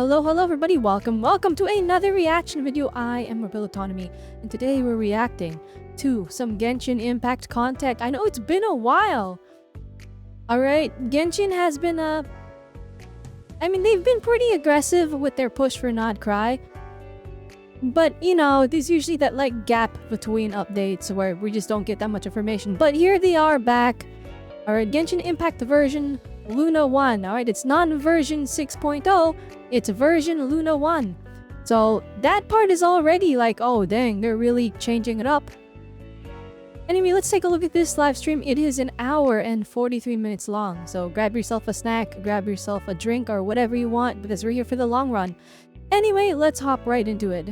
Hello everybody, welcome to another reaction video. I am Robelle Autonomy, and today we're reacting to some Genshin Impact content. I know it's been a while. Alright, Genshin has been they've been pretty aggressive with their push for Nod-Krai. But, you know, there's usually that, like, gap between updates where we just don't get that much information. But here they are back. Alright, Genshin Impact version Luna 1. Alright, it's not version 6.0, it's version Luna 1. So that part is already like, oh dang, they're really changing it up. Anyway, let's take a look at this live stream. It is an hour and 43 minutes long. So grab yourself a snack, grab yourself a drink or whatever you want, because we're here for the long run. Anyway, let's hop right into it.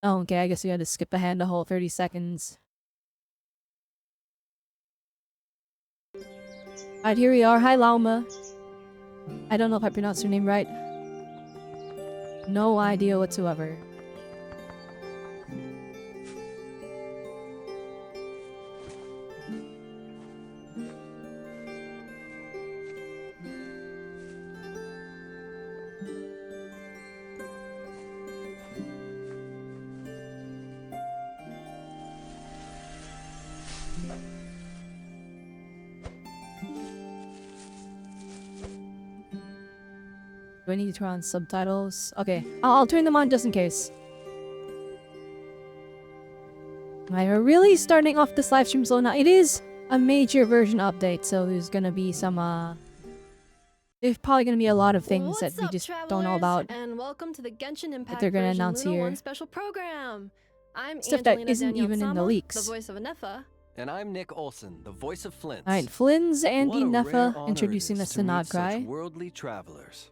Oh, okay, I guess we had to skip ahead the whole 30 seconds. Alright, here we are. Hi, Lauma. I don't know if I pronounced your name right. No idea whatsoever. Do I need to turn on subtitles? Okay, I'll turn them on just in case. Alright, we're really starting off this live stream slow now. It is a major version update, so there's gonna be some, there's probably gonna be a lot of things that we just don't know about. And welcome to the Genshin Impact they're gonna announce Luna here. 1 special program. I'm Stuff that Angelina isn't even in the leaks. the voice of Anefa. And I'm Nick Olson, the voice of Flint. Alright, Flynn's Andy What a rare Neffa honor introducing it us is to meet such Nod-Krai. worldly travelers.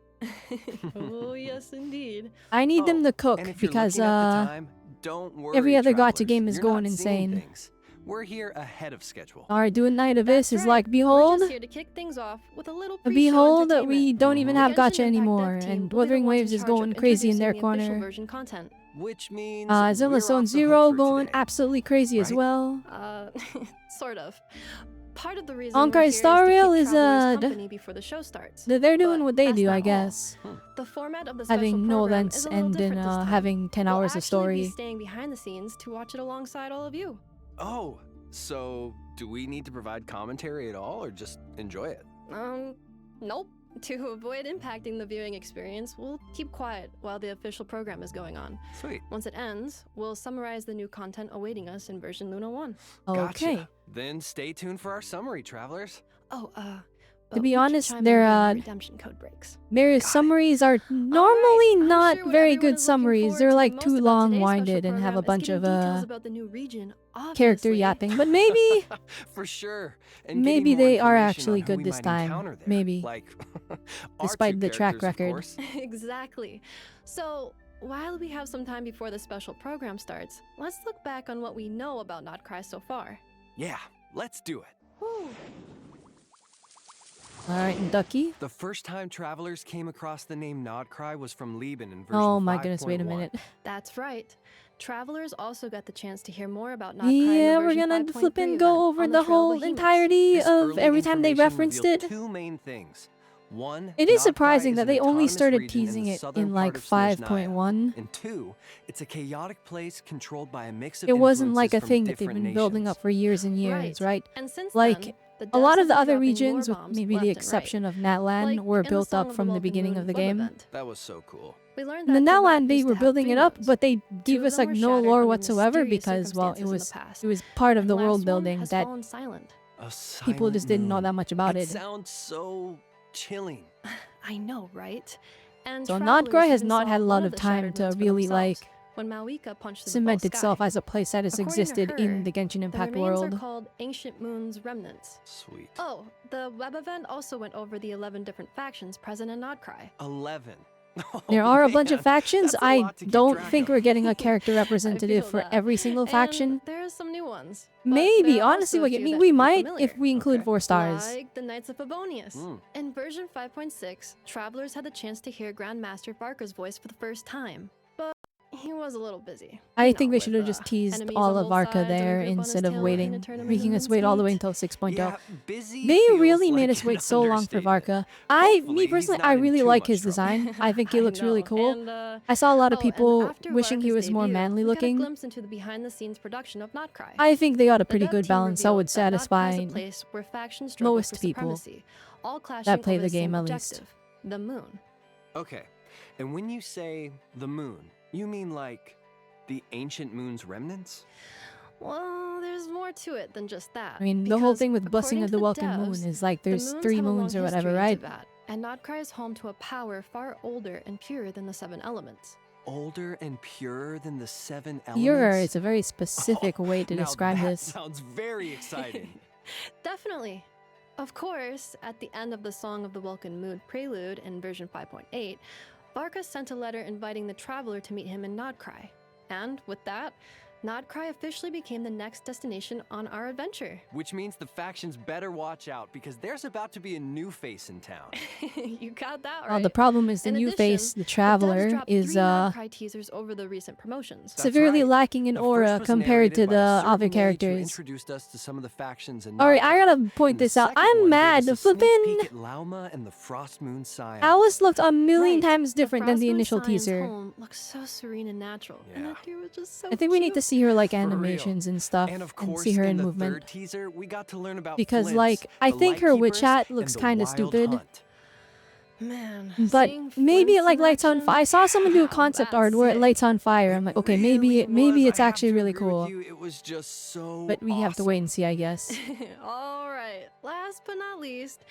Oh yes, indeed. I need them to and cook if you're because looking at the time, don't worry, every other gacha travelers. game is You're going not seeing insane. things. We're here ahead of schedule. Alright, doing Night Abyss That's is right. like, We're behold, just here to kick things off with a little pre-show behold, we entertainment. don't even have Genshin gacha Impact anymore, dev team and will be the Wuthering ones Waves in is charge of going crazy in their introducing the official corner. version content. Which means Zilla we're Zone off the Zero hook for going today. absolutely crazy as Right? well. Sort of. Part of the reason Honkai we're here Star is to Rail keep is, travelers company before the show starts. They're doing But what they that's do, not I all. guess. The format of the special Having no program events is a little and then different this time. having 10 hours We'll of story. be staying behind the scenes to watch it alongside all of you. Oh, so do we need to provide commentary at all, or just enjoy it? Nope. To avoid impacting the viewing experience, we'll keep quiet while the official program is going on. Sweet. Once it ends, we'll summarize the new content awaiting us in version Luna 1. Okay. Gotcha. Then stay tuned for our summary, travelers. Oh, To but be we should honest, chime in they're, when the redemption code breaks. Various Got it. summaries are normally I'm not sure what very everyone good is looking summaries. forward They're to like most too about today's long-winded special and have a program bunch is of getting details about the new region, character obviously. yapping. But maybe For sure. And maybe getting more they are information actually on who good we this might time. encounter there. Maybe. Like, our Despite two the track characters, of record. course. Exactly. So, while we have some time before the special program starts, let's look back on what we know about Nod-Krai so far. Yeah, let's do it. Whew. Alright, Ducky. The first time travelers came across the name Nod-Krai was from Liban in version Oh my goodness, wait a 5.1. minute. That's right. Travelers also got the chance to hear more about Nod-Krai Yeah, in the we're version gonna 5.3 flip and event go over on the Trail of whole Behemoths. entirety This of early every time they information referenced it. revealed two main things. One, It is Nod-Krai surprising is that an they only autonomous started region in teasing the it southern in like part of Snezhnaya. 5.1. And two, it's a chaotic place controlled by a mix of It wasn't like a influences from thing that they've different been building nations. up for years and years, right? And since Like, then, the A lot devs of the have been other dropping regions, lore with bombs maybe left the and exception right. of Natlan, Like were in the built Song up of the from the Welcome beginning Moon of the web game. event. That was so cool. We learned In that the the Natlan, map they used were to have building 3 it up, moons, but they 2 gave of us them like were no shattered lore under whatsoever mysterious because, well, it circumstances in was the past. it was part of And the last world one building has that fallen silent. A people just silent didn't know moon. that much about That it. sounds so chilling. I know, right? And So travelers Nod-Krai has even not saw had a one lot of the time shattered to moons for really themselves like when Malika punched through the cement false itself sky. as a place that has According to existed in her, the Genshin The Impact remains are world. called Ancient Moon's Remnants. Sweet. Oh, the web event also went over the 11 different factions present in Nod-Krai. 11. Oh, There are a bunch of man, factions. that's a I lot to keep don't track think of. we're getting a character I representative feel for that. every single faction. And there's some new ones. but Maybe, there are honestly, also a what few that we you're might familiar. if we include Okay. 4 stars. Like the Knights of Favonius. Mm. In version 5.6, travelers had the chance to hear Grandmaster Varka's voice for the first time. But he was a little busy. I You think know, they with, should have just teased enemies all on of both Arca sides and a there group on his instead of tail waiting, in a tournament making in us wait all the way mincemeat. until 6.0. Yeah, busy They feels really like made us an wait so long for understatement. Varka. Hopefully Me he's personally, not I in really too like much his trouble. design. I think he I looks really know, cool. and, I saw a lot of and people after wishing he Varka's was more debut, manly we got a looking. glimpse into the behind-the-scenes production of Nod-Krai. I think they got a The pretty dev good team balance that would revealed that Nod-Krai is satisfy a place where factions struggle most for people supremacy, all clashing that play over the the same game at least. objective, the moon. Okay, and when you say the moon, you mean like the ancient moon's remnants? Well, there's more to it than just that. I mean, the whole because thing with Blessing according of to the the Welcome devs, Moon is like the there's moons 3 have a long moons or whatever, history in right? Tibet, and Nod-Krai is home to a power far older and purer than the 7 elements. Older and purer than the 7 Pure elements? is a very specific way to Now describe that this. sounds very exciting. Definitely. Of course, at the end of the Song of the Welcome Moon prelude in version 5.8, Varka sent a letter inviting the traveler to meet him in Nod-Krai. And with that, Nod-Krai officially became the next destination on our adventure. Which means the factions better watch out because there's about to be a new face in town. You got that right. Well, the problem is the In new addition, face, the the devs Traveler, dropped is 3 Nod-Krai teasers over the recent promotions. That's severely right. lacking in The aura first was compared to narrated by the a certain other lady who characters. introduced us to some of the factions in Alright, I Nod-Krai. gotta point And the this out. second one I'm gave mad. us a sneak Flippin' peek at Lauma and the Frost Moon Scion. Alice looked a million Right, times different than the Frostmoon initial Scion's teaser. home looks so serene and natural, and Yeah. that deer was just so I think we need to cute. see her like For real. animations and stuff And of and course, see her in the movement. third teaser, we got to learn about Because Flints, like, I the think her witch Lightkeepers, hat and looks the kinda Wild stupid. Hunt. Man, But seeing maybe it Flints like in lights on action? fire. I saw someone do a Wow, concept that's art where it sick. lights on fire. I'm like, okay, maybe Really it's was. I have actually to really agree with cool. you, it was just so But we have to awesome. wait and see, I guess. All right, last but not least,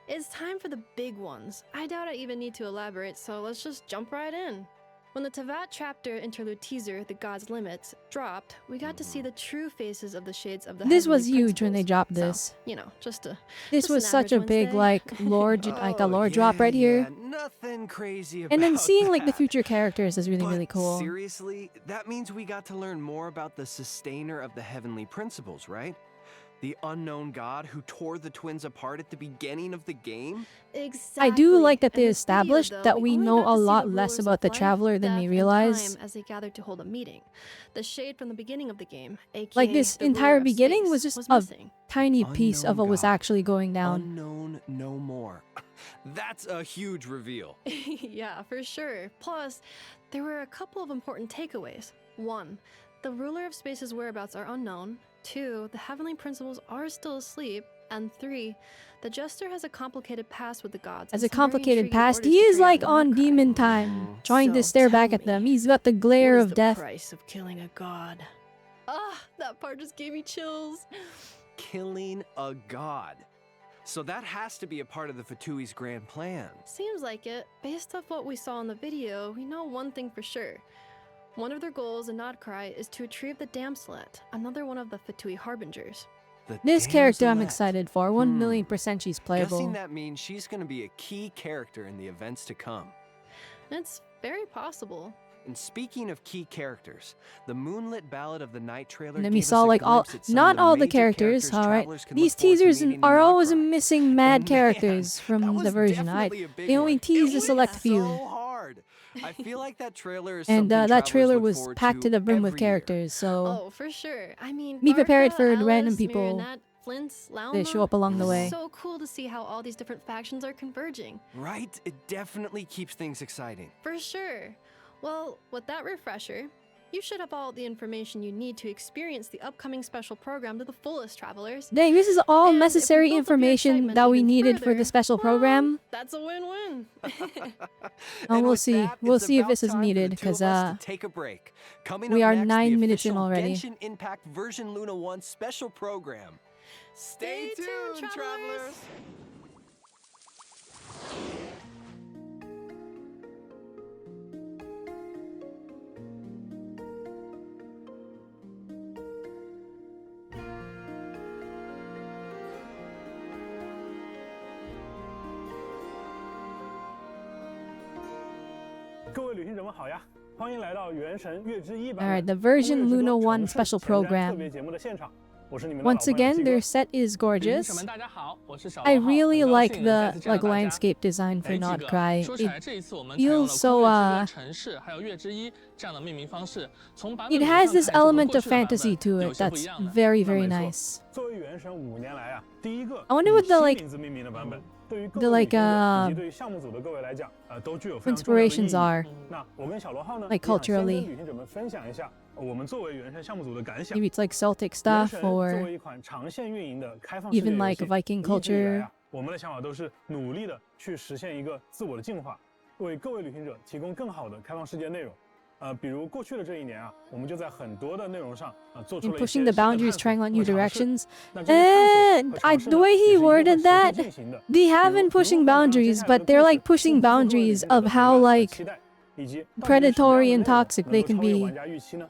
it's time for the big ones. I doubt I even need to elaborate, so let's just jump right in. When the Tevat chapter interlude teaser, The God's Limits, dropped, we got to see the true faces of the shades of the This heavenly was huge when they principles. dropped So, this. you know, just a This just was an such a average big Wednesday. like lore, like a lore drop right yeah, here. nothing crazy about And then seeing like the that. future characters is really, But really cool. seriously, that means we got to learn more about the sustainer of the heavenly principles, right? The unknown god who tore the twins apart at the beginning of the game? Exactly. I do like that they In this video, established though, that we only know got to a see lot the less rulers about of the life, Traveler than we death, and realize. time as they gathered to hold a meeting. The shade from the beginning of the game, aka Like this the entire ruler of beginning space, was just a missing. tiny piece of Unknown what was god. actually going down. Unknown no more. That's a huge reveal. Yeah, for sure. Plus, there were a couple of important takeaways. 1. The ruler of space's whereabouts are unknown. 2. The heavenly principles are still asleep. And 3. The jester has a complicated past with the gods. As and a some very complicated intriguing past, orders he to is carry out like in on Nod-Krai. demon time, trying to So, stare back tell at them. me, He's got the glare What is of the death. price of killing a god? Ah, that part just gave me chills. Killing a god. So that has to be a part of the Fatui's grand plan. Seems like it. Based off what we saw in the video, we know one thing for sure. One of their goals in Nod-Krai is to retrieve the Damselet, another one of the Fatui Harbingers. The This character I'm Damselet. excited for. 1,000,000% she's Guessing playable. that means she's going to be a key character in the events to come. It's very possible. And speaking of key characters, the Moonlit Ballad of the Night trailer And then we gave us saw a like all, glimpse at some not of the all the major characters, alright? travelers can These look forward to teasers meeting in are always Nod-Krai. missing mad And man, characters that from was the version. definitely a big They only one. teased It a select went few. So hard. I feel like that trailer is And something that travelers trailer look was forward packed to the brim with every year. characters, so Oh, for sure. I mean, be prepared Varka, for Alice, random people Marionette, Flint's, Lauma. that show up along the way. So cool to see how all these different factions are converging. Right? It definitely keeps things exciting. For sure. Well, with that refresher, you should have all the information you need to experience the upcoming special program to the fullest, travelers. Dang, this is all And if we necessary built up your information excitement that we even needed for further, the special well, program. That's a win-win. And we'll with see. that, We'll it's see if about this is time for the needed, two of 'cause, us to take a break. Coming we up are next, 9 the minutes in official already. Genshin Impact version Luna 1 special program. Stay tuned, travelers. Alright, the version Luna 1 special program. Once again, their set is 旅行者 gorgeous. 们，大家好，我是小 I 罗浩， really 很高 like 兴能再 the 次见到大家。 landscape design for 几个 Nod-Krai. 说起来， It 这一次我们采用了 feels so 空月之歌城市还有月之一这样的命名方式。从版本 it 上 has 看， this 是和 element 过 of 去的版 fantasy 本 to 有 it 些不 that's 一样的。 very 那 very 没错 nice. 作为原神5年来啊，第一个 I wonder what the, 以 like, 新名字命名的版本，对于各 the 位 like 旅行者 uh 以及对于项目组的各位来讲，都具有非常重要的意义。 inspirations are 那我跟小罗浩呢， like 也想先跟 culturally. 旅行者们分享一下我们作为原神项目组的感想。 Maybe it's like Celtic 原 stuff 神作 or 为一款长线运营的开放世界 even 游 like 戏， Viking 一直以来 culture. 啊，我们的想法都是努力的去实现一个自我的进化，为各位旅行者提供更好的开放世界内容。比如过去的这一年啊，我们就在很多的内容上做出 In 了一些 pushing 新 the 的探 boundaries, 索 trying out new 和尝试。 directions. 那这些探 And 索和 I 尝试 the 呢， way 也 he 是一定会 worded 随之 that, 进行的。 they 比 have 如 been 如 pushing 何让接 boundaries, 下来 but 的 they're 故 like 事 pushing 丰富各位旅 boundaries 行者 of 的 how 陪伴和 like 期待，以及到底是什么 predatory 样 and 的内容 toxic 能 they 够 can 超越 be, 玩家预期呢？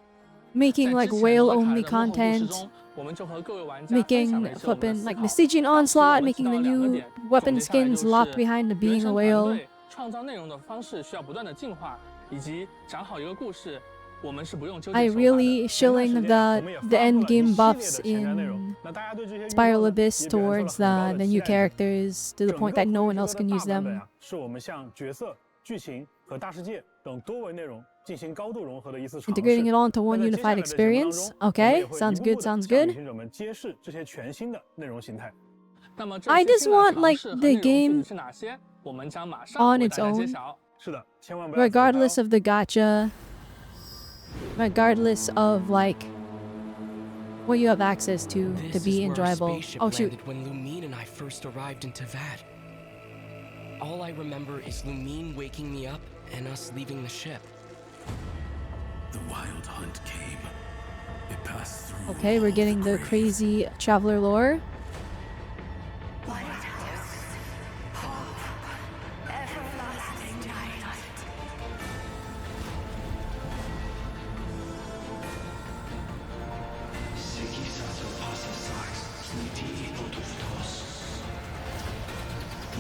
making 在 like 之前 whale 诺凯 only 的幕后故事 content, 中，我们就和各位玩家分享 making 了一些我们的 flipping 思 like 考。 besieging 所以 onslaught, 我们提 making 到 the 了两个 new 点， weapon 总结下来 skins 就是 locked behind the 原 being a 神团 whale. 队创造内容的方式需要不断的进化，以及讲好一个故事，我们是不用纠结 I 手法的。 really 前段时 shilling 间啊，我 the 们也 the 发布 end 了一 game 系列 buffs 的前瞻内容 in 那大家对这些预告 Spiral 呢 Abyss 也表现出了 towards 很高的 the 期 new 待值。 characters to the 整 point 个 that no 空 one 月 else 之 can 歌的 use 大版本 them. 啊，是我们向角色、剧情和大世界等多维内容进行高度融合的一次尝试。 Integrating it all into 那 one 在接下 unified 来的节目当 experience. 中，我们 Okay, 也会 sounds 一步 good, 步地 sounds 向旅 good. 行者们揭示这些全新的内容形态。那么这 I 些 just 新的 want 尝 like 试和 the 内容具 game 体是哪些？我们将马上 on 为 its 大家揭 own, 晓。是的，千万不要走开哦。 regardless of the gacha, regardless of like what you have access to This be is where our enjoyable. spaceship Oh shoot. landed when Lumine and I first arrived in Tavad. All I remember is Lumine waking me up and us leaving the ship. The wild hunt came. It passed through. Okay, we're all getting the graves. crazy traveler lore.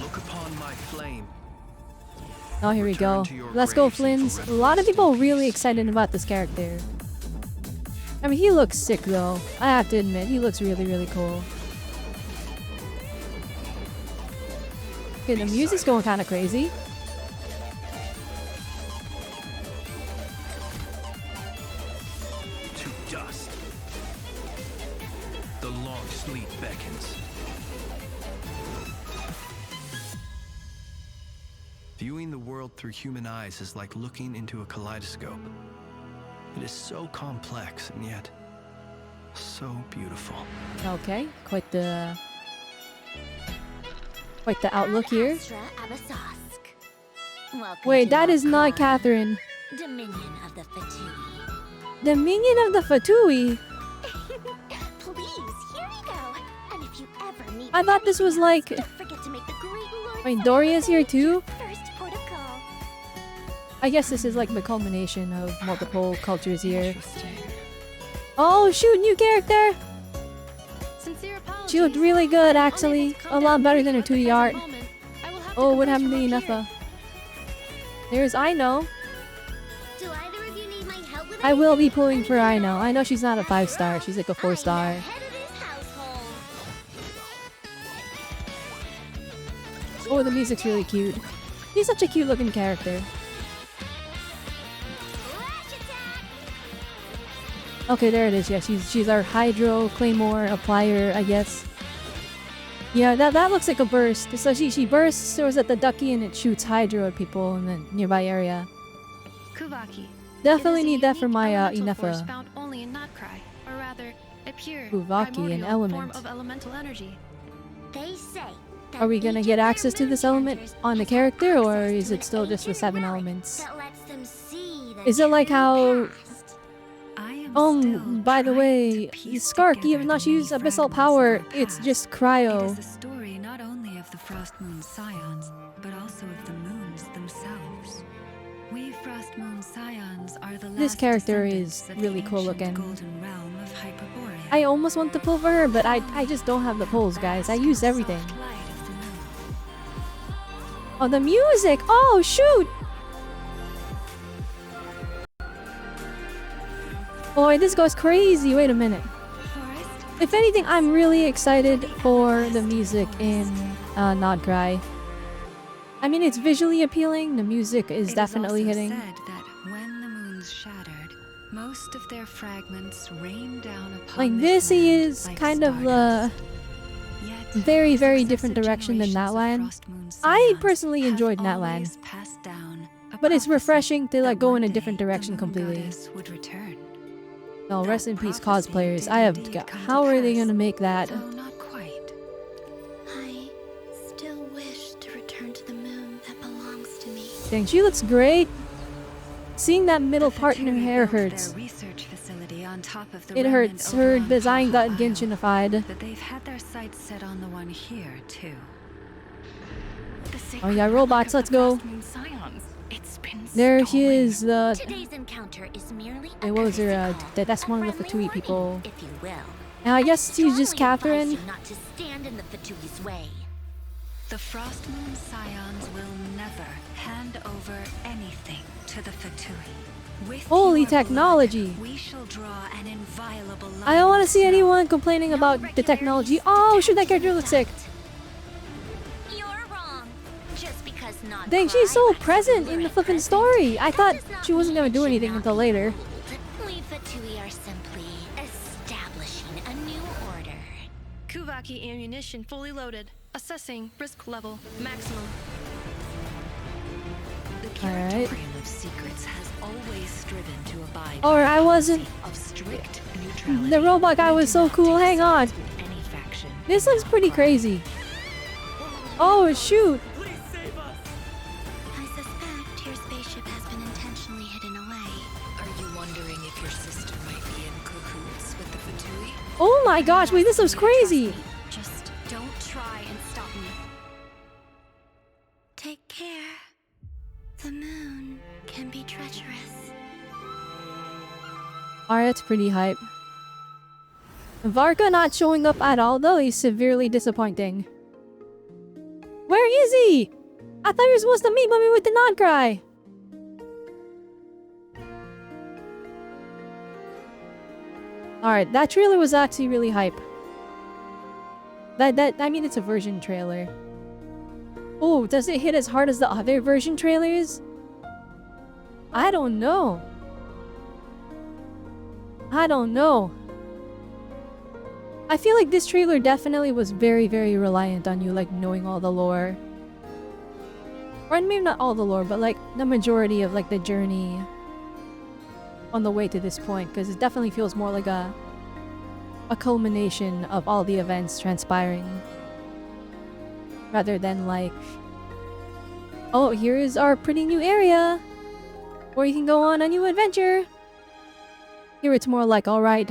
Look upon my flame. Oh, here we go. Return to your Let's go, graves and Flins. A forever lot of people really excited about this character. I mean, he looks sick though. I have to admit, he looks really, really cool. Okay, the music's going kind of crazy. To dust. The long sleep beckons. Viewing the world through human eyes is like looking into a kaleidoscope. It is so complex and yet so beautiful. Okay, quite the outlook here. Wait, that is not Catherine. Dominion of the Fatui. The minion of the Fatui. Please, here you go. And if you ever need I thought this was like. don't forget to make the great Lord Wait, Doria's here too? first port of call. I guess this is like the culmination of multiple cultures here. Oh shoot, new character! Sincere apologies. She looked really good I'm actually. unable to A come lot down better with than her you at the 2D present art. moment. I will have to Oh, what compose happened to from here. Inefa? There's Aino. Do either of you need my help with I will be anything? pulling for Let me know. Aino. I know she's not a After 5-star, all, she's like a I am 4-star. the head of this household. Oh, the music's really cute. He's such a cute looking character. Rush attack! Okay, there it is. Yeah, she's our Hydro Claymore applier, I guess. Yeah, that looks like a burst. So she bursts, throws at the ducky, and it shoots Hydro at people in the nearby area. Kuvaki. Definitely It is a need that for unique my elemental force Inefa. found only in Nod-Krai, or rather, a pure Kuvaki, an primordial element. form of elemental energy. They say that Are we gonna each get of their access to this element moonchanters on the has character, or access is to it an still just the ancient 7 relic elements? that lets them see the Is it like true how- past? By the way, Skark, even though she used Abyssal Power, it's just It Cryo. is the story not only of the Frost Moon Scions, but also of the moons themselves. We Frost Moon Scions are the This last character descendants is of the really cool ancient looking. golden realm of Hyperborea. I almost want to pull for her, but I just don't have the pulls, guys. I use everything. Soft light of the moon. Oh, the music! Oh, shoot! Boy, this goes crazy. Wait a minute. Forest, If anything, I'm really excited for the music in Nod-Krai. I mean, it's visually appealing. The music is definitely hitting. It is also said that when the moons shattered, most of their fragments rained down upon Like this is like kind of stardust. the Yet, very, very successive different direction than generations of Natlan. Frost Moon I Scions personally have enjoyed Natlan, always passed down a but it's prophecy refreshing to like that go one in a day different the direction moon completely. goddess would return. No, That rest in peace, prophecy cosplayers. did I have. indeed come to How are they pass, gonna make that? though not quite. I still wish to return to the moon that belongs to me. Dang, she looks great. Seeing that middle The part in her Vtuber hair built their hurts. research facility on top of the It remnant hurts. Her over on design got Paha Isle. Genshinified. But they've had their sights set on the one here, too. Oh yeah, robots, let's go. There he is, the... Today's encounter is merely Hey, what was her, that's one of the friendly Fatui people. warning, if you will. And I guess she's just Strongly advise Catherine. you not to stand in the Fatui's way. The Frost Moon Scions will never hand over anything to the Fatui. With Holy your blood, technology. we shall draw an inviolable line I don't want to of see snow. anyone complaining about the technology. Oh, shoot, that character looks sick. You're wrong. Just because not Dang, she's so present in the flippin' story. I thought she wasn't gonna do anything until later. We Fatui are simply establishing a new order. Kuvaki ammunition fully loaded. Assessing risk level maximum. The Alright. Curatorium of Secrets has always striven to abide Or I wasn't... of strict neutrality. The robot guy was so cool. Hang on. Any faction. This looks pretty crazy. Oh, shoot. I suspect your spaceship has been intentionally hidden away. Are you wondering if your sister might be in cahoots with the Fatui? Oh my gosh, wait, this looks crazy. Just don't try and stop me. Take care. The moon can be treacherous. Alright, that's pretty hype. Varka not showing up at all though is severely disappointing. Where is he? I thought you were supposed to meet me with the Nod-Krai. Alright, that trailer was actually really hype. I mean, it's a version trailer. Oh, does it hit as hard as the other version trailers? I don't know. I don't know. I feel like this trailer definitely was very, very reliant on you, like, knowing all the lore. Or maybe not all the lore, but, like, the majority of, like, the journey on the way to this point, because it definitely feels more like a culmination of all the events transpiring. Rather than, like, oh, here is our pretty new area where you can go on a new adventure. Here it's more like, alright,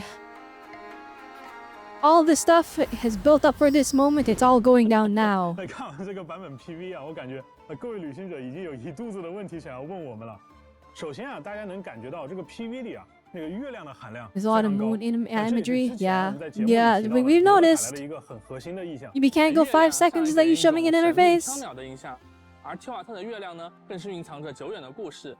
all this stuff has built up for this moment, it's all going down now. 看完这个版本 PV 啊，我感觉各位旅行者已经有一肚子的问题想要问我们了。首先啊，大家能感觉到这个 PV 里啊，那个月亮的含量 There's a lot of 非常高。 moon imagery. 在这里之前 Yeah. 我们在节目里 Yeah, 提到 we- 了 we've 罗德凯莱 noticed. 的一个很核心的意象。 You can't go 5 seconds without you shoving it in her 缥 face. 缈的印象，而提瓦特的月亮呢，更是蕴藏着久远的故事。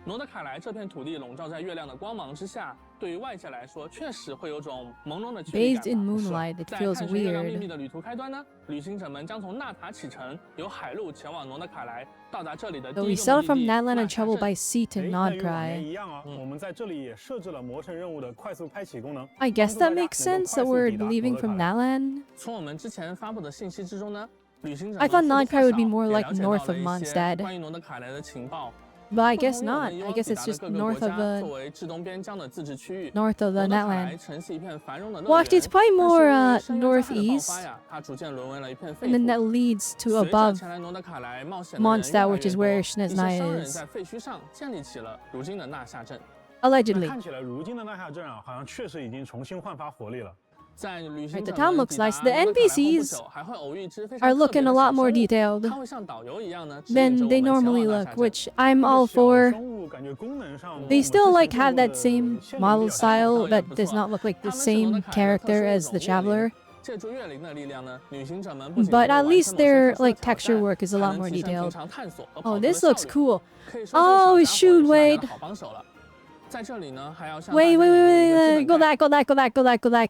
罗德凯莱这片土地笼罩在月亮的光芒之下，对于外界来说，确实会有种朦胧的距离 Bathed 感 in 吧。 moonlight, it 在 feels 探寻月亮秘 weird. 密的旅途开端呢，旅行者们将从纳塔启程，由海路前往罗德凯莱，到达这里的第 So 一 we 个 set 目 off 的 from 地 Natlan 纳 and 塔 travel 镇。 by sea to 那与往年 Nod-Krai. 一样啊，我们在这里也设置了魔神任务的快速开启功能。 I guess 帮 that 助大家 makes 能够 sense 快 that 速 we're 抵达 leaving 罗德 from 凯莱。 Natlan. 从我们之前发布的信息之中呢，旅行者 I 们 thought 或多 Nod-Krai 或 would be 少 more 也 like 了解到 north 了 of 一些 Mondstadt. 关于罗德凯莱的情报。 But I 不 guess 同于我 not. 们 I 拥 guess 抵 it's 达的 just 各个国 north of 家 the 作为至东边疆的自治区域。 north of the 罗德凯莱 Natlan. 曾是一片繁荣的乐 Well, 园， actually, it's probably 但 more 是因为深渊灾害的爆 northeast, 发呀，它逐渐沦为了一片废 and then 土。 that leads to 随着 above 前来罗德凯莱冒险的人越 Mondstadt, 来 which 越 is 多， where 一些 Snezna 商人 is. 在废墟上建立起了如今的纳夏镇。那 Allegedly. 看起来如今的纳夏镇啊，好像确实已经重新焕发活力了。在旅 Right, 行 the 者 town 们 looks 抵达 nice. The 罗德凯莱后不 NPCs 久，还会偶遇一只非 are 常特别 looking 的 a 小 lot 生 more 物， detailed 它会像导游一样呢，指引 than 着我 they 们前往 normally 纳 look, 夏镇。 which I'm 这 all 个小 for. 生物感觉功能上 They 和 still 我们 like 之前 have 做 that 过的 same 限定 model 比较像 style 也 that 不 does 错。 not look like 它 the 们是罗德 same 凯莱特殊 character 物 as 种 the 月灵 Traveler. 借助月灵的力量呢，旅行者们不仅 But 能 at 够完 least 成某些 their 特殊的 like 挑 texture 战， work is a 还 lot 能 more 提升平 detailed. 常探索和 Oh, 跑图的 this 效 looks 率。 cool. 可以说这 Oh, 小家伙 shoot, 是大家 wait. 的好帮手了。在这里呢，还要向 Wait, 大 wait, 家引 wait, 入一个 wait, 基 wait. 本 Go back, go back, go back, go back, go back.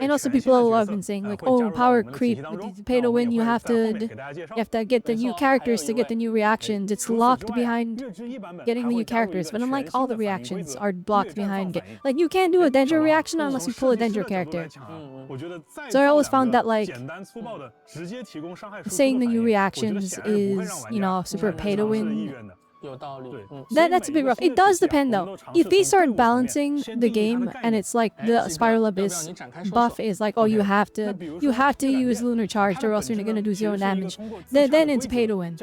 And also people have been saying like, oh, power creep, with pay to win, you have to get the new characters to get the new reactions. It's locked behind getting the new characters. But I'm like, all the reactions are blocked behind like you can't do a Dendro reaction unless you pull a Dendro character. So I always found that like saying the new reactions is, you know, super pay to win 有道理。对That's a bit rough. It does depend though. If they start balancing the game and it's like the Spiral Abyss buff is like, oh, you have to use Lunar Charge or else you're gonna do 0 damage, then it's pay to win.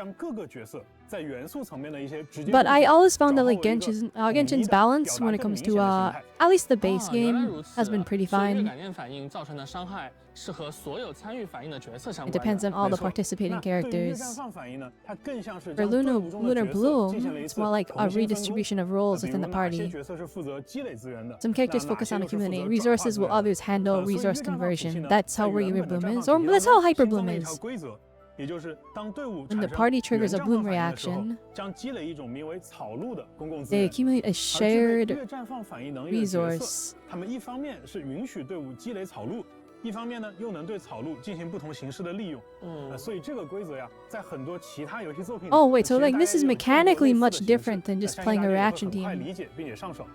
But I always found that like Genshin's balance when it comes to at least the base game has been pretty fine. 感电反应造成的伤害是和所有参与反应的角色相 It 关的。 depends on all the participating characters. For Lunar Bloom, it's more like a redistribution of roles within the party. Some characters focus on accumulating resources while others handle resource conversion. That's how Regular Bloom is, or that's how Hyper Bloom is. When the party triggers a Bloom reaction, they accumulate a shared resource. 一方面呢，又能对草鹿进行不同形式的利用。所以这个规则呀，在很多其他游戏作品。Oh wait, so like this is mechanically much different than just playing a reaction team. 理解并且上手。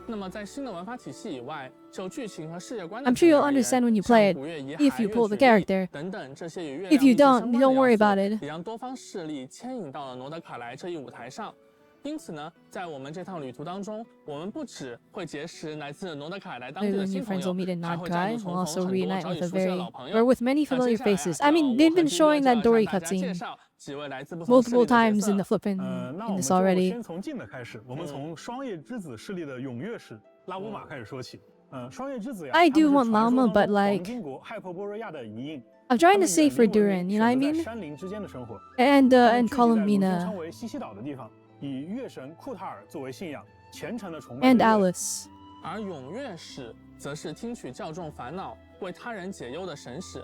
那么在新的玩法体系以外，就剧情和世界观 I'm sure you'll understand when you play it, if you pull the character. 等等这些与月 If you 亮 don't, don't worry about it. 也让多方势力牵引到了诺德卡莱这一舞台上。因此呢，在我们这趟旅途当中，我们不只会结识来自诺德凯莱当地的 New 新朋 friends 友， will meet in 还会 Nod-Krai. 再 We'll 度重逢 also 很多 reunite 早已 with 熟悉的老朋友。 with many familiar faces. I mean, they've been showing that Dory cutscene multiple times in the flippin' in this already. 先从近的开始，我们从双叶之子势力的踊跃史拉乌马开始说起。双叶之子呀， I do want Llama, but like 黄金国亥珀波瑞亚的遗影。 I'm trying to say for Duran, you know what I mean? 山林之间的生活。And 称 Colomina 为西西岛的地方，以月神库塔尔作为信仰，虔诚的崇拜。and Alice. 而踊跃史则是听取教众烦恼、为他人解忧的神使。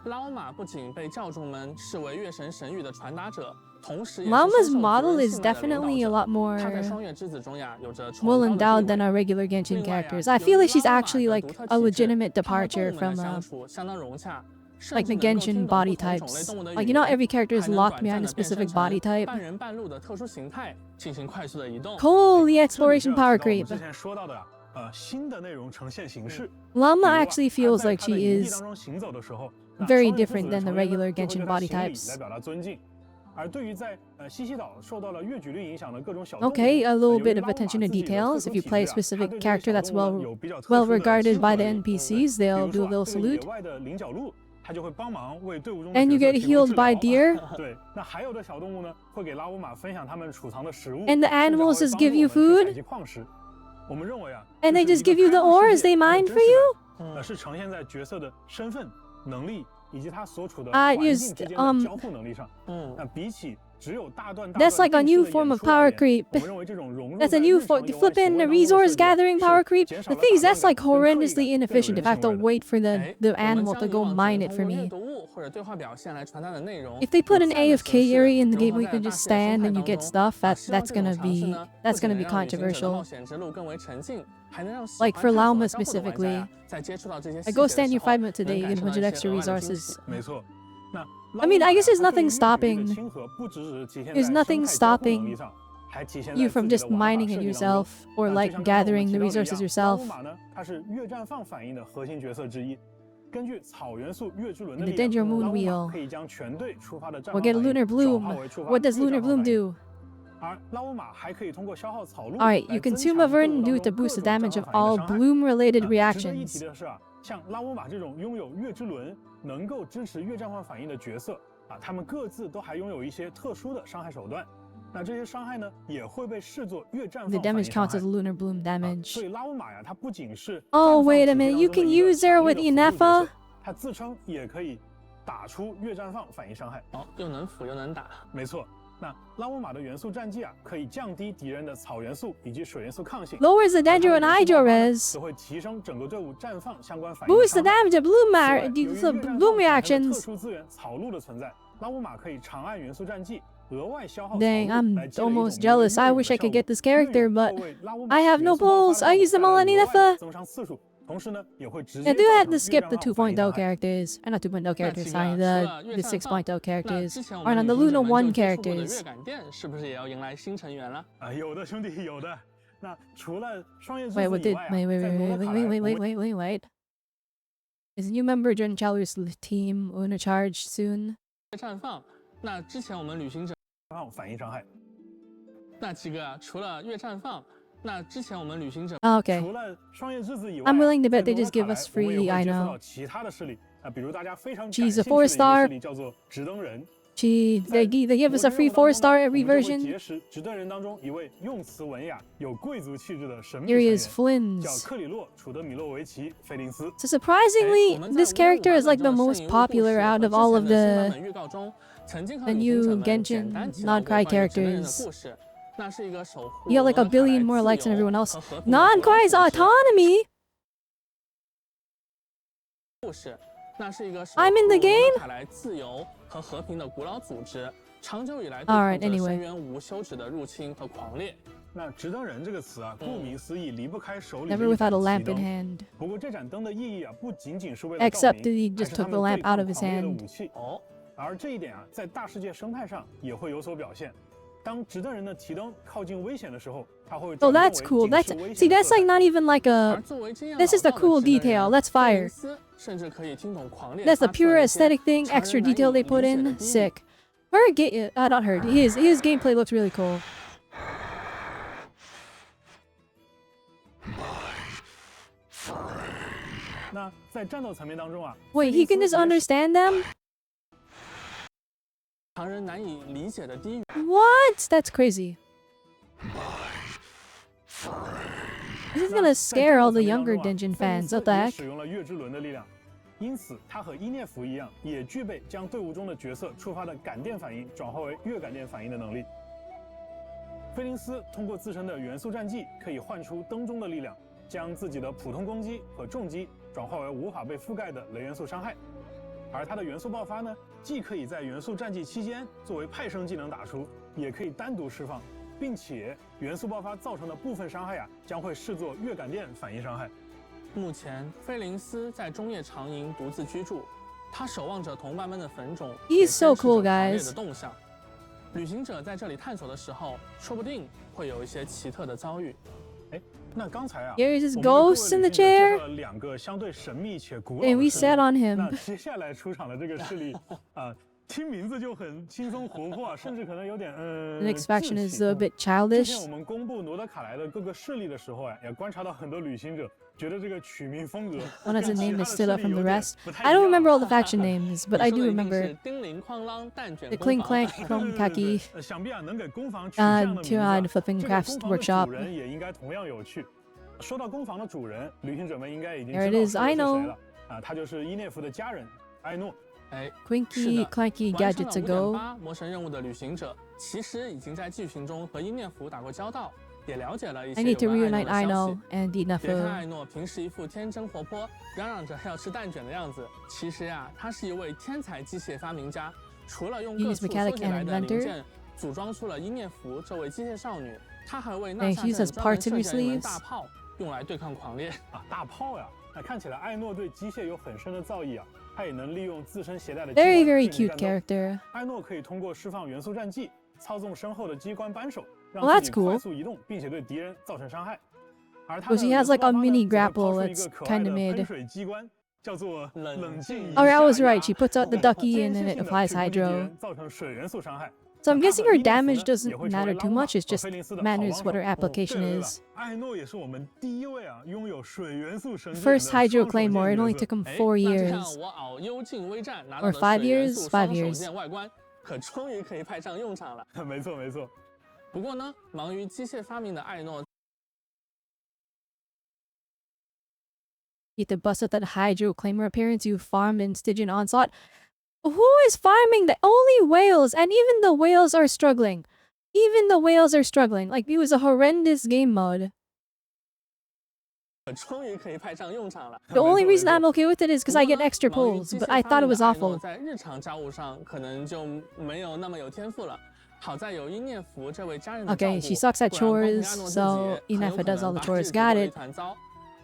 拉乌马不仅被教众们视为月神神谕的传达者，同时也是 Llama's 深受 model 族人 is 信赖的领导 definitely a 者 lot more 他在双月之子中呀，有着 well 崇高 endowed 的 than 地位。 our regular Genshin 另外呀， characters. I feel like she's 有 actually 拉乌马 like 的独特 a 气质 legitimate 他和 departure 动物们 from 的相处相当融洽， like the Genshin body types. Like, you know, every character is locked behind a specific body type. 半人半鹿的特殊形态进行快速的移动。 Holy exploration power creep. 之前说到的新的内容呈现形式。 Llama actually feels like she is 当中行走的时候 very different than the regular Genshin body types. 来表达尊敬。而对于在西西岛受到了月矩律影响的各种小动物 Okay, a little bit of attention to details. If you play a specific character that's well regarded by the NPCs, they'll do a little salute. 野外的菱角鹿，它就会帮忙为队伍中的 And you 角色 get 提供治 healed by 疗 deer. 对，那还有的小动物呢，会给拉乌马分享它们储藏的食物。 And the animals just give you food. 采集矿石。我们认为啊 And they just give you the ores they mine for you. 是呈现在角色的身份、能力以及他所处的 I 环境 just 之间的交互能力上。那比起只有大段 That's like a new form of power creep. 我们认为这种融入 That's a new flippin' resource gathering power creep. The thing is, that's like horrendously inefficient if I have to wait for the animal to go mine it for me. 读物或者对话表现来传达的内容。 If they put an AFK area in the game where you can just stand and you get stuff, that's gonna be controversial. Like for Llama specifically, I go stand here 5 minutes a day, you get a bunch of extra resources. 没错。那 I mean, I guess there's nothing stopping 亲和不只是体现在 there's nothing 生态交互能 stopping 力上，还体现在 you from 自己 just 的玩法 mining it 设计当中。 yourself or 就 like 像刚才我们 gathering the 提到的一 resources 样 yourself. 拉乌马呢，它是越战放反应的核心角色之一。根据草元素月之轮的 And the 力量， Danger Moon 拉乌马 Wheel. 可以将全队触发的战 We'll 方 get 反 Lunar 应 Bloom. 转化为触发 What does 月 Lunar 战方 Bloom 反应 do? 而拉乌马还可以通过消耗草鹿 Alright, 来 you 增 consume 强 a 队伍 verdant 当 due 中 to 各 boost the 种 damage 战 of 法反应 all 的伤害。 bloom-related 值得一提 reactions. 的是像拉乌马这种拥有月之轮能够支持月战方反应的角色他们各自都还拥有一些特殊的伤害手段。那这些伤害呢，也会被视作月战 The 放反应 damage 伤 counts 害 as lunar bloom 所 damage. 以拉乌马呀，它不仅是 Oh, 战 wait a 放 minute, 体 you 系 can 当中的一个 use Zero 强 with 力的辅助角 Inefa? 色它自称也可以打出月战放反应伤害。又能辅又能打。没错。那拉乌马的元素战绩可以降低敌人的草元素以及水元素抗性， Lowers the danger on 而它 Hydro 的元素爆发呢 res. 则会提升整个队伍绽放相关反应的 Boost the 伤害。 damage of bloom 此外，由于 the 月战 bloom 放产生的 reactions. 特殊资源草鹿的存在，拉乌马可以长按元素战绩，额外消耗草 Dang, 鹿 I'm 来积累一种 almost 名为 jealous. I 锐 wish I 的 could get 效 this 果 character, 锐 会 but 为拉乌马 I have 元 no 素爆发 pulls. 的 I 任务 use them 带 all 来 on 额外的 Inefa. 增伤次数，同时呢也会直 I 接 do 造 have 成 to 月 skip 战 the 放反应 2.0 伤害。 characters. Not 2.0 characters, 那 sorry, 除了 the 月战放 6.0 那 characters. 之前我 Or 们 not, the 旅行者 Luna 1们就接触过的 characters. 月感电是不是也要迎来新成员了？有的兄弟有的。那除了双叶之 Wait, 子 what 以 did 外 wait. Is a new member joining Chalur's team on a charge soon? 月绽放，那之前我们旅行者反应伤害。那几个除了月绽放，那之前我们旅行者 Okay. 除了双叶之子以外 I'm willing to 在 bet they 诺 just 卡 give 莱 us 我们 free, 也 I 会接触 know. 到其他的势力比如大家非常感 She's 兴 a 趣 4的一个 star. 势力叫做直登人。They give us a free 4-star every 我们就会 version. 结识直登人当中一位用词文雅、有贵族气质的神秘 Here 成 he 员， is, 叫 Flins. 克里洛·楚德米洛维奇·菲林斯。 So surprisingly, this character is like the most popular out of all of the 预告中曾经和 the 旅行者 new 们 Genshin 简单提到过 Nod-Krai 关于直登人的 characters. 故事。那是一个守护 You got like a 诺卡莱 billion more 自 likes than 由 everyone else. 和和平的古老 Nod-Krai's 组织 Autonomy. 故事，那是一个守 I'm in the 护诺 game? 卡莱自由和和平的古老组织，长久以来 Alright, 对抗着 anyway. 深渊无休止的入侵和狂烈。那直登人这个词啊，顾名思义，离不开手里 Never 的一 without a 盏 lamp 旗 in 灯。 hand. 不过这盏灯的意义啊，不仅仅是为了 Except 照 that he 明， just 还是他 took the 们 lamp 对抗 out of his 狂烈的 hand. 武器。而这一点啊，在大世界生态上也会有所表现。当直登人的提灯靠近危险的时候，它会 Oh, 转 that's 变为 cool. 警 That's 示危 see, 险的 that's 色 like 彩。 not even like 而 a. 作为经验 This is the 老道的 cool 直登人 detail. That's 菲林 fire. 斯甚至可以听懂狂烈 That's the 发出的 pure 那些 aesthetic thing, 常人 extra 难以 detail they put 理解的 in. 低语 Sick. Not her. His gameplay looks really cool. My friend. 那在战斗层面当中啊， Wait, he can just understand them? 常人难以理解的低语。 What? That's crazy. Friend. This is 那 gonna 在 scare 战 all 斗 the 层面当 younger 中啊 Genshin 菲林 fans. 斯 What the 也 heck? 使用了月之轮的力量，因此他和伊涅弗一样，也具备将队伍中的角色触发的感电反应转化为月感电反应的能力。菲林斯通过自身的元素战技，可以唤出灯中的力量，将自己的普通攻击和重击转化为无法被覆盖的雷元素伤害。而他的元素爆发呢，既可以在元素战技期间作为派生技能打出，也可以单独释放，并且元素爆发造成的部分伤害啊，将会视作月感电反应伤害。目前，菲林斯在中夜长营独自居住，他守望着同伴们的坟冢， He's 也 so 监视着 cool, 狂烈 guys. 的动向。旅行者在这里探索的时候，说不定会有一些奇特的遭遇。那刚才啊， Here is his 我们为各位 ghost in the 旅行者介 chair. 绍了两个相对神秘且古老 And 的 we 势力 sat on 那 him. 接下来出场的这个势力啊，听名字就很轻松活泼啊，甚至可能有点 The next faction 稚 is 气 a bit 之 childish. 前我们公布罗德卡莱的各个势力的时候啊，也观察到很多旅行者觉得这个取名风格 One has a 跟其 name 他 that 的 stood 势 out 力 from 有 the 点 rest. 不太 I 一 don't 样 remember all the faction names, but I 你说 do 的一定 remember 是叮铃哐啷蛋卷 the 工 Cling 坊 Clank 对 Chrome 对对对 Khaki. 想必啊能给工坊取这样的名字啊， God, flipping 这个 crafts 工坊的 workshop. 主人也应该同样有趣。说到工坊的主人，旅行者们应该已经 There 知 it 道 is, 说 I 的是 know. 谁了啊，他就是伊涅弗的家人艾诺。哎， Quinky, clanky 完成 gadgets 了 ago. 5.8魔神任务的旅行者，其实已经在剧情中和伊涅弗打过交道，也了解了一 I 些 need 有 to 关 reunite 艾诺的消 Ino 息。 and 别看 Dinafo. 艾诺平时一副天真活泼，嚷嚷着要吃蛋卷的样子，其实呀，他是一位天才机械发明家。除了用各 Genius 处 mechanic 搜集来 and 的零 inventor. 件组装出了伊涅弗这位机械少女，他还为纳 Thank 夏 you, 镇 says 专门 parts in your 设计了一门 sleeves. 大炮，用来对抗狂烈。啊，大炮呀！那看起来艾诺对机械有很深的造诣啊，他也能利用自身携带的机关 Very, very 进行 cute 战斗。 character. 艾诺可以通过释放元素战技，操纵身后的机关扳手，让 Well, 自 that's 己 cool. 快速移动，并且对敌人造成伤害。而他 Well, 的 she 元 has 素 like 爆 a 发呢 mini 则会抛 grapple 出一 that's 个可爱 kinda 的 mid. 喷水机关，叫做冷静 Oh, I was 下压 right. She puts out the 能 ducky 间 and 歇 then 性 it 地 applies 去攻击敌 hydro. 人，造成水元素伤害。 So I'm 那 guessing 他和 her 伊涅弗 damage 呢 doesn't 也会成为 matter too 狼马 much. It 和 just 菲林斯的好 matters 帮 what her 手。 application 对了 is. 艾诺也是我们第一位啊拥有水元素神剑 First 的 Hydro 双手剑 Claymore. It 角 only 色 took him 哎 4那这样 years. 我熬幽禁微战拿 Or 到的 5水元 years? 素 5双手 years. 剑外观，可终于可以派上用场了。没错没错。不过呢，忙于机械发明的艾诺 Get to bust out that Hydro Claymore appearance you farmed in Stygian Onslaught. Who is farming the only whales? And even the whales are struggling. Even the whales are struggling. Like, it was a horrendous game mode. 可终于可以派上用场了。 The only 没错 reason I'm okay with it is because I get extra 忙于 pulls, 机 but 械 I 发 thought it 明 was 的艾诺 awful. 在日常家务上可能就没有那么有天赋了。好在有伊涅弗这位家人的照顾， Okay, she sucks at 不然光凭 chores, 艾诺自 so 己很有 Inefa 可 does all 能 the 把 chores. 日子过 Got 得一 it. 团糟。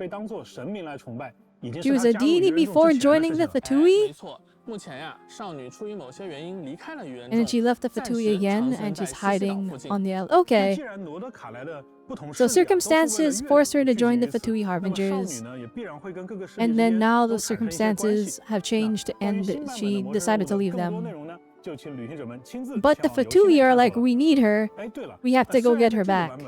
被当作神明来崇拜，已经 She 是 was 她 a 加入 deity 愚人众 before 之前的 joining 事 the 情了。没 Fatui? 错，目前呀，少女出于某些原因离开了愚人 And then 众， she left the 暂 Fatui 时 again 藏身 and 在 she's 西西岛 hiding 附近。 on the island. 那 Okay. 既然罗德卡莱的 So circumstances forced her to join the Fatui Harbingers, and then now the circumstances have changed and she decided to leave them. But the Fatui are like, we need her, we have to go get her back.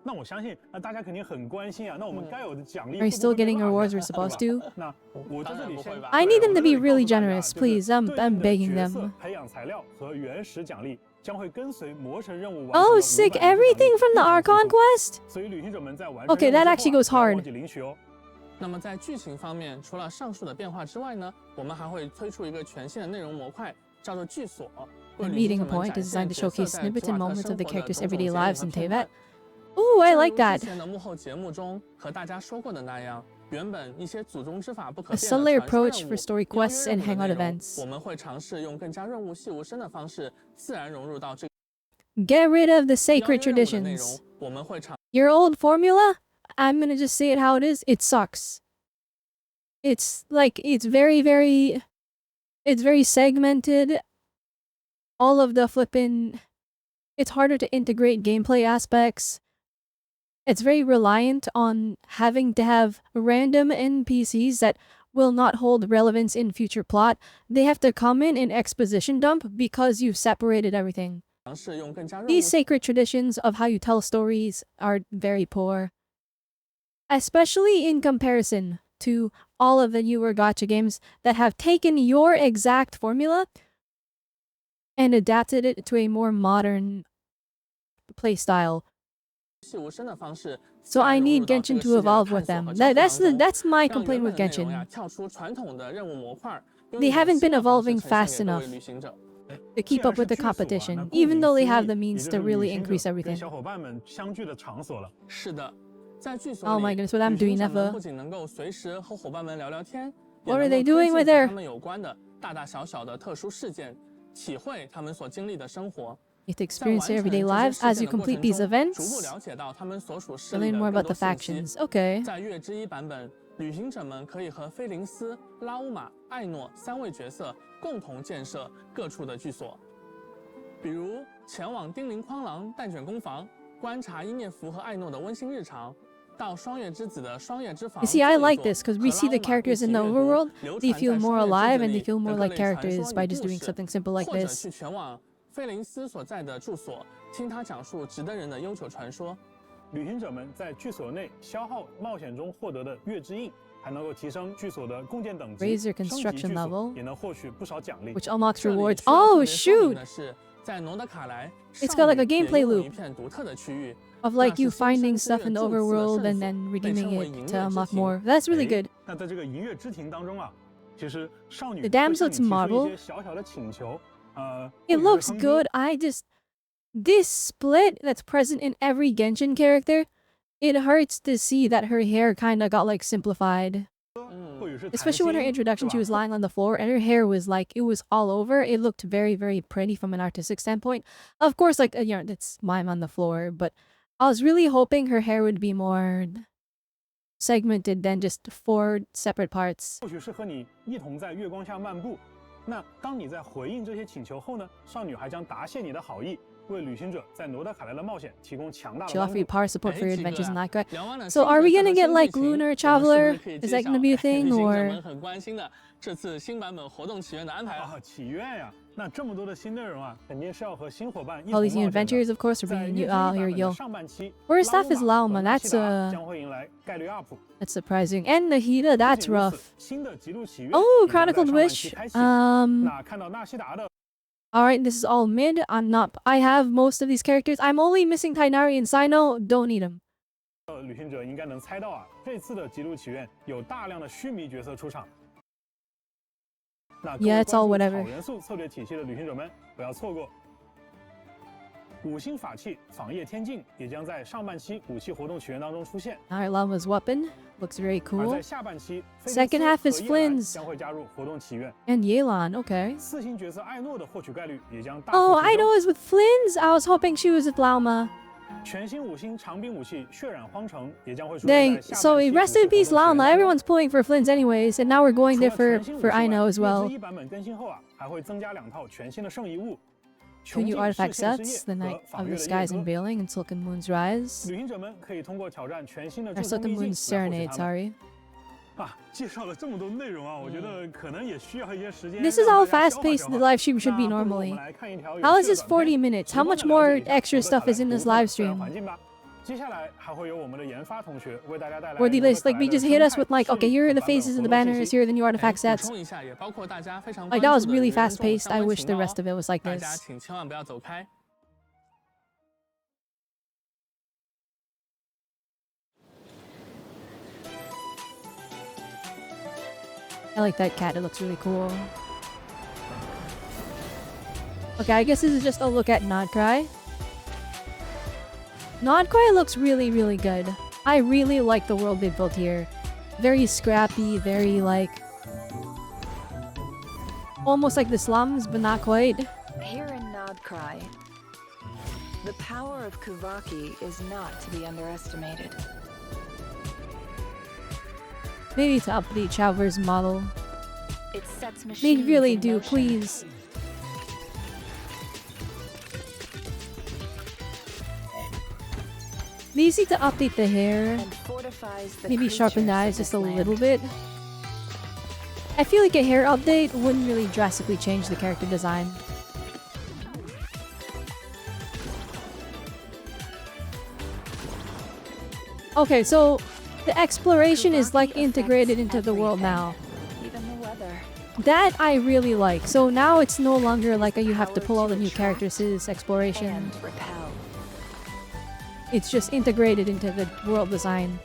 那我相信，大家肯定很关心啊。那我们该有的奖励 Are you still getting rewards we're supposed to? 那我在这里先 I need them to be really generous, please. I'm begging them. 培养材料和原始奖励将会跟随魔神任务完成 Oh, sick! Everything from the Archon quest? 所以旅行者们在完成 Okay, that actually goes hard. 领取哦。那么在剧情方面，除了上述的变化之外呢，我们还会推出一个全新的内容模块，叫做剧所。 The meeting point is designed to showcase snippets and moments of the characters' everyday lives in Teyvat. Ooh, I like that. 之前的幕后节目中和大家说过的那样，原本一些祖宗之法不可 A 变的 subtler 传说 approach 任 for 务 story quests and 邀约 hangout 任务的内容 events. 我们会尝试用更加润物细无声的方式，自然融入到这个 Get rid of the 邀 sacred 约任务的内容 traditions. 我们会尝 Your old formula? I'm gonna just say it how it is. It sucks. It's like, it's very segmented. All of the flippin'... It's harder to integrate gameplay aspects. It's very reliant on having to have random NPCs that will not hold relevance in future plot. They have to come in and exposition dump because you've separated everything. 试用更加润物 These sacred traditions of how you tell stories are very poor. Especially in comparison to all of the newer gacha games that have taken your exact formula and adapted it to a more modern playstyle. 细无声的方式， So I 自然融 need 入到这 Genshin 个 to 世界的 evolve 探 with 索 them. 和交互 That's my 让 complaint 原 with 本的内容 Genshin. 跳出传统的任务模块， They haven't been evolving fast 用一种新的方式呈现给各 enough 位旅行者。 to keep up with the competition, even though they have the means to really increase 跟 everything. 小伙伴们相聚的场所了。是的，在剧所 Oh 里 my goodness, what I'm 旅行 doing 者们 never. 不仅能够随时和伙伴们聊聊天， What 也 are 能 they 够推 doing 进 with 和 their- 他们有关的大大小小的特殊事件，体会他们所经历的生活。 You have to 在完 experience their 成 everyday 这些 lives 事 as 件 you 的过 complete 程 these 中， events. 逐步了解到他们所属势 To 力 learn 的 more 更 about 多 the 信息。 factions. Okay. 在月之一版本，旅行者们可以和菲林斯、拉乌玛、艾诺3位角色共同建设各处的居所，比如前往丁灵匡郎蛋卷工房，观察伊涅弗和艾诺的温馨日常，到双月之子的双月之房 You see, I 坐一 like 坐 this because 和 we 拉 see 乌 the 玛 characters 一 in 起 the 阅读 overworld. 流 They 传 feel 在 more 双月之 alive 子 and 里 they feel 的 more 各 like 类传 characters 说 by 与 just 故 doing 事 something simple like 或者 this. 去前往菲林斯所在的住所，听他讲述值得人的悠久传说。旅行者们在剧所内消耗冒险中获得的月之印，还能够提升剧所的共建等级， Raise your 升级 construction 剧所 level, 也能获取不少奖励。 which unlocks 这里 rewards. 需要特 Oh 别说明 shoot! 的是，在诺德卡莱， It's 少 got like 女 a gameplay 也拥有 loop 一片独特的区域， of like 那是 you 新 finding 生之 stuff in 月 the 宙斯的 overworld 圣 and 所 then 被 redeeming 称为 it 银 to 月之 unlock 庭。 more. That's really good. 那在这个银月之庭当中啊，其实少女 The 会向 damsel's 你提出 model. 一些小小的请求，It 或者是 looks 哼哼 good. This split that's present in every Genshin character, it hurts to see that her hair kind of got like simplified. 或者是谈 Especially when her 心 introduction, 对 she 吧 was lying on the floor and her hair was like, it was all over. It looked very, very pretty from an artistic standpoint. Of course, like, it's mime on the floor, but I was really hoping her hair would be more segmented than just 4 separate parts. 或许是和你一同在月光下漫步。那当你在回应这些请求后呢，少女还将答谢你的好意，为旅行者在罗德卡莱的冒险提供强大的 She'll 帮 offer you 助。 power support for your 哎，几个 adventures in 啊 Nod-Krai. 聊完了 So 新 are we 角色 gonna 和 get 新 like 剧情 Lunar 我们是不 Traveler? 是可以 Is 介 that 绍 gonna be a 旅 thing 行者 or? 们很关心的这次新版本活动起源的安排啊？啊，祈愿呀，那这么多的新内容啊，肯定是要和新伙伴一 All 同 these new 冒险的。 adventures, of course, are 在 bringing 月 you 之一 out 版 here 本 you 的 go. 上半期， First 拉 off 乌 is 玛 Lauma. 和纳西 That's 达 uh 将会迎来概率 up。 that's surprising. And Nahida, 不 that's 仅如 rough. 此，新的极度祈愿 Oh, 也将在 Chronicled 上半期 Wish. 开启。 Um 那看到纳西达的 Alright, this is all mid. I have most of these characters. I'm only missing Tainari and Sino. Don't need them. 旅行者应该能猜到啊，这次的极度祈愿有大量的须弥角色出场。那各位 Yeah, it's all 关注 whatever. 草元素策略体系的旅行者们不要错过。五星法器仿叶天境也将在上半期武器活动起源当中出现， Alright, Lama's weapon. Looks very 而 cool. 在下半期，菲利 Second 斯 half 和 is 叶兰 Flynn's 将会加入活动起源。 And Yelan, okay. 四星角色艾诺的获取概率也将大 Oh, 幅 I 提升。 know is with Flynn's. I was hoping she was with Lauma. 全新五星长柄武器血染荒城也将会出现 Dang. 在下 So 半期 rest in 武器 peace, 活动起源 Lauma. 当中。 Everyone's pulling for Flynn's anyways, and now we're going 除 there 了 for 全新武器 for 外 Ino as 月 well. 之一版本更新后啊，还会增加2套全新的圣遗物。2 new 穷尽 artifact 视线之 sets: 夜 the 和 Night 法 of 月 the 的夜 Skies 歌。 Unveiling and Silken Moon's Rise. 旅行者们可以通过挑战全新的 Or 诸神 Silken 秘境 Moon's 来获取 Serenade, 它们。 sorry. 啊，介绍了这么多内容啊，我觉得可能也需要一些时间。 This is how 让大家消化 fast-paced 消 the 化 live stream should be 那不如我 normally. 们来看一条有 How is 趣的 this 短 40 片 minutes? 直 How 观 much 地了 more 解一下 extra 罗德 stuff 卡莱 is in 独 this 特的 live 自然 stream? 环境吧。接下来还会有我们的研发同学为大家带来 Or the 罗德 list, 卡 like 莱 we 的 just 生 hit us 态 with like, 治 okay, 理 here are the 版本 faces 活 of the 动信 banners, 息。 here are the new 哎 artifact 补 sets. 充一下，也包括大家非常 Like 关 that 注 was 的 really 原创 fast-paced. 相 I 关 wish 情 the 报 rest of it was like 大家 this. 请千万不要走开。I like that cat. It looks really cool. Okay, I guess this is just a look at Nod-Krai. Nod-Krai looks really, really good. I really like the world they built here. Very scrappy, very like... almost like the slums, but not quite. Here in Nod-Krai, the power of Kuvaki is not to be underestimated. Maybe to update Chowver's model. It sets They machines really in do, motion. please. They just need to update the hair. And fortifies the Maybe sharpen the creatures eyes of just this a land. little bit. I feel like a hair update wouldn't really drastically change the character design. Okay, so the exploration is like integrated into the world now. Even the weather. That I really like. So now it's no longer like you have to pull all the new characters to this exploration. And repel. It's just integrated into the world design.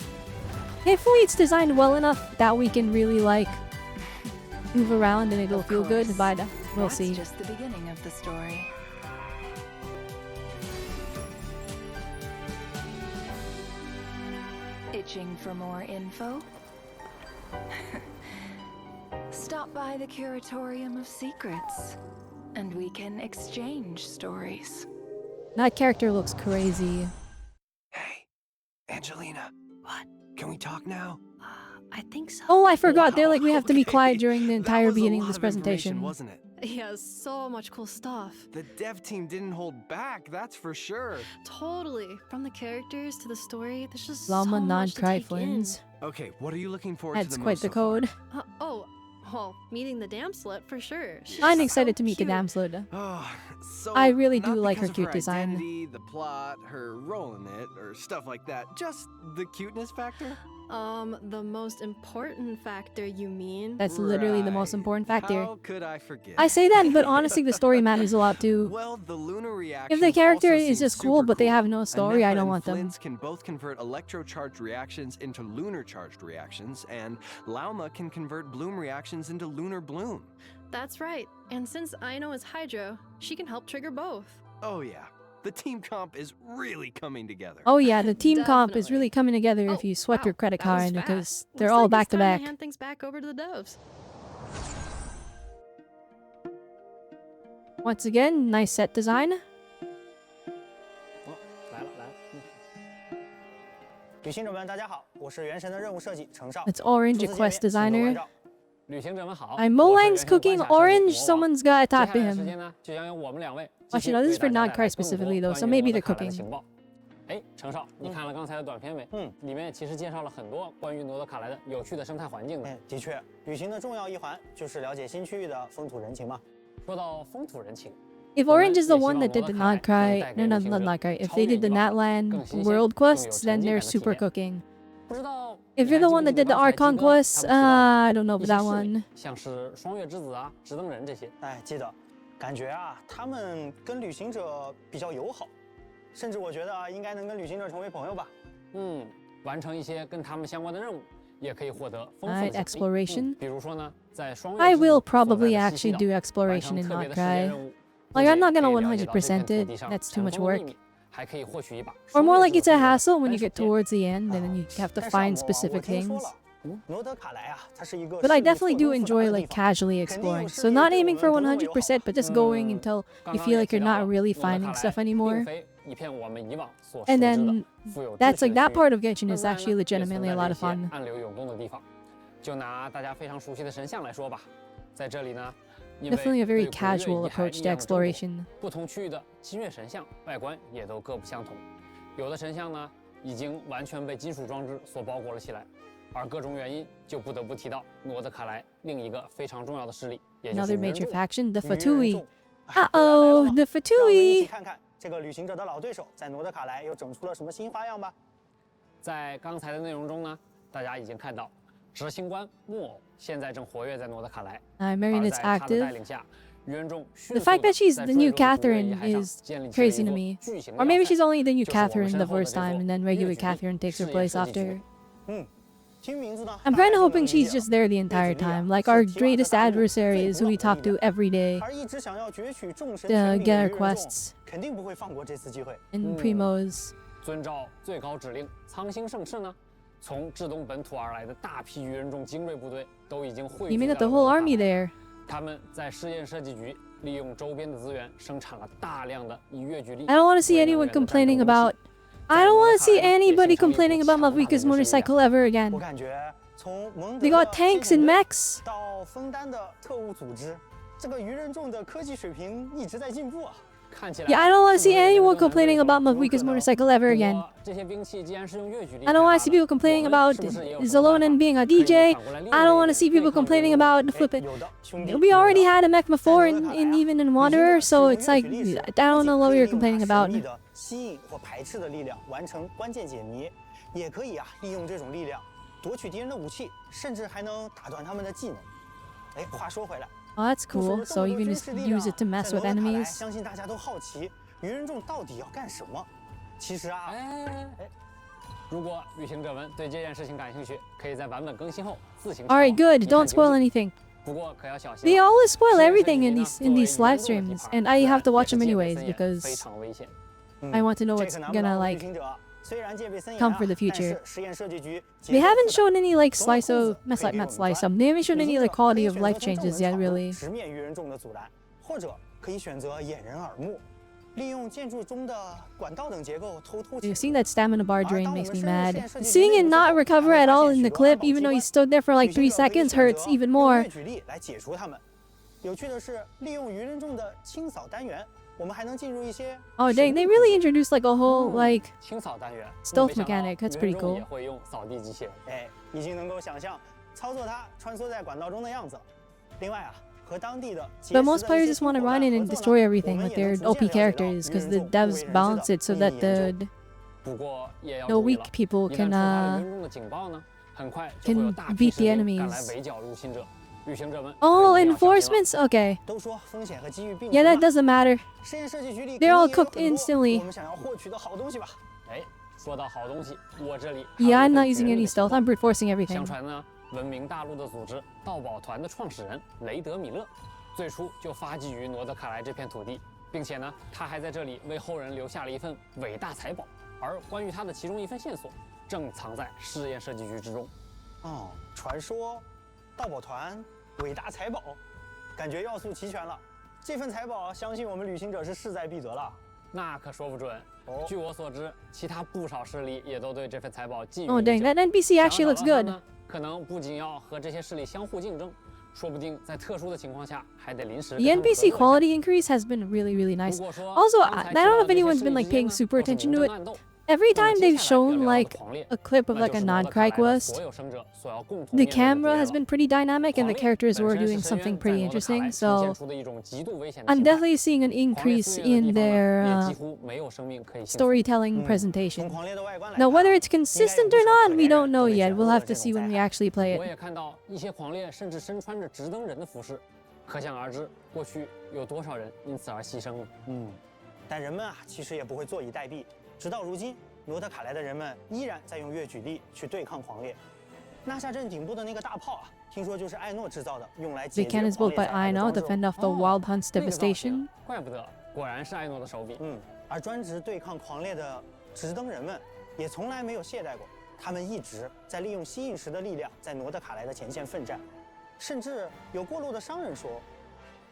Hopefully it's designed well enough that we can really like move around and it'll Of feel good, course. but we'll That's see. just the beginning of the story. Itching for more info? Stop by the Curatorium of Secrets, and we can exchange stories. That character looks crazy. Hey, Angelina. What? Can we talk now? I think so. Oh, I forgot. They're like, we Wow, have to be okay. quiet during the That entire was a beginning of lot this information, presentation. wasn't it? Yeah, so much cool stuff. The dev team didn't hold back, that's for sure. Totally. From the characters to the story, there's just Llama so much to Nod-Krai take in. Flins. Okay, what are you looking forward That's to the quite most the so far? code. Well, meeting the Damslet for sure. She's I'm so excited to meet the cute. Damslet. Oh, so I really not do like her because of cute design. Identity, the plot, her role in it, or stuff like that. Just the cuteness factor. The most important factor, you mean? That's literally the most Right. important factor. How could I forget? I say that, but honestly, the story matters a lot too. Well, the lunar reaction. If the character is just cool, but they have no story, I don't want them. Flins can both convert electro-charged reactions into lunar-charged reactions, and Lauma can convert bloom reactions into lunar bloom. That's right. And since Aino is Hydro, she can help trigger both. Oh yeah, the team comp is really coming together. Oh yeah, the team comp is Definitely. really coming together if Oh, you swipe your wow, credit that was card fast. because Looks they're all like back it's to time back. hand things back over to the doves. Once again, nice set design. 来了，旅行者们，大家好，我是原神的任务设计程少。 It's Orange, 初 a 次见 quest 面，请多关 designer. 照。旅行者们好， I'm 我是 Molang's 原神的 cooking 关卡设计 orange. 魔王 Someone's gotta 接 top 下来的时 him. 间呢，就将由我们两位 Actually, no, this is for 继续为大家 Nod-Krai 带来更 specifically, 多 though, so 关于 maybe 罗 they're 德卡莱的 cooking. 情报。哎，程少，你看了刚才的短片没？里面其实介绍了很多关于罗德卡莱的有趣的生态环境的。的确，旅行的重要一环就是了解新区域的风土人情嘛。说到风土人情， If Orange is the one that did the Nod-Krai, no, not Nod-Krai. If they did the Natlan world quests, then they're super cooking. 不知道 If you're the one that did the Archon quests, I don't know about that one. 像是双月之子啊、直登人这些。哎，记得，感觉啊，他们跟旅行者比较友好，甚至我觉得啊，应该能跟旅行者成为朋友吧。完成一些跟他们相关的任务，也可以获得丰富的 Alright, 奖励。 exploration. 比如说呢，在双月 I 之子 will 所在 probably 的 actually 西西岛 do 完 exploration 成 in 特别的事件 Nod-Krai. 任务。 Like, I'm not gonna 不仅可以了解到这片 100% 土 it. 地上 That's too 尘 much 封的 work. 秘密，还可以获取一把 Or more 双 like 月 it's 之 a 子的 hassle when you 单手 get 剑 towards the end, and then you have to 但是 find 我 specific 听说 things. 了，罗德卡莱啊，它是一个 But I 事物错 definitely 综 do 复杂 enjoy 的 like 地方。 casually 肯定有 exploring. 世 So 界 not 对我 aiming 们 for 不那么友好。 100%, but just going until 刚 you 刚 feel 也 like 提 you're 到 not 了 really 罗德 finding 卡 stuff 莱 anymore. 并非一片我们以往所熟 And 知的 then 富有 that's 秩序 like 的 that 区域 part of Genshin 那 is 自然 actually 呢也存 legitimately 在 a 着 lot 一 of 些 fun. 暗流涌动的地方。就拿大家非常熟悉的神像来说吧，在这里呢， Definitely a very casual approach to exploration. 不同区域的金月神像外观也都各不相同，有的神像呢已经完全被金属装置所包裹了起来，而各种原因就不得不提到诺德卡莱另一个非常重要的势力，也就是 Another 愚人 major 众。 faction, the 愚人 Fatui. 众 Uh-oh, the 让我们一起 Fatui. 看看这个旅行者的老对手在诺德卡莱又整出了什么新花样吧。在刚才的内容中呢，大家已经看到，执行官木偶现在正活跃在诺德卡莱， Marionette's 而在他的带 active. 领下，愚人众 The 迅速 fact 地 that she's 在 the 脆 new 弱的古月 Catherine 遗骸上 is 建立起了一 crazy to 座 me. 巨型的 Or 要 maybe 塞 she's only the new 就是我们 Catherine 身 the 后的 first 这座 time, and then 月 regular 举 Catherine takes her 试验 place 设计局 after. 听名字呢， I'm 大家 kinda 就能 hoping 理 she's 解 just 了 there the entire time, like our greatest adversary is who we talk to every day 而一直想要攫取众神 to 权柄 get 的 our 愚人众 quests 肯定不会放过这次机会。 and Primos. 遵照最高指令，苍星圣翅呢，从至东本土而来的大批愚人众精锐部队都已经汇 You 聚 mean 在 got the 了 whole 诺德卡 army 莱 there? 他们在试验设计局利用周边的资源，生产了大量的以月举例 I don't want to see 为能 anyone 源的战斗 complaining 武器 about. I don't want to see 在诺德卡莱也 anybody 形成了一股 complaining about 强大的 Malvika's 军事力量 motorcycle ever 我 again. 感觉从蒙 They 德 got 的 tanks 接 and 警队 mechs. 到枫丹的特务组织，这个愚人众的科技水平一直在进步啊。看起来 Yeah, I don't want to 是 see 不是也 anyone 更难对 complaining 手 about 有 Malvika's 可能 motorcycle ever 不 again. 过这些兵器既然是用月举例 I don't want to 开 see 发的 people complaining 我们 about 是不是也有什么 Zalone 办 and 法 being a 可以 DJ. 反过来利 I 用 don't 这 want to 点 see 对 people 抗愚人 complaining 众 about 哎 flipping. 有的兄弟， We already had a mech 在 before 诺德卡 and 莱啊 even in 旅行 Wanderer, 者 so 使用 it's like 月举例时 I don't know what 不 you're 仅可以利 complaining 用它 about. 神秘的吸引或排斥的力量完成关键解谜，也可以啊利用这种力量夺取敌人的武器，甚至还能打断他们的技能。哎，话说回来， Oh, that's 不说 cool. 这 So 么 you 多 can 军 just 事力量 use it to 在 mess 诺 with 德卡莱 enemies. 相信大家都好奇，愚人众到底要干什么？其实啊，如果旅行者们对这件事情感兴趣，可以在版本更新后自行 All right, 查 good. 一看 Don't 究 spoil 竟 anything. 不过可要小心 They 了 always spoil 试验设 everything 计 in 局呢 these 作 in 为 these 愚人 live 众的地 streams, 盘 and I 自 have 然 to 也 watch 是 them 戒备 anyways 森严，非 because 常危险。 I want to know 这 what's 可难不 gonna 倒旅 like 行者，虽然戒备森严 come 啊 for the 但 future. 是实验设计局 They haven't shown any like 总有 slice of 裤子可以 not 给 slice 我 of. 们 They haven't shown 旅 any 行 like 者可 quality 以 of 选择 life 从正 changes 门 yet 闯入 really. 直面愚人众的阻拦，或者可以选择掩人耳目，利用建筑中的管道等结构偷偷潜 Dude, 入。 seeing that stamina bar 而 drain 当我 makes 们 me 深入 mad. 实验设计局 Seeing 内 it 部之 not 后， recover 还 at 会 all 发 in 现 the 许多 clip, 暗宝 even though 机 he stood there for 关 like 3旅行者可以 seconds, 选 hurts 择 even 用 more. 月举例来解除它们。有趣的是，利用愚人众的清扫单元，我们还能进入一些 Oh 神 dang, 秘 they 空 really 间 introduced like a whole like 清扫单元 stealth 没想到 mechanic. That's 愚 pretty 人众 cool. 也会用扫地机器人。哎，已经能够想象操作它穿梭在管道中的样子了。另外啊，和当地的 But most players just want to run in and destroy everything with their OP characters because the devs balance it so that the 不过也要 the 注意 weak 了， people 一旦 can 触发了愚人众的警报呢，很快就会有 can 大批 beat 士 the 兵赶来 enemies. 围剿入侵者。旅行者们 Oh, 肯定要小心了 enforcements? Okay. 都说风险和机遇并 Yeah, 存 that 嘛 doesn't matter. 实验设计局里 They're all 肯定也有 cooked 很多 instantly. 我们想要获取的好东西吧？哎，说到好东西，我这里 Yeah, 还 I'm 有 not 一份 using 绝密 any 的情 stealth. 报 I'm brute forcing 相 everything. 传呢，文明大陆的组织盗宝团的创始人雷德米勒，最初就发迹于诺德卡莱这片土地，并且呢，他还在这里为后人留下了一份伟大财宝。而关于他的其中一份线索，正藏在试验设计局之中。哦，传说盗宝团伟大财宝，感觉要素齐全了。这份财宝，相信我们旅行者是势在必得了。那可说不准。哦，据我所知，其他不少势力也都对这份财宝觊觎 Oh 已久。 dang, that NPC actually 想要 looks 找到它 good. 呢，可能不仅要和这些势力相互竞争，说不定在特殊的情况下，还得临时 The 跟他们合 NPC 作一下。 quality increase has been really, really nice. 如果说 Also, 刚 I 才 I 提 don't 到 know 的 if 这些 anyone's 势 been 力 like 之间 paying 呢 super 都是 attention 明 to 争 it. 暗斗。 Every 那么 time 接 they've 下来要 shown 聊的 like 狂烈 a clip of 那 like 就 a 是诺德卡 Nod-Krai 莱的 quest, 所有生者所要共同 the 面对的敌 camera 人 has 了 been pretty dynamic and 狂 the 烈 characters 本 were 身是 doing 深渊 something 在 pretty 诺德卡莱 interesting, 呈 so 现出的一种极度危险的 I'm 形态。 definitely seeing an 狂烈 increase 肆虐的 in 地方呢， their 也几乎没有生命可以幸存。 storytelling 从 presentation. 狂烈的外观来 Now, 看 whether 啊 it's consistent or not, we don't know yet. We'll have to see when we actually play 我 it. 也看到一些狂烈甚至身穿着直登人的服饰，可想而知，过去有多少人因此而牺牲了。但人们啊，其实也不会坐以待毙。直到如今，诺德卡莱的人们依然在用月举力去对抗狂烈。纳夏镇顶部的那个大炮啊，听说就是艾诺制造的，用来 The 解决 cannons 狂 built 烈 by 灾害的 Aino 装 to 置。 fend off the 哦 wild hunt's 那个造型 devastation. 怪不得，果然是艾诺的手笔。而专职对抗狂烈的直登人们也从来没有懈怠过，他们一直在利用吸引石的力量在诺德卡莱的前线奋战。甚至有过路的商人说，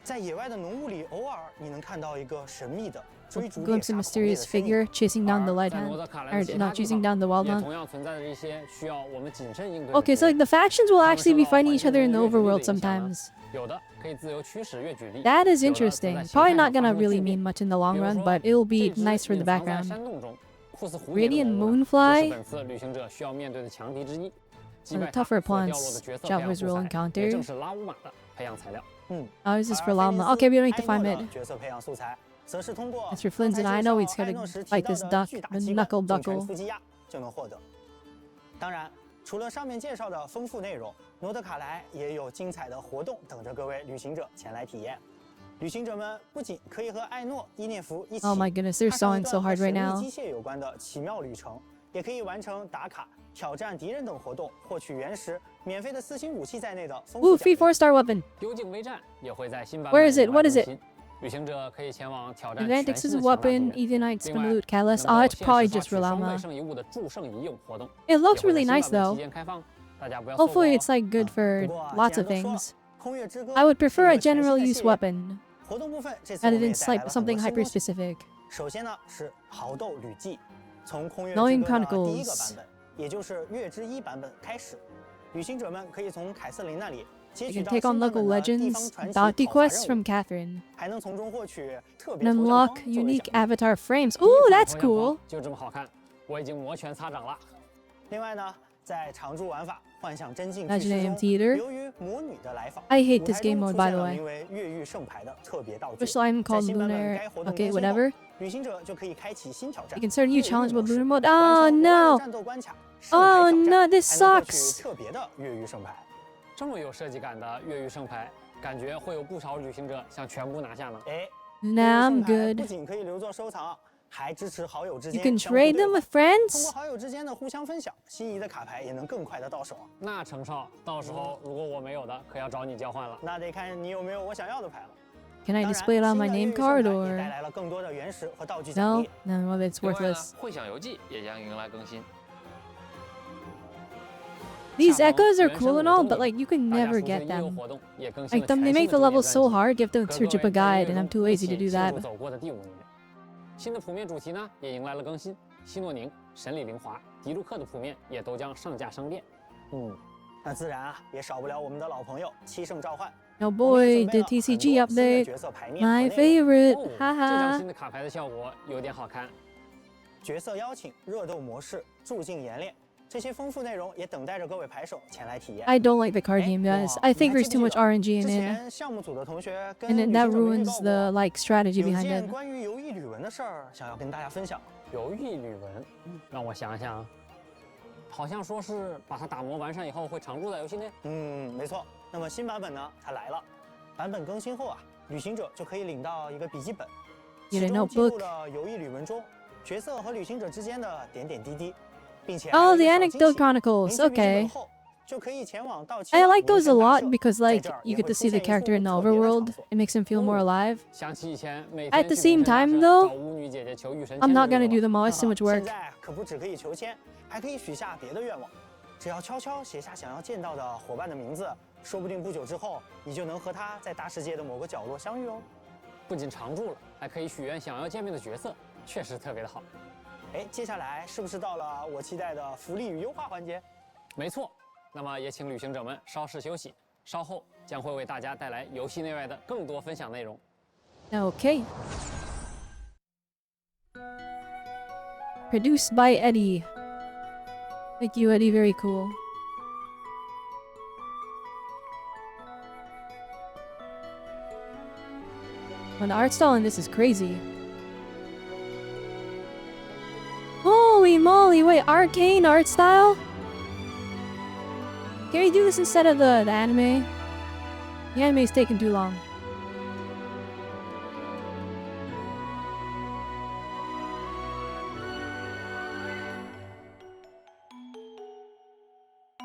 在野外的浓雾里，偶尔你能看到一个神秘的追逐 glimpse a mysterious figure chasing down the light hand, or not chasing down the wild 也 hunt. 同样存在着一些需要我们谨慎应对的 Okay, so 职 like 位 the factions will 他们 actually be 受到 fighting 环 each 境 other in the 的越举力的 overworld 影响呢 sometimes. 有的可以自由驱使越举力， That is 有的则在 interesting. 形 Probably 态 not 上 gonna 发生 really 巨变 mean much in the long 比如 run, 说 but it'll be 这只 nice for 隐 the 藏在 background. 山洞中酷似蝴蝶的 Radiant 魔物呢，就是 Moonfly? 本次旅行者需要面对的强敌之一。击 One 败 of the 它 tougher 所掉落的 opponents 角色培养 Javelins 素 will 材，也 encounter. 正是拉乌马的培养材料。 Oh, is this 而 for 菲林 Llama? 斯 Okay, we don't need to 埃 find 诺 it. 的角色培养素材，则是通过 As for 刚 Flins 才 and I 介 know 绍 he's 埃 gonna 诺时提 fight 到 this 的 duck, 巨大 the 鸡冠 knuckle 重拳 duckle. 突击鸭就能获得。当然，除了上面介绍的丰富内容，诺德卡莱也有精彩的活动等着各位旅行者前来体验。旅行者们不仅可以和艾诺、伊涅弗一起 Oh my goodness, they're 踏上一 sawing so 段和 hard 神 right 秘 now. 机械有关的奇妙旅程，也可以完成打卡、挑战敌人等活动，获取原石、免费的4星武器在内的丰富 Ooh, 奖励。 free 4-star weapon. 幽静微战也会在新版 Where 本 is it? 迎来 What is 更 it? 新，旅行者可以前往挑战 Event 全 exclusive 新的强大敌 weapon, 人。 Ether Knight's 另 gonna 外， loot Kalas. 能 Oh, 够 it's 限 probably 时 just 刷 for 取双倍 Llama. 圣遗物的祝圣遗用活动， It 也 looks 会在 really 新 nice 版本 though. 期间开放，大家不要错过 Hopefully 哦。 it's like good for 不过 lots 既 of 然都说了 things. 空月之歌 I would 是 prefer 一 a 个全新 general 的 use 系列 weapon 活动部分这次 rather 我们也 than 带来 like 了很多 something 新 hyper 东西。 specific. 首先呢是豪斗旅记，从空月之 Knowing 歌的第一个版 Chronicles 本，也就是月之一版本开始，旅行者们可以从凯瑟琳那里接 You 取 can 到 take 新 on 版 local 本的地 legends, 方传奇 bounty 讨伐 quests 任务， from Catherine, 还能从中获取特别 and 头像 unlock 框作为 unique 奖励。 avatar frames. 第一 Ooh, 款 that's 头像框 cool. 就这么好看，我已经摩拳擦掌了。另外呢，在常驻玩法《幻想真境 Legendary 叙事》中， Theater. 由于魔女的来访， I hate 舞 this 台 game 中 mode, 出 by 现 the 了 way. 名为越狱圣牌的特别道具。 Special item 在 called 新版本 Lunar. 该活动 Okay, 更新后 whatever. 旅行者就可以开启新挑战 You。can start a new 越狱 challenge 模 with 式 Lunar mode. 完 Oh 成额外的 no! 战斗关卡，圣牌 Oh 挑战 no, this 还能获取 sucks. 特别的越狱圣牌。这么有设计感的越狱圣牌，感觉会有不少旅行者想全部拿下呢。哎， Nah, 越狱 I'm 圣牌 good. 不仅可以留作收藏，还支持好友之 You 间 can 相互 trade 兑 them 换 with 通 friends? 过好友之间的互相分享，心仪的卡牌也能更快的到手。那程少，到时候如果我没有的，可要找你交换了。那得看你有没有我想要的牌了。 Can I 当然， display it on 新 my 的越 name 狱圣 card 牌也 or 带来了更多的原石和道具奖 no? 励。 No, well, it's 另外呢， worthless. 会想游记也将迎来更新。 These 恰逢 echoes are 原 cool 生 and all, 的 but 动 like you can 大家 never 熟悉 get 的业务 them. 活动也更新 Like 了 them, 全 they 新 make 的 the 主页 levels so 专辑 hard, you have to 和 search 各 up a 位在 guide, 月 and I'm 中 too 一 lazy 起 to do 辛 that. 苦走过的第5年。新的谱面主题呢也迎来了更新，希诺宁、神里灵华、迪卢克的谱面也都将上架商店。那自然啊，也少不了我们的老朋友七圣召唤。 Oh 我们也 boy, 准备 the 了很 TCG 多新的 update. 角色牌面和 My 内容 favorite. 哦，这张 Haha. 新的卡牌的效果有点好看。角色邀请、热斗模式、助境演练，这些丰富内容也等待着各位牌手前来体验。 I don't like the card game, guys. I think there's too much RNG 之 in it, 前项目组的同学跟 and 旅 that 行者们预 ruins 告 the 过， like strategy 有 behind 件 it. 关于游艺旅文的事儿，想要跟大家分享。游艺旅文，让我想想，好像说是把它打磨完善以后会常驻在游戏内。没错。那么新版本呢，它来了。版本更新后啊，旅行者就可以领到一个笔记本， Get 其 a 中记录 notebook. 了游艺旅文中角色和旅行者之间的点点滴滴，并且 Oh, the 还有一个小惊 anecdote 喜 chronicles. 领取笔记本 Okay. 后就可以前往到期 I 的 like 无 those a 限大 lot 社 because 在 like 这儿 you 也 get 会 to 出 see the 现一 character 幅 in the 特别的 overworld. 场所 It makes him feel more alive. 想起以前每 At 天 the 去 same 云山 time, 大 though, 找巫女姐姐求御神 I'm 签 not 的 gonna 欲 do 望 them all. It's too much 现 work. 在可不只可以求签，还可以许下别的愿望。只要悄悄写下想要见到的伙伴的名字，说不定不久之后，你就能和他在大世界的某个角落相遇哦。不仅常驻了，还可以许愿想要见面的角色，确实特别的好。哎，接下来是不是到了我期待的福利与优化环节？没错，那么也请旅行者们稍事休息，稍后将会为大家带来游戏内外的更多分享内容。 Okay. Produced by Eddie. Thank you, Eddie. Very cool. And the art style in this is crazy. Holy moly, wait, arcane art style? Can we do this instead of the anime? The anime's taking too long.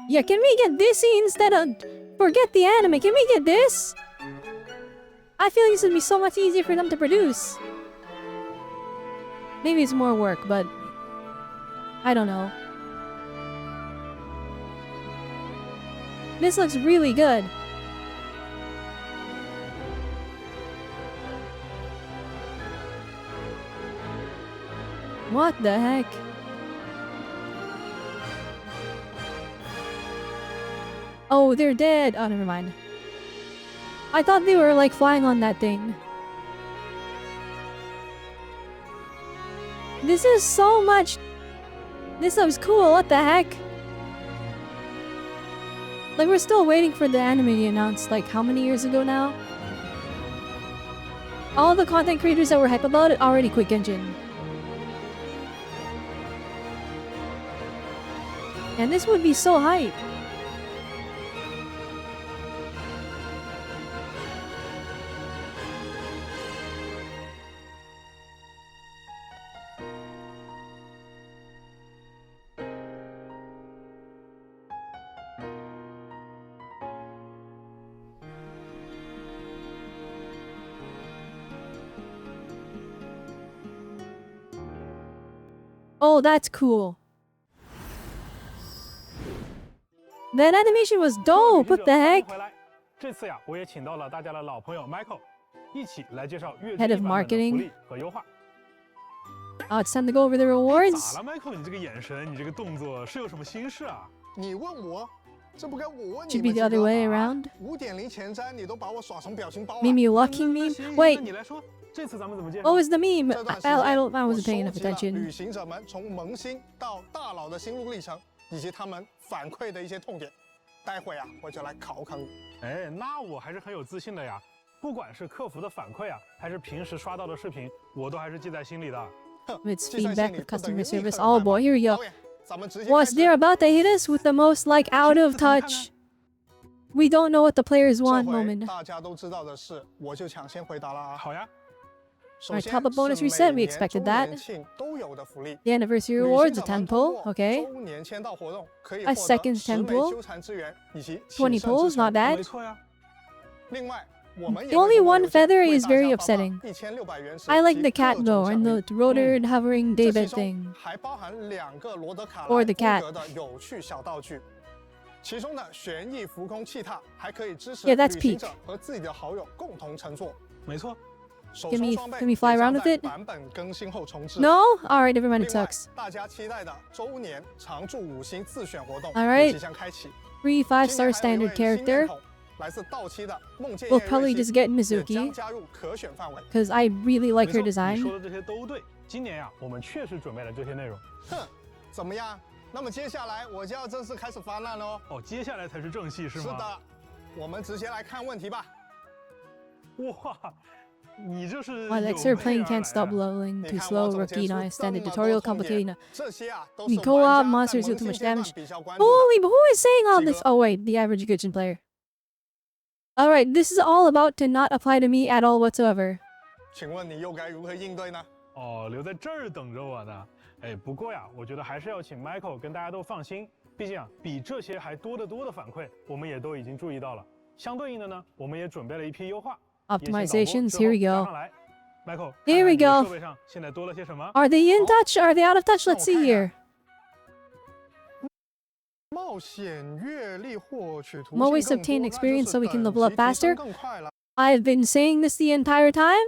Yeah, can we get this instead of... Forget the anime, can we get this? I feel like this would be so much easier for them to produce. Maybe it's more work, but... I don't know. This looks really good. What the heck? Oh, they're dead. Oh, never mind. I thought they were like flying on that thing. This is so much. This looks cool. What the heck? Like, we're still waiting for the anime to announce, like, how many years ago now? All the content creators that were hype about it already quit Genshin. And this would be so hype. Oh, that's cool. That animation was dope. What the heck? 这次呀，我也请到了大家的老朋友 Michael， 一起来介绍月 Head of 版本的 marketing 福利和优化。Oh, it's time to go over the rewards. 咋了 ，Michael？ 你这个眼神，你这个动作是有什么心事啊？你问我，这不该我问你 Should be the other way around. 5.0前瞻你都把我耍成表情包了。 Meme locking meme. Wait. 你来说，这次咱们怎么介绍？ What was the meme? I wasn't paying enough attention. 旅行者们从萌新到大佬的心路历程，以及他们反馈的一些痛点。待会啊，我就来考考你。哎，那我还是很有自信的呀。不管是客服的反馈啊，还是平时刷到的视频，我都还是记在心里的。 It's feedback of customer service. Oh boy, here we go. Was they're about to hit us with the most like out of touch. We don't know what the players want moment. 大家都知道的事，我就抢先回答了啊。好呀。 Alright, top up bonus reset. We expected that. The anniversary rewards, a 10 pull. Okay. A second 10 pull. 20 pulls, not bad. The only one feather is very upsetting. I like the cat though, and the rotor hovering daybed thing. Or the cat. Yeah, that's peak. Can we fly around with it? No? Alright, never mind, it sucks. Alright. Free 5-star standard character. We'll probably just get Mizuki. Because I really like her design. 你说的这些都对，今年呀，我们确实准备了这些内容。哼，怎么样？那么接下来我就要正式开始发难喽。哦，接下来才是正戏是吗？是的，我们直接来看问题吧。哇！ While Xer playing can't stop leveling too slow, rookie not extended tutorial complicating. We co-op monsters do too much damage. Holy, but who is saying all this? Oh wait, the average Genshin player. Alright, this is all about to not apply to me at all whatsoever. 请问你又该如何应对呢？哦，留在这儿等着我呢。哎，不过呀，我觉得还是要请 Michael 跟大家都放心，毕竟啊，比这些还多得多的反馈，我们也都已经注意到了。相对应的呢，我们也准备了一批优化。 Optimizations, here we go. Here we go. Are they in touch? Are they out of touch? Let's see here. More ways to obtain experience so we can level up faster. I've been saying this the entire time.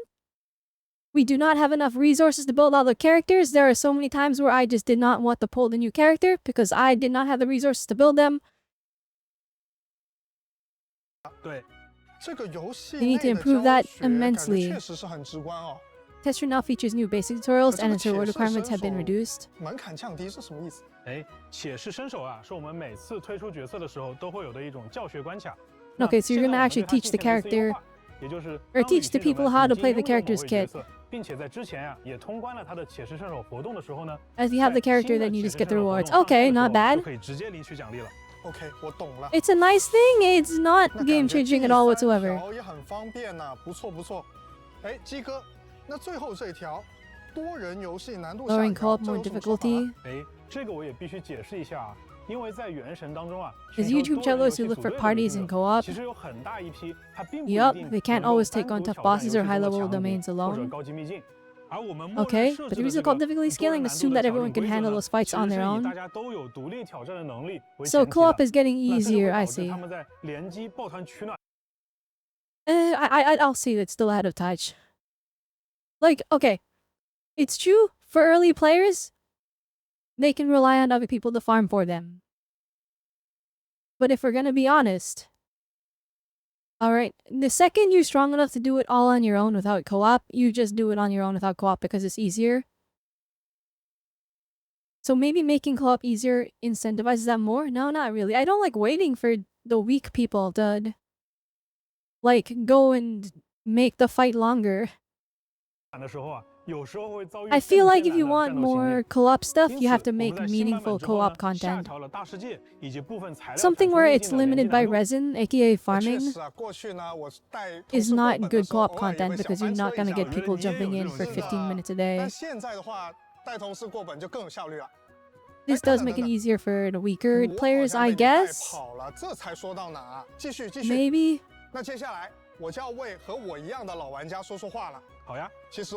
We do not have enough resources to build all the characters. There are so many times where I just did not want to pull the new character because I did not have the resources to build them. They need to improve that immensely. Tester now features new basic tutorials and its reward requirements have been reduced. 门槛降低是什么意思？哎，且是身手啊，是我们每次推出角色的时候都会有的一种教学关卡。 Okay, so you're gonna actually teach the character, or teach the people how to play the character's kit. 并且在之前呀，也通关了他的且是身手活动的时候呢 As you have the character, then you just get the rewards. Okay, not bad. 可以直接领取奖励了。 OK， 我懂了。 It's a nice thing. It's not game changing at all whatsoever. 也很方便呐，不错不错。哎，鸡哥，那最后这一条，多人游戏难度下 Lowering 调， co-op more difficulty. 哎，这个我也必须解释一下啊，因为在原神当中啊， As YouTube channels who look for parties in co-op. 其实有很大一批，它并不 Yup, they can't always take on tough bosses or high-level domains 或者 alone. 高级秘境。 Okay, but the reason called difficulty scaling assume that everyone can handle those fights on their own. So co-op is getting easier, I see. I'll say it's still out of touch. Like, okay, it's true, For early players, they can rely on other people to farm for them. But if we're gonna be honest, alright, the second you're strong enough to do it all on your own without co-op, you just do it on your own without co-op because it's easier. So maybe making co-op easier incentivizes that more? No, not really. I don't like waiting for the weak people to, like, go and make the fight longer. I feel like if you want more co-op stuff, you have to make meaningful co-op content. Something where it's limited by resin, aka farming, is not good co-op content because you're not gonna get people jumping in for 15 minutes a day. This does make it easier for the weaker players, I guess. Maybe.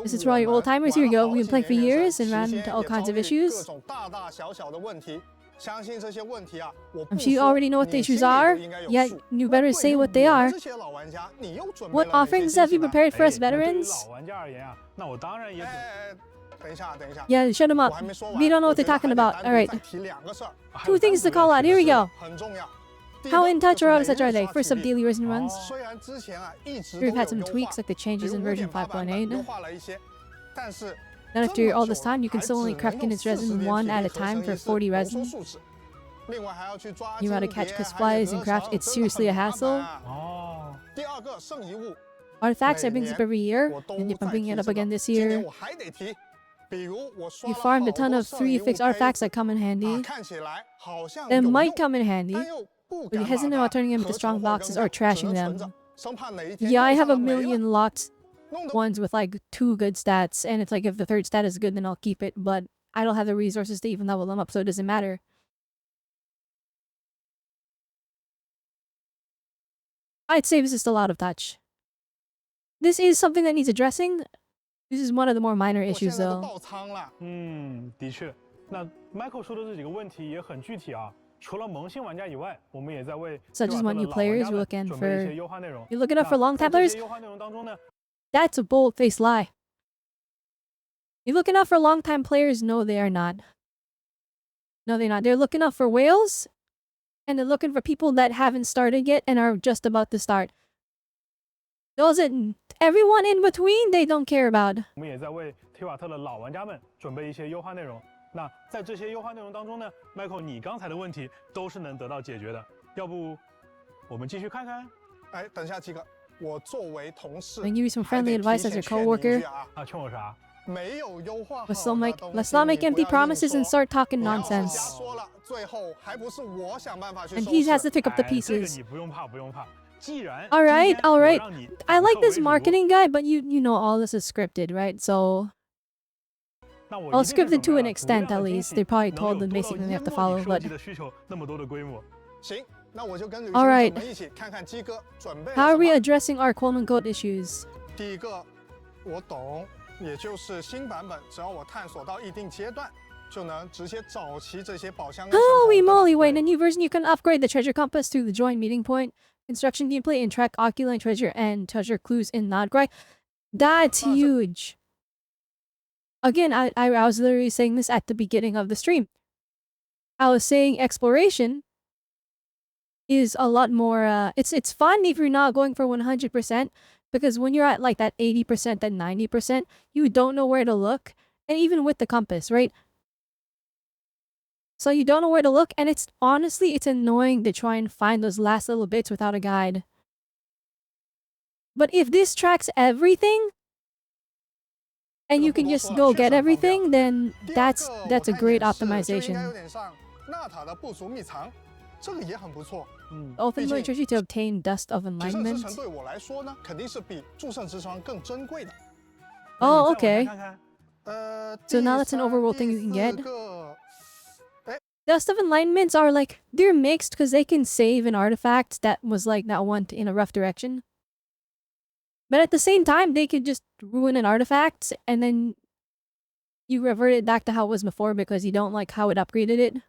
This is for all your old timers. Here we go. We've been playing for years and ran into all kinds of issues. I'm sure you already know what the issues are, yet you better say what they are. What offerings have you prepared for us veterans? Yeah, shut them up. We don't know what they're talking about. Alright. 2 things to call out. Here we go. How in touch or out of touch are they? First up, daily resin runs. We've had some tweaks like the changes in version 5.8. Then after all this time, you can still only craft its resin 1 at a time for 40 resin. You know how to catch flies and craft, it's seriously a hassle. Artifacts are being up every year, and yep, I'm bringing it up again this year. You farmed a ton of 3 fixed artifacts that come in handy. They might come in handy, but you're hesitant about turning them into strong boxes or trashing them. Yeah, I have a million locked ones with like 2 good stats, and it's like if the 3rd stat is good, then I'll keep it, but I don't have the resources to even level them up, so it doesn't matter. I'd say this is still out of touch. This is something that needs addressing. This is one of the more minor issues, though. 的确，那 Michael 说的这几个问题也很具体啊。除了萌新玩家以外，我们也在为 Such as when new players, you're looking up for long-time players. That's a bold-faced lie. You're looking out for long-time players? No, they are not. No, they're not. They're looking out for whales, and they're looking for people that haven't started yet and are just about to start. Those and everyone in between, they don't care about. 我们也在为提瓦特的老玩家们准备一些优化内容。那在这些优化内容当中呢 ，Michael， 你刚才的问题都是能得到解决的。要不我们继续看看？哎，等一下，鸡哥，我作为同事 I give you some friendly advice as your coworker. 啊，劝我啥？ 没有优化好 Let's not make empty promises and start talking nonsense. And he has to pick up the pieces. Alright, alright. I like this marketing guy, but you know all this is scripted, right? So... Well, scripted to an extent, at least. They probably told them basically they have to follow, but... Alright. How are we addressing our quote-unquote issues? 第一个，我懂，也就是新版本，只要我探索到一定阶段，就能直接找齐这些宝箱。Holy moly! Wait, in a new version, you can upgrade the treasure compass through the joint meeting point, construction gameplay, and track oculine treasure and treasure clues in Nod-Krai. That's huge. Again, I was literally saying this at the beginning of the stream. I was saying exploration is a lot more, it's fun if you're not going for 100%, because when you're at like that 80%, that 90%, you don't know where to look, and even with the compass, right? So you don't know where to look, and it's honestly, it's annoying to try and find those last little bits without a guide. But if this tracks everything, and you can just go get everything, then that's a great optimization. Ultimately, tricky to obtain Dust of Enlightenment. Oh, okay. So now that's an overworld thing you can get. Dust of Enlightenments are like, they're mixed because they can save an artifact that was like that went in a rough direction. But at the same time, they could just ruin an artifact and then you revert it back to how it was before because you don't like how it upgraded it.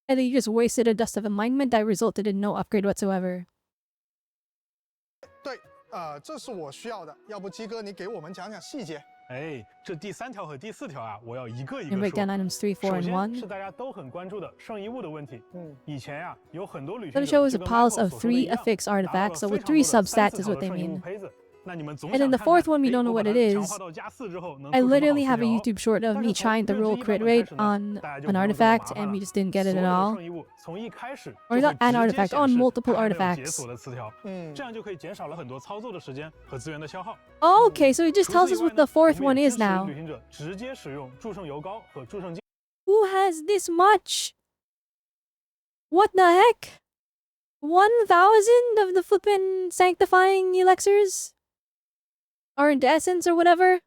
And then you just wasted a Dust of Enlightenment that resulted in no upgrade whatsoever. 对，这是我需要的。要不鸡哥你给我们讲讲细节？哎，这第3条和第4条啊，我要一个一 And 个 break down 说。 items 3, 4, 首 and 先 1. 是大家都很关注的圣遗物的问题。以前呀，有很多旅 Let 行 me 者 show us 就 a 跟 palace Michael of 所说的 3 一样， affix 拿到了 artifacts. So 非 with 常 3 多的 substats 3、4 is 条 what 的 they 圣遗物 mean. 胚子。那你们总 And 想 then the 看看， fourth one, we don't know 我 what 把 it 它强 is. 化到+4之后能 I 出什么好 literally 词 have a 条？ YouTube short of 但 me 是从 trying the 略知 roll 一斑 crit 的开 rate 始呢， on 大家就 an 不用这么 artifact, 麻烦 and 了。 we just didn't get it 所 at 有的 all. 圣遗物从一开始 Or 就 not 会 an 直接 artifact, 显 on 示 multiple 还没有解 artifacts. 锁的词条，这样就可以减少了很多操作的时间和资源的消耗。 Okay, so it just 除 tells 此以 us 外 what 呢， the 我 fourth 们 one 也 is 支持 now. 旅行者直接使用祝圣油膏和祝圣镜。 Who has this much? What the heck? 1,000 of the flippin' sanctifying elixirs? Or essence or whatever?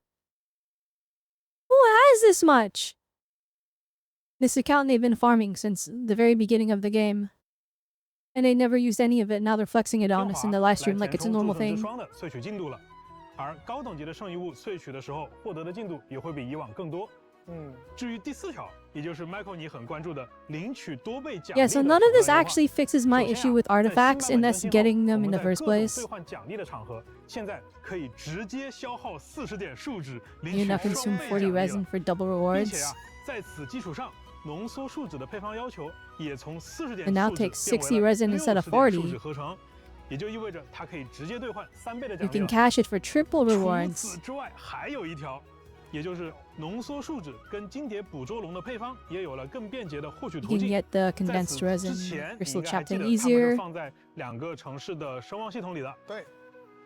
Who has this much? This account they've been farming since the very beginning of the game. And they never used any of it, now they're flexing it on us in the live stream like it's a normal 来填 thing. 充祝圣之霜的萃取进度了，而高等级的圣遗物萃取的时候获得的进度也会比以往更多。至于第4条，也就是 Michael 你很关注的领取多倍奖励 Yeah, 的 so 手 none 段 of this 优化。 actually fixes my 首先 issue 啊 with 在新 artifacts, 版 and 本 that's 更新后， getting 我 them 们 in the 在 first 各种 place. 兑换奖励的场合，现在可以直接消耗40点数值，领 You 取 now 双 consume 倍 40奖励 resin 了。 for double 并且 rewards. 啊，在此基础上，浓缩树脂的配方要求也从40点 And now 数值 takes 变 60为了 resin instead of 60点数值 40. 合成，也就意味着它可以直接兑换3倍的 You 奖励 can 了。 cash it for triple 除 rewards. 此之外，还有一条，也就是浓缩树脂跟金蝶捕捉龙的配方也有了更便捷的获取 You 途 can 径。 get the 在 condensed 此之 resin 前，你 crystal 应该还 trapped 记 in 得它们是 easier. 放在2个城市的声望系统里的。对。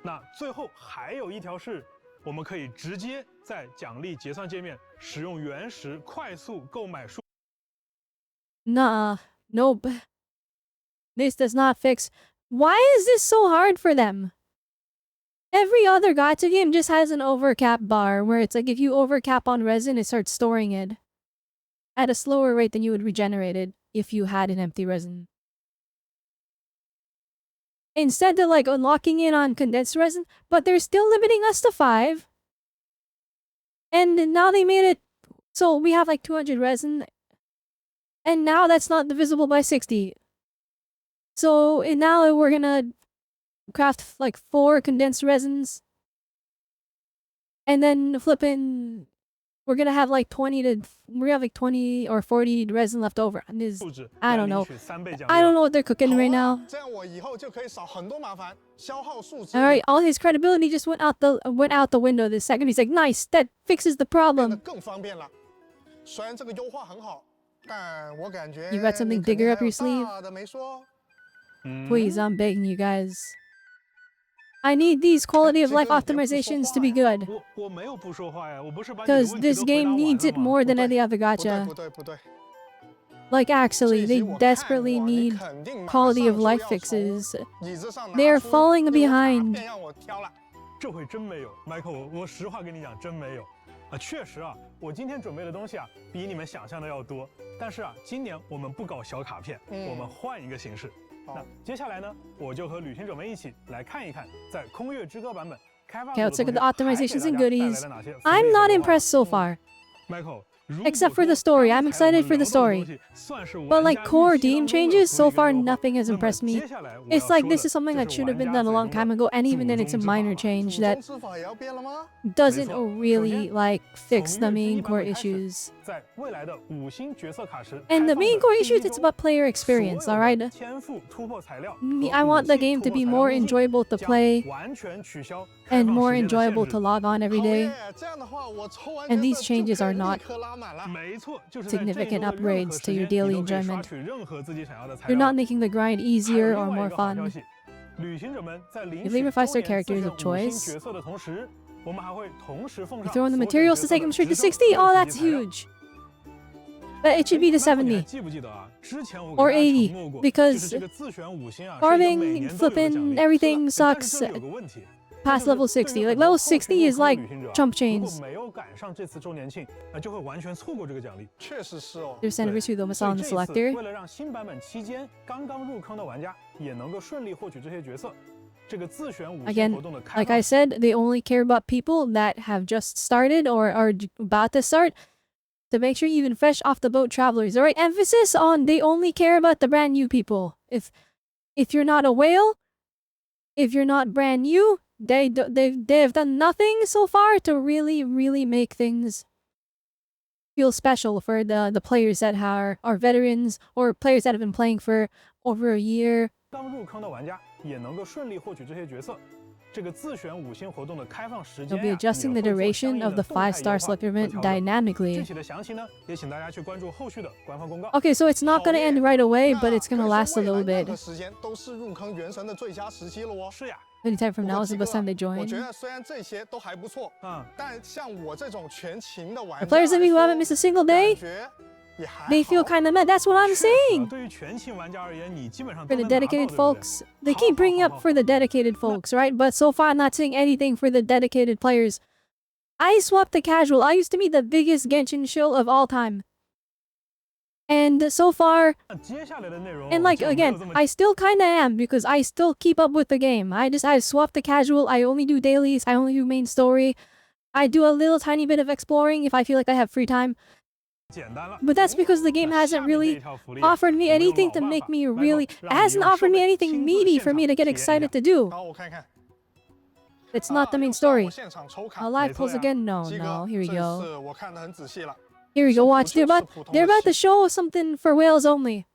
那最后还有一条是，我们可以直接在奖励结算界面使用原石快速购买数。 Nah, nope. This does not fix. Why is this so hard for them? Every other gacha game just has an overcap bar where it's like if you overcap on resin, it starts storing it at a slower rate than you would regenerate it if you had an empty resin. Instead, they're like unlocking it on condensed resin, but they're still limiting us to 5. And now they made it so we have like 200 resin. And now that's not divisible by 60. So now we're gonna craft like 4 condensed resins. And then flipping, we're gonna have like 20 or 40 resin left over. And this, I don't know. I don't know what they're cooking right now. 这样我以后就可以少很多麻烦，消耗数值。 All right, all his credibility just went out the window this second. He's like, nice, that fixes the 变得 problem. 更方便了。虽然这个优化很好，但我感觉 You got something 你肯定 bigger 还 up 有 your sleeve? 大的没说。 Please, I'm begging you guys. I need these quality of life optimizations to be good. 我没有不说话呀，我不是把你的 Because 问题 this 都回答 game 完 needs 了 it 吗？ more than any other 不对 gacha. 不对不对， Like, actually, 这 they 集我看 desperately 过，你 need 肯定马 quality 上 of 就 life 要从 fixes. 椅子上拿 They're 出 falling 那个卡 behind. 片让我挑了。这回真没有，Michael，我实话跟你讲，真没有。确实啊，我今天准备的东西啊，比你们想象的要多。但是啊，今年我们不搞小卡片，我们换一个形式。那接下来呢，我就和旅行者们一起来看一看，在空月之歌版本开发 Okay, let's look at the 组的同学 optimizations 还 and 给大家带来 goodies. 了哪些福利 I'm 和 not 优化 impressed so far. Michael， Except for the story, I'm excited for the story. But like core game changes, so far nothing has impressed me. It's like this is something that should have been done a long time ago, and even then it's a minor change that 吃法也要变了吗？ doesn't really like fix the main core issues. 在未来的5星角色卡池 And the 开放 main 的 core 第一 issues, it's 周 about player experience, 所有的 alright? 天赋突破材料 I want the game to be more enjoyable to play 完全取消 and 开放 more 时间的限 enjoyable 制 to log on every day. 这样的话，我抽完 And 角 these 色就 changes 可以 are 立 not 刻拉满了。没错，就是在这一周 significant 的任何 upgrades 时 to your 间， daily 你都可以刷 enjoyment. 取任何自己想要的材 They're 料。 not making the grind 还有 easier 另 or 外一 more 个好消 fun. 息，旅行者们在领 If 取 they refresh their 多年 characters 自 of 选5星 choice, 角色的同时，我们还会同时奉 you 上 throw in the 所选 materials 角 to 色 take 的 them straight to 直升 60? Oh, 6级 that's 材料 huge. But it should be to 那你还 70. 记不记得啊？之前我给 Or 大家承 80, 诺过， because 就是这个自选5星啊，是一个每 Farming, 年都有的奖 flipping, 励。 everything 但是 sucks 这里有个问题， past 就是 level 对于 60. Like 很多 level 后续 60 is 入坑的 like 旅行者啊 chump 如果 chains. 没有赶上这次周年庆，那就会完全错过这个奖励。确实是哦。 There's anniversary though, 所 on 以 the 这一次 selector. 为了让新版本期间刚刚入坑的玩家也能够顺利获取这些角色，这个自选5星 Again, 活动的开 like I 放 said, they only care about people that have just started or are about to start to make sure even fresh off the boat travelers. All right, emphasis on they only care about the brand new people. If you're not a whale, if you're not brand new, they've done nothing so far to really make things feel special for the players that are veterans or players that have been playing for over a year. 刚入坑的玩家也能够顺利获取这些角色。这个自选5星活动的开放时间 They'll be adjusting the duration of the 5-star select event dynamically. 具体的详情呢，也请大家去关注后续的官方公告。 Okay, so it's not gonna end right away, but it's gonna last a little bit. 时间都是入坑原神的最佳时期了哦。是呀。 Anytime from now is the best time they 我 join. 觉得虽然这些都还不错，但像我这种全勤的玩 The players of me who haven't missed a single day, they feel kind of mad. That's what I'm saying. 对于全勤玩家而言，你基本上 For the dedicated folks, they keep bringing up for the dedicated folks, right? But so far, I'm not saying anything for the dedicated players. I swapped the casual. I used to be the biggest Genshin shill of all time. And so far, and like again, I still kinda am because I still keep up with the game. I swapped the casual. I only do dailies. I only do main story. I do a little tiny bit of exploring if I feel like I have free time. But that's because the game hasn't really offered me anything to make me really, hasn't offered me anything meaty for me to get excited to do. It's not the main story. Live pulls again? No, here we go. Here we go, watch. They're about to show something for whales only.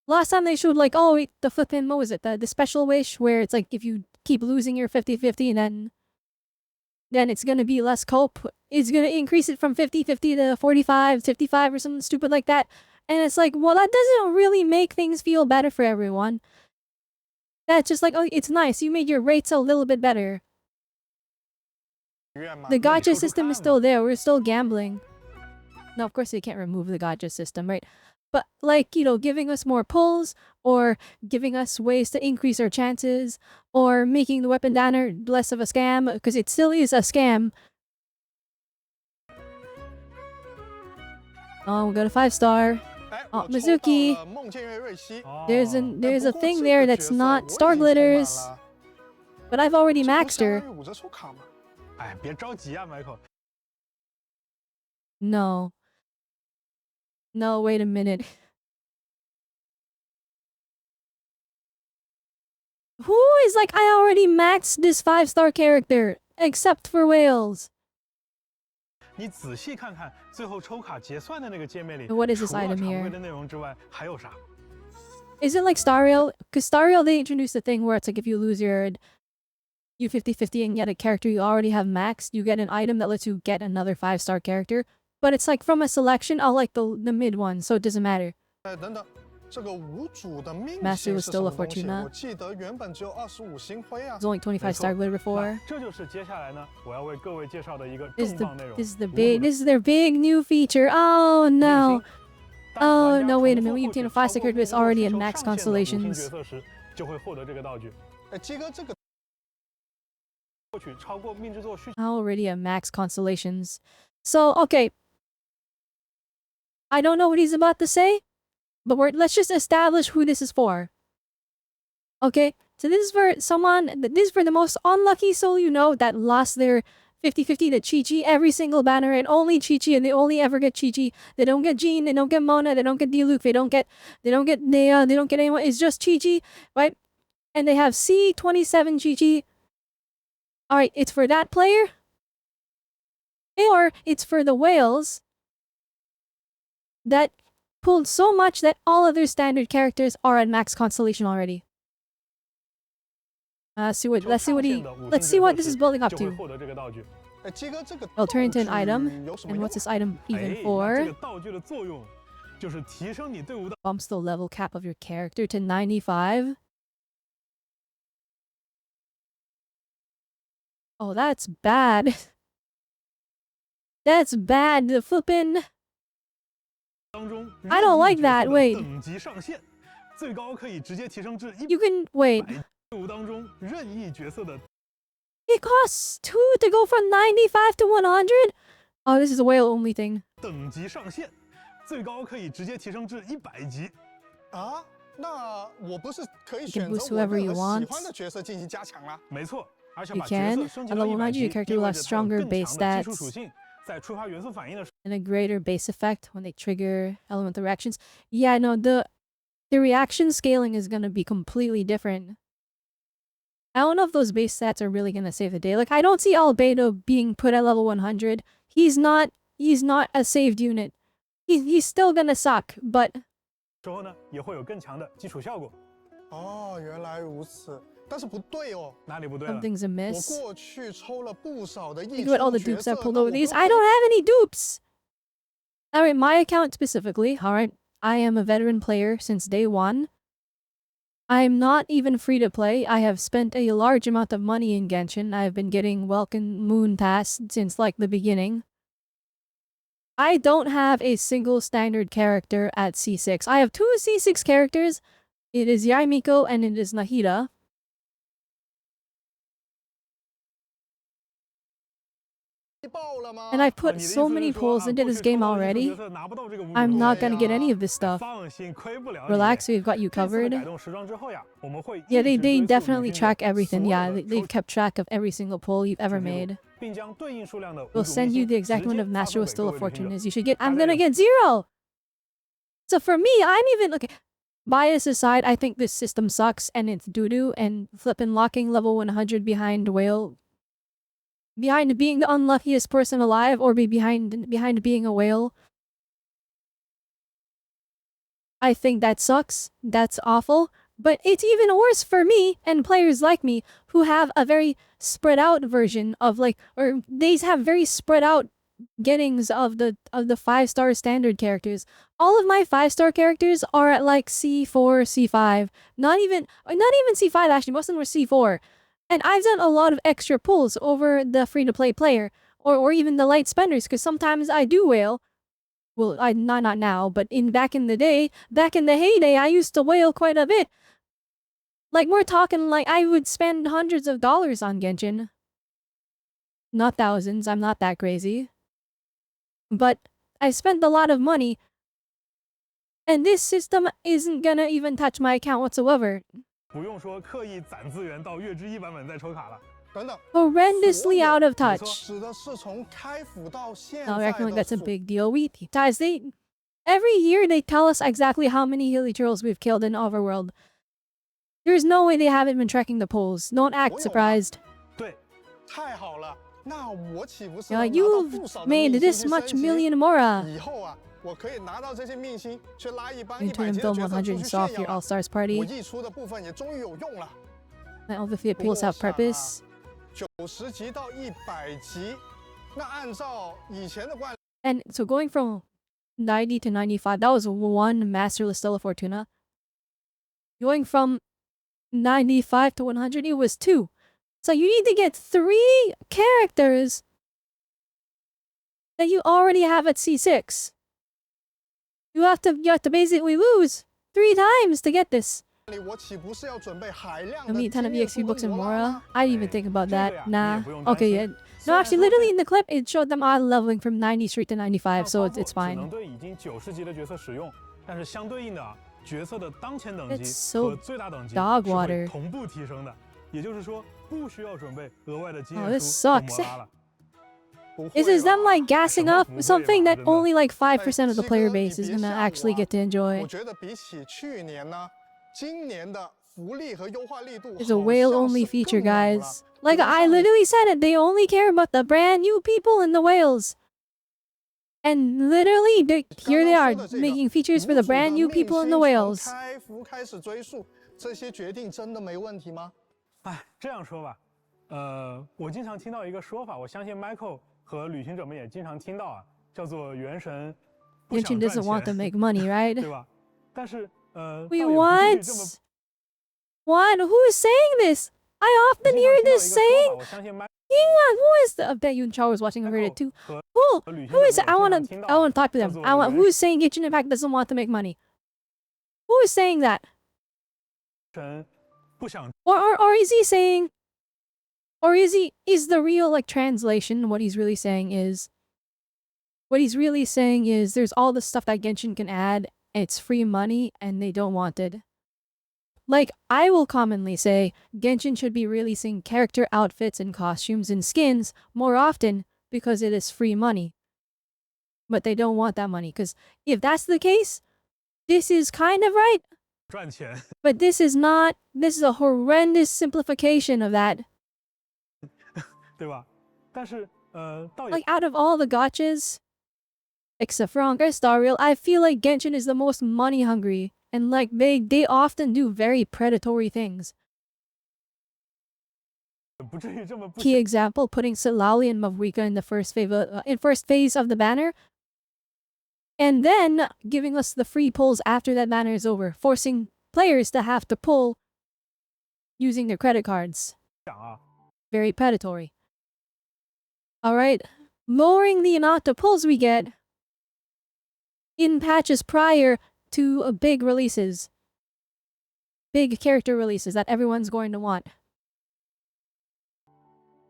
Last time they showed like, oh wait, the flippin', what was it? The special wish where it's like if you keep losing your 50-50 then it's gonna be less cope. It's gonna increase it from 50-50 to 45-55 or something stupid like that. And it's like, well, that doesn't really make things feel better for everyone. That's just like, oh, it's nice. You made your rates a little bit better. The gacha system is still there. We're still gambling. No, of course they can't remove the gacha system, right? But like, you know, giving us more pulls or giving us ways to increase our chances or making the weapon downer less of a scam because it still is a scam. Oh, we got a 5-star. Oh, Mizuki. There's a thing there that's not star glitters. But I've already maxed her. No. No, wait a minute. Who is like, I already maxed this 5-star character, except for whales. 你仔细看看最后抽卡结算的那个界面里， What is this 除了 item 常 here? 规的内容之外，还有啥？ Is it like Stariel? Because Stariel, they introduced a thing where it's like if you lose your 50-50 and get a character you already have maxed, you get an item that lets you get another 5-star character. But it's like from a selection of like the mid one, so it doesn't matter. 等等，这个无主的命 Master 血 was 是 still 什 a 么东西？ Fortuna. 我记得原本只有25星辉啊。 It's only 25-star glitter before. 这就是接下来呢，我要为各位介绍的一个 This 重磅内容。 is their big new feature. Oh no. Oh no, wait a minute. We obtain a 5-star character that's already in max constellations. 角色时就会获得这个道具。鸡哥这个 获取超过命制作需 Already at max constellations. So, okay. I don't know what he's about to say, but let's just establish who this is for. Okay, so this is for this is for the most unlucky soul you know that lost their 50-50 to Chi-Chi every single banner and only Chi-Chi and they only ever get Chi-Chi. They don't get Jean, they don't get Mona, they don't get Diluc, they don't get Nea, they don't get anyone. It's just Chi-Chi, right? And they have C27 Chi-Chi. Alright, it's for that player. Or it's for the whales that pulled so much that all of their standard characters are at max constellation already. Let's see what this is building up to. It'll turn into an item. And what's this item even for? Bumps the level cap of your character to 95. Oh, that's bad. That's bad. The flippin'. I don't like that. Wait. You can wait. It costs 2 to go from 95 to 100? Oh, this is a whale only thing. 等级上限，最高可以直接提升至100级。啊，那我不是可以 You 选 can 择 boost 我 whoever 任 you 何 want. 喜欢的角色进行加强啦？没错，而且 You 把角 can. 色升级 At 到 level 90, 100级， your 意 character 味 will 着 have 它有 stronger 更 base 强的基础 stats 属性，在触发元素反应的时 and a greater base effect when they trigger elemental reactions. Yeah, no, the reaction scaling is gonna be completely different. I don't know if those base stats are really gonna save the day. Like, I don't see Albedo being put at level 100. He's not a saved unit. He's still gonna suck, but 之后呢，也会有更强的基础效果。哦，原来如此。但是不对哦，哪里不对了？ something's amiss. 我过去抽了不少的 Think about all the dupes I pulled over these. I don't have any dupes! Alright, my account specifically. Alright, I am a veteran player since day one. I'm not even free to play. I have spent a large amount of money in Genshin. I've been getting Welcome Moon Pass since like the beginning. I don't have a single standard character at C6. I have 2 C6 characters. It is Yaimiko and it is Nahida. And I put so many pulls into this game already. I'm not gonna get any of this stuff. Relax, we've got you covered. Yeah, they definitely track everything. Yeah, they've kept track of every single pull you've ever made. We'll send you the exact amount of Master with Still of Fortune as you should get. I'm gonna get 0! So for me, I'm even... Okay, bias aside, I think this system sucks and it's doo-doo, and flippin' locking level 100 behind whale... Behind being the unluckiest person alive, or behind being a whale. I think that sucks. That's awful. But it's even worse for me and players like me who have a very spread out version of like, or they have very spread out gettings of the 5-star standard characters. All of my 5-star characters are at like C4, C5. Not even C5 actually, most of them were C4. And I've done a lot of extra pulls over the free-to-play player, or even the light spenders, because sometimes I do whale. Well, not now, but back in the heyday, I used to whale quite a bit. Like, we're talking like I would spend hundreds of dollars on Genshin. Not thousands, I'm not that crazy. But I spent a lot of money, and this system isn't gonna even touch my account whatsoever. 不用说刻意攒资源到月之1版本再抽卡了。等等 Horrendously out of touch. 指的是从开服到现 No, 在 I acting like 的 that's a big deal. Guys, every year they tell us exactly how many hilly trolls we've killed in Overworld. There's no way they haven't been tracking the polls. Don't act surprised. 对，太好了，那我岂不是 Yeah, 能拿到 you've 不少的 made 命星 this 去 much 升级 million Mora. 以后啊，我可以拿到这些命星去拉一帮 You 100 turn 级 film 的角色 100 出 and 去 saw 炫 off your 耀了。 all-stars 我 party. 溢出的部分也终于有用了。 And all the appeals have purpose. 90级到100级，那按照以前的惯例。 And so going from 90 to 95, that was 1 Masterless Stella Fortuna. Going from 95 to 100, it was 2. So you need to get 3 characters that you already have at C6. You have to basically lose 3 times to get this. 我岂不是要准备海量 I 的 mean, ton of 经验 EXP 部 books 跟 and 罗拉 Mora. 吗 I didn't even think about that. Nah. 不用担 Okay, 心 yeah. No, actually, literally in the clip, it showed them all leveling from 90 straight to 95, so it's 只 fine. 能对已经90级的角色使用，但是相对应的啊，角色的当前等 It's 级 so 和最大等级 dog 是会 water. 同步提升的，也就是说不需要准备额外的经 Oh, 验 this 书和 sucks. 摩拉了。 This is them like gassing up something that only like 5% of the player base is gonna actually get to enjoy. 我觉得比起去年呢，今年的福利和优化力度 It's a whale-only feature, guys. Like I literally said it, they only care about the brand new people in the whales. And literally, here they are, making features for the brand new people in the whales. 开服开始追溯，这些决定真的没问题吗？哎，这样说吧，我经常听到一个说法，我相信 Michael 和旅行者们也经常听到啊，叫做元神不想 Genshin 赚 doesn't want to 钱， make money, right? 对吧？但是Wait, 倒也不至于 what? 这么 What? Who is saying this? I often hear this saying. 我相信 Michael Who is the? I bet you and Char was watching and heard it too. Who is it? I want to talk to them. Who is saying Genshin Impact doesn't want to make money? Who is saying that? 神不想 Or is he saying? Or is the real like translation what he's really saying is? What he's really saying is there's all the stuff that Genshin can add. And it's free money and they don't want it. Like, I will commonly say, Genshin should be releasing character outfits and costumes and skins more often because it is free money. But they don't want that money, because if that's the case, this is kind of right. 赚钱。 But this is not. This is a horrendous simplification of that. 对吧？但是倒也 Like out of all the gotchas, except for Honkai Star Rail, I feel like Genshin is the most money hungry, and like they often do very predatory things. 不至于这么不 Key example: putting Silali and Mavrika in the first phase of the banner, and then giving us the free pulls after that banner is over, forcing players to have to pull using their credit cards. 想啊， Very predatory. Alright, lowering the amount of pulls we get in patches prior to big releases. Big character releases that everyone's going to want.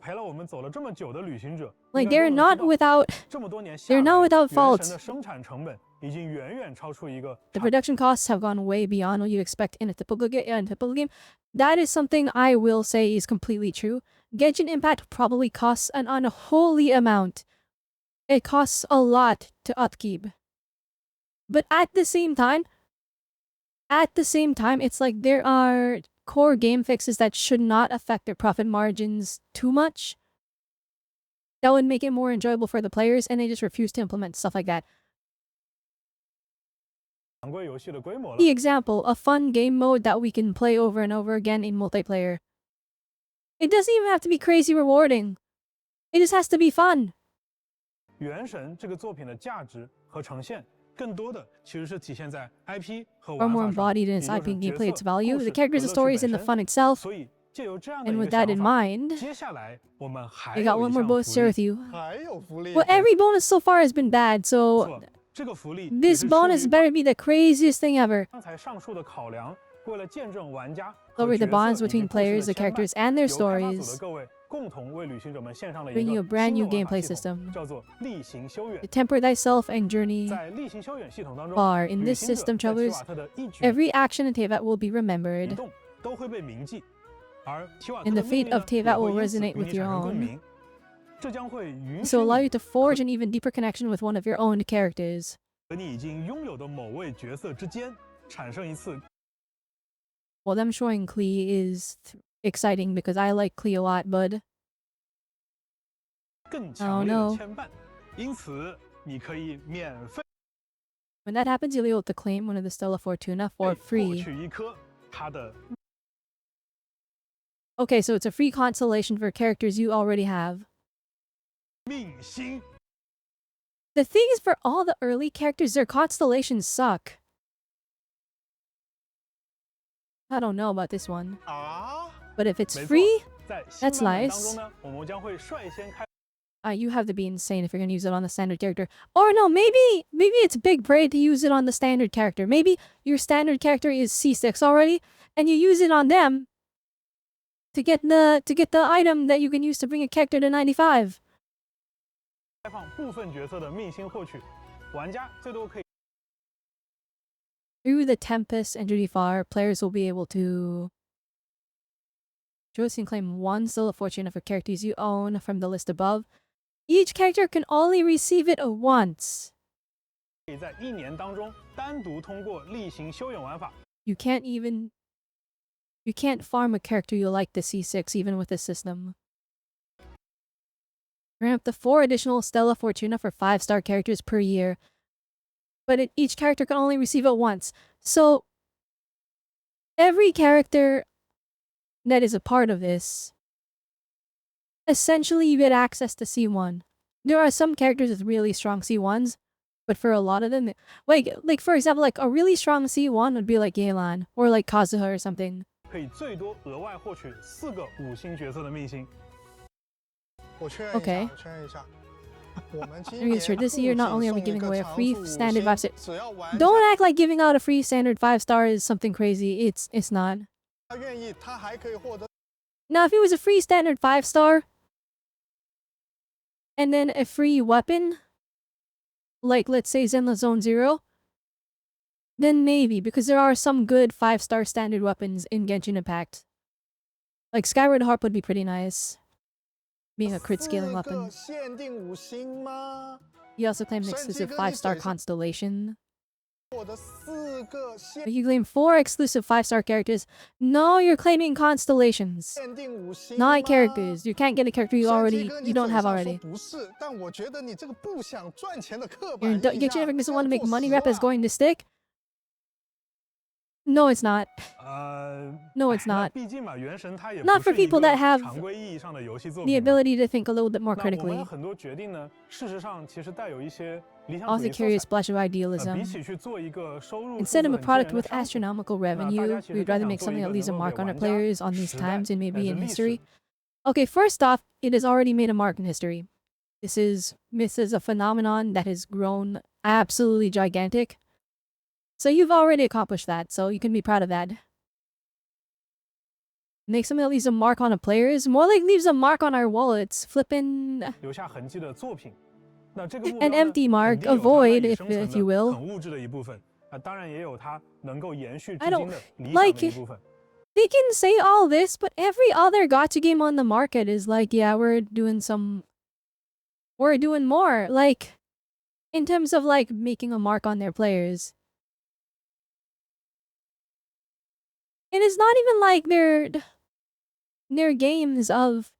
陪了我们走了这么久的旅行者， Like 应该 they're 都能 not 知道 without 这么多年下 they're 来 not without 原神 faults. 的生产成本已经远远超出一个 The production costs have gone way beyond what you expect in a typical game. That is something I will say is completely true. Genshin Impact probably costs an unholy amount. It costs a lot to upkeep. But at the same time, it's like there are core game fixes that should not affect their profit margins too much. That would make it more enjoyable for the players, and they just refuse to implement stuff like that. 常规游戏的规模了 The。example, a fun game mode that we can play over and over again in multiplayer. It doesn't even have to be crazy rewarding. It just has to be fun. 原神这个作品的价值和呈现，更多的其实是体现在 IP 和 Or 玩 more 法上， embodied in 也 its 就 IP 是 and 角 gameplay, 色、 its value, 故 the 事 characters, 和 the 乐趣 stories, and the 本 fun 身。 itself. 所以借由这样的 And 一个 with that 想 in 法， mind, 接下来我们还 I 有 got 一 one more 项 bonus to 福 share 利 with you. 还有福利。 Well, every bonus so far has been bad, 没 so 错，这个福利也 this 是出 bonus 于 better be the craziest thing ever. 刚才上述的考量，为了见证玩家和 Lower the 角 bonds 色以及 between 故事 players, 的 the 牵绊， characters, and their 由开发组的 stories, 各位共同为旅行者们献上了一 bringing 个 a brand 新的 new 玩法 gameplay 系统， system. 叫做例行修远 To。temper thyself and journey 在例行修远系统当中， far. In 旅 this 行者 system, 在提 travelers, 瓦特的一举 every action in Tevat will be 一 remembered, 动都会被铭记，而提瓦特 and 的 the 命 fate 令 of 呢也 Tevat 会 will 因此 resonate 与你 with your 产生共 own. 鸣，这将会允许 So allow 你 you to forge an even deeper connection with one of your own characters. 和你已经拥有的某位角色之间产生一次 Well, them showing Klee is exciting because I like Klee a lot, bud. 更强烈的 no. 牵绊，因此你可以免费 When that happens, you'll be able to claim one of the Stella Fortuna for 获 free. 取一颗它的 Okay, so it's a free constellation for characters you already have. 命星。 The thing is, for all the early characters, their constellations suck. I don't know about this one. 啊， But if it's 没错 free, 在新 that's 版本当 nice. 中呢，我们将会率先开 You have to be insane if you're gonna use it on the standard character. Or no, maybe it's big braid to use it on the standard character. Maybe your standard character is C6 already, and you use it on them to get the item that you can use to bring a character to 95. 开放部分角色的命星获取，玩家最多可以 Through the Tempest and Judy Farr, players will be able to choose and claim one Stella Fortuna for characters you own from the list above. Each character can only receive it once. 在一年当中单独通过例行修远玩法， You can't farm a character you like the C6 even with this system. Ramp the 4 additional Stella Fortuna for 5-star characters per year. But each character can only receive it once. So, every character that is a part of this, essentially you get access to C1. There are some characters with really strong C1s, but for a lot of them, like for example, like a really strong C1 would be like Yelan or like Kazuha or something. 可以最多额外获取4个5星角色的命星。我确认一下 Okay. 我确认一下。我们今 Are you 年 sure this 不 year not 仅 only are we 送一 giving 个 away a 常 free 驻5 standard 星 5 star? 只要玩 Don't act like giving out a free standard 5-star is something crazy. It's not. 家愿意，他还可以获得 Now, if it was a free standard 5-star, and then a free weapon, like let's say Zenla Zone 0, then maybe, because there are some good 5-star standard weapons in Genshin Impact. Like Skyward Harp would be pretty nice, being a crit scaling 4 weapon. 个限定5星吗？ He also claimed an exclusive 5-star constellation. You claim 4 exclusive 5-star characters. No, you're claiming constellations, not characters. You can't get a character you don't have already. Your Genshin doesn't want to make money rep is going to stick. No, it's not. No, it's not. Not for people that have the ability to think a little bit more critically. Also carry a splash of idealism. Instead of a product with astronomical revenue, we'd rather make something that leaves a mark on our players on these times and maybe in history. Okay, first off, it has already made a mark in history. This is a phenomenon that has grown absolutely gigantic. So you've already accomplished that, so you can be proud of that. Make something that leaves a mark on a players, more like leaves a mark on our wallets. Flippin' an empty mark, a void, if you will. I don't like. They can say all this, but every other gacha game on the market is like, yeah, we're doing more. Like, in terms of like making a mark on their players. And it's not even like they're games of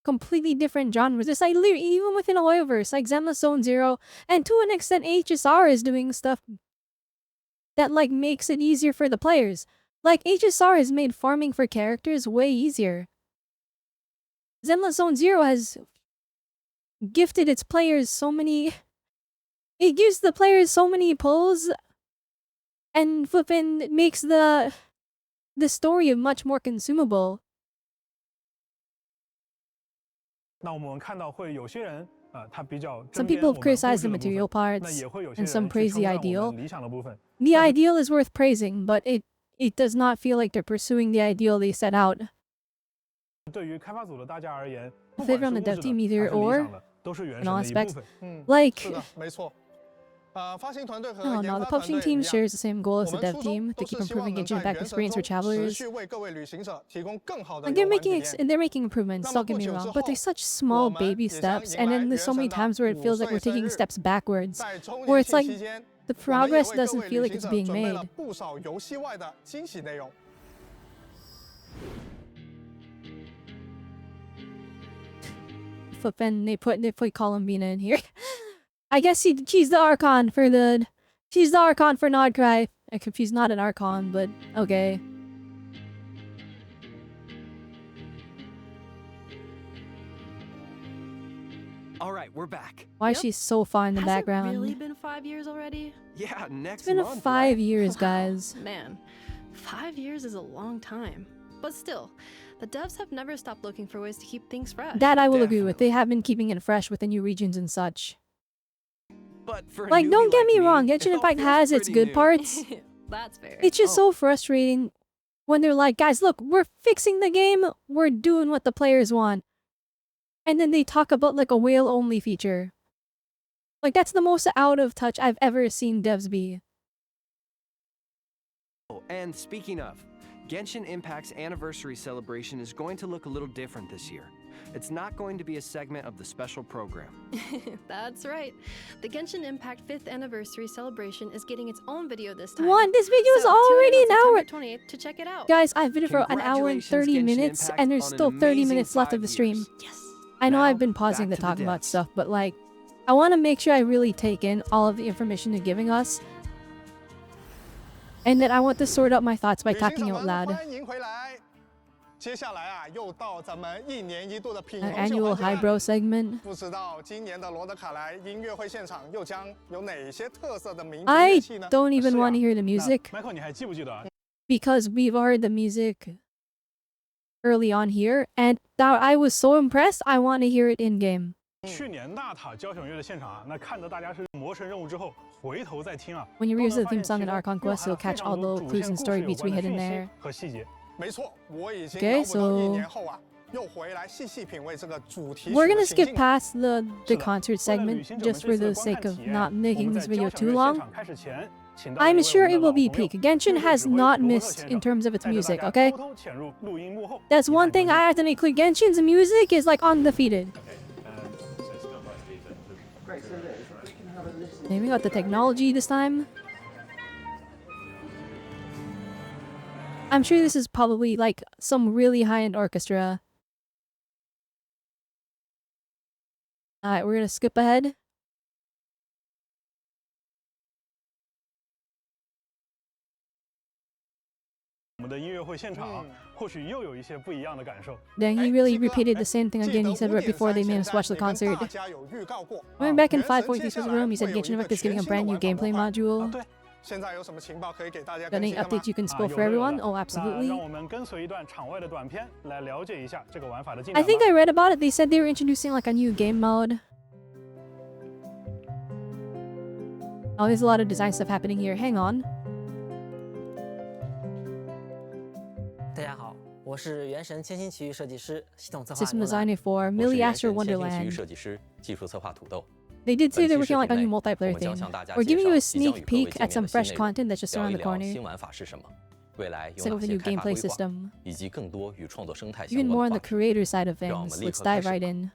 completely different genres. It's like even within Hoyoverse, like Zenless Zone Zero, and to an extent HSR is doing stuff that like makes it easier for the players. Like HSR has made farming for characters way easier. Zenless Zone Zero has gifted its players so many. It gives the players so many pulls, and flippin' makes the story much more consumable. Some people have criticized the material parts, and some praise the ideal. The ideal is worth praising, but it does not feel like they're pursuing the ideal they set out. Favor on the dev team either or, in all aspects. Like, no, the publishing team shares the same goal as the dev team to keep improving Genshin Impact experience for travelers. Like they're making improvements, don't get me wrong, but they're such small baby steps, and then there's so many times where it feels like we're taking steps backwards, where it's like the progress doesn't feel like it's being made. Flippin', they put Columbina in here. I guess she's the Archon for Nod-Krai. She's not an Archon, but okay. Alright, we're back. Why is she so far in the background? Has it really been 5 years already? Yeah, next month. It's been 5 years, Wow, guys. Man, 5 years is a long time. But still, the devs have never stopped looking for ways to keep things fresh. That I will agree with. They have been keeping it fresh with the new regions and such. But for like, don't get me wrong, Genshin Impact has its good parts. That's fair. It's just so frustrating when they're like, guys, look, we're fixing the game, we're doing what the players want. And then they talk about like a whale-only feature. Like, that's the most out of touch I've ever seen devs be. And speaking of, Genshin Impact's anniversary celebration is going to look a little different this year. It's not going to be a segment of the special program. That's right. The Genshin Impact 5th anniversary celebration is getting its own video this time. What? This video is already an hour. 28th to check it out. Guys, I've been for an hour and 30 minutes, and there's still 30 minutes left of the stream. Yes. I know I've been pausing to talk about stuff, but like, I want to make sure I really take in all of the information they're giving us. And then I want to sort out my thoughts by talking out loud. An annual highbrow segment. I don't even want to hear the music. Because we've heard the music early on here, and I was so impressed, I want to hear it in-game. When you revisit the theme song in Archon Quest, you'll catch all the little clues and story beats we hid in there. Okay, so we're gonna skip past the concert segment just for the sake of not making this video too long. I'm sure it will be peak. Genshin has not missed in terms of its music, okay? That's one thing I have to make clear. Genshin's music is like undefeated. Maybe we got the technology this time. I'm sure this is probably like some really high-end orchestra. Alright, we're gonna skip ahead. Then he really repeated the same thing again he said right before they made us watch the concert. When back in 5.3's room, he said Genshin Impact is getting a brand new gameplay module. Got any updates you can spill for everyone? Oh, absolutely. I think I read about it. They said they were introducing like a new game mode. Oh, there's a lot of design stuff happening here. Hang on. 大家好，我是原神千星奇遇设计师、系统策划 System designer for Millie Astro Wonderland. They did say they're working on like a new multiplayer thing. We're giving you a sneak peek at some fresh content that's just around the corner. Set up with a new gameplay system. Even more on the creator side of things. Let's dive right in.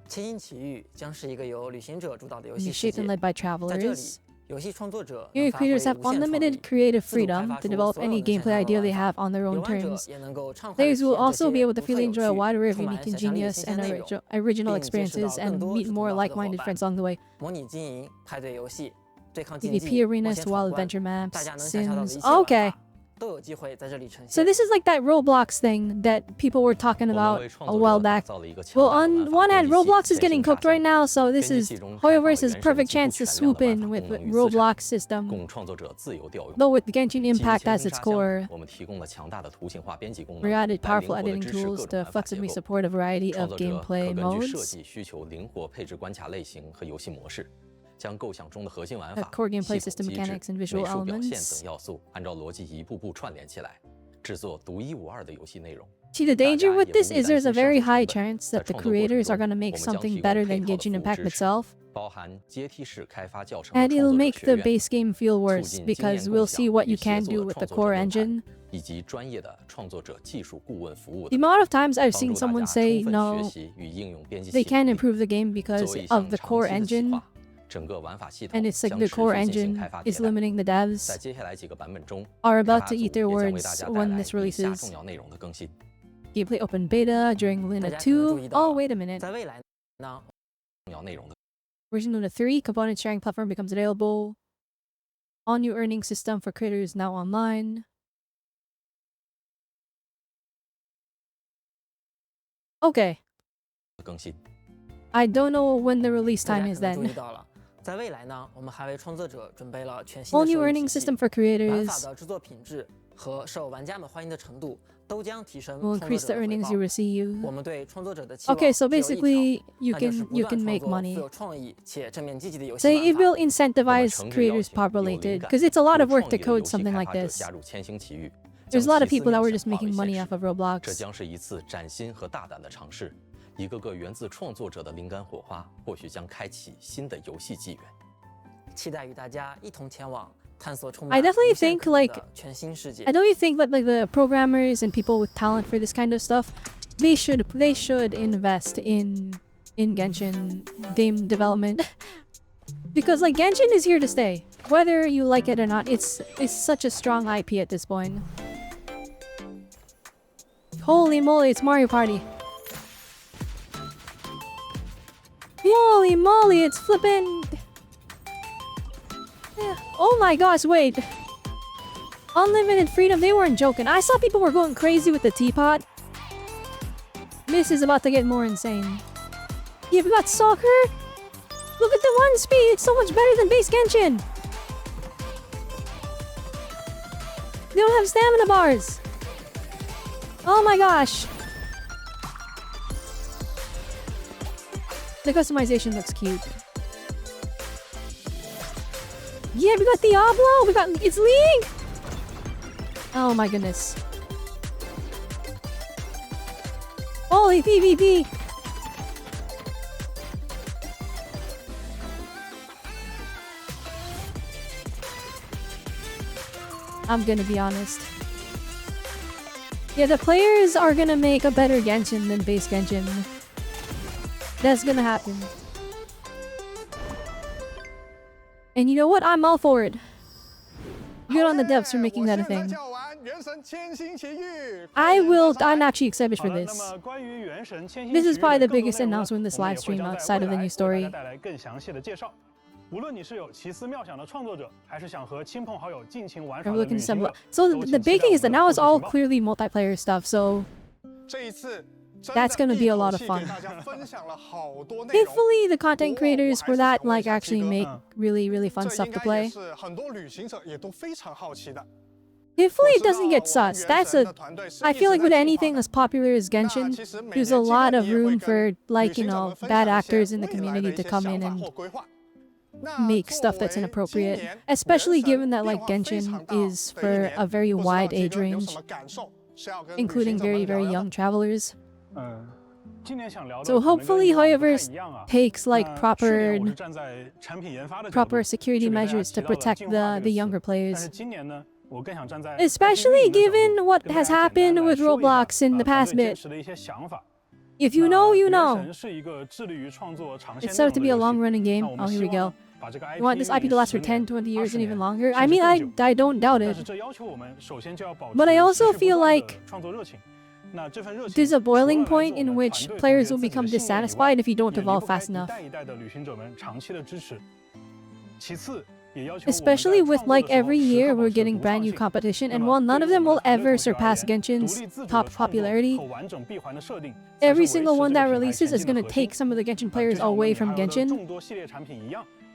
千星奇遇将是一个由旅行者主导的游 And 戏 it's 世 shaped 界。 and led by 在这里， travelers. 游戏创作者 Here, 能发挥 creators have 无限创意， unlimited creative 自主开 freedom 发 to 出 develop 所有 any 能想 gameplay 象到 idea 的 they 玩法。 have on their own 游玩者 terms. 也能够畅快地 Players 体 will 验这 also be 些 able to 独特 freely 有 enjoy a 趣、 wide array of 充满 unique, 想象力的 ingenious, 新鲜 and 内容， original 并结识到 experiences 更 and 多 meet 志同 more 道合的伙 like-minded 伴。 friends along the way. 模拟经营、派对游戏、对抗竞技、 PvP 冒 arenas 险 to 闯 wild 关， adventure maps, 大家能想象到的一 sims. 切玩 Okay. 法都有机会在这里呈现。 So this is like that Roblox thing that people were talking about a while back. Well, on one hand, Roblox is getting cooked right now, so this is Hoyoverse's perfect chance to swoop in with the Roblox system. Though with Genshin Impact as its core, we added powerful editing tools to flexibly support a variety of gameplay modes. A core gameplay system mechanics and visual elements. See, the danger with this is there's a very high chance that the creators are going to make something better than Genshin Impact itself. And it'll make the base game feel worse, because we'll see what you can do with the core engine. The amount of times I've seen someone say, no, they can't improve the game because of the core engine. And it's like the core engine is limiting the devs, are about to eat their words when this releases. Gameplay open beta during Luna 2. Oh, wait a minute. 在未来呢， Version Luna 3 component sharing platform becomes available. All new earning system for creators now online. Okay. I don't know when the release 大 time 家 is 可能注意 then. 到了，在未来呢，我们还为创作者准备了全新 All 的 new 收益 earning 体系 system for 玩法 creators 的制作品质和受玩家们欢迎的程度都将提升 will 创作 increase 者 the 的回 earnings 报 you receive. 我们对创作者的期望 Okay, so 只有一条 basically you 那就是 can 不 you 断 can 创 make 作 money. 富有创意且正面积极的游 So 戏 it 玩 will 法。 incentivize creators populated, because it's a lot of work to code something like this. There's a lot of people that were just making money off of Roblox. 这将是一次崭新和大胆的尝试，一个个源自创作者的灵感火花，或许将开启新的游戏纪元。期待与大家一同前往探索充 I 满 definitely 无限 think 可能 like 的全新世界。 I don't think that like the programmers and people with talent for this kind of stuff, they should invest in Genshin game development. Because like Genshin is here to stay. Whether you like it or not, it's such a strong IP at this point. Holy moly, it's Mario Party. Holy moly, it's flippin'. Yeah. Oh my gosh, wait. Unlimited freedom, they weren't joking. I saw people were going crazy with the teapot. This is about to get more insane. Yeah, we got soccer. Look at the one speed, it's so much better than base Genshin. They don't have stamina bars. Oh my gosh. The customization looks cute. Yeah, we got Diablo. It's League. Oh my goodness. Holy PvP. I'm gonna be honest. Yeah, the players are gonna make a better Genshin than base Genshin. That's gonna happen. And you know what? I'm all for it. Good on the devs for making that a thing. I'm actually excited for this. This is probably the biggest announcement in this live stream outside of the new story. 无论你是有奇思妙想的创作者，还是想和亲朋好友尽情玩 I'm 耍的 looking 旅行 some. 者， So the big thing is that now it's all clearly multiplayer stuff. So 这一次 that's gonna be a lot of fun. 给大家分享了好多内容。 Hopefully the content creators for that like actually make really fun 这 stuff 应 to 该也 play. 是很多旅行者也都非常好奇的。 Hopefully it doesn't get sus. That's a. I feel like with anything as popular as Genshin, there's a lot of room for like bad actors in the community to come in and make stuff that's inappropriate, especially given that like Genshin is for a very wide age range, including very young travelers. So hopefully, however, takes like proper security measures to protect the younger players. Especially given what has happened with Roblox in the past bit. If you know, you know. It's started to be a long-running game. Oh, here we go. You want this IP to last for 10, 20 years and even longer? I mean, I don't doubt it. But I also feel like there's a boiling point in which players will become dissatisfied if you don't evolve fast enough. Especially with like every year we're getting brand new competition, and while none of them will ever surpass Genshin's top popularity, every single one that releases is going to take some of the Genshin players away from Genshin.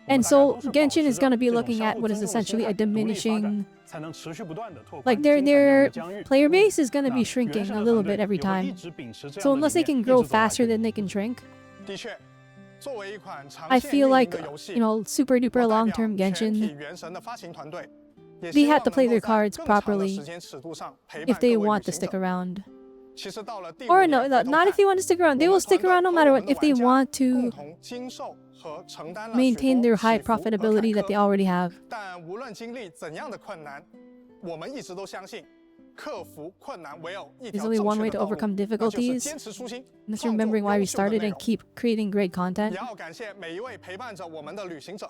And so Genshin is going to be looking at what is essentially a diminishing, like their player base is going to be shrinking a little bit every time. So unless they can grow faster than they can shrink, I feel like, super duper long-term Genshin, they have to play their cards properly if they want to stick around. Or no, not if they want to stick around. They will stick around no matter what if they want to maintain their high profitability that they already have. There's only one way to overcome difficulties. Just remembering why we started and keep creating great content.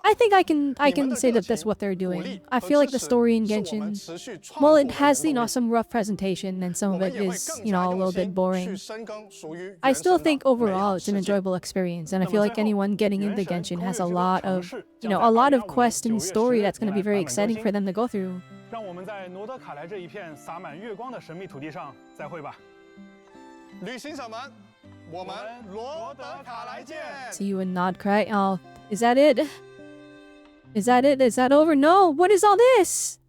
I think I can say that that's what they're doing. I feel like the story in Genshin, well, it has some rough presentation and some of it is a little bit boring. I still think overall it's an enjoyable experience, and I feel like anyone getting into Genshin has a lot of quests and story that's going to be very exciting for them to go through. 让我们在诺德卡莱这一片洒满月光的神秘土地上再会吧。旅行者们，我们罗德卡莱见。See you in Nod-Krai. Oh, is that it? Is that it? Is that over? No. What is all this?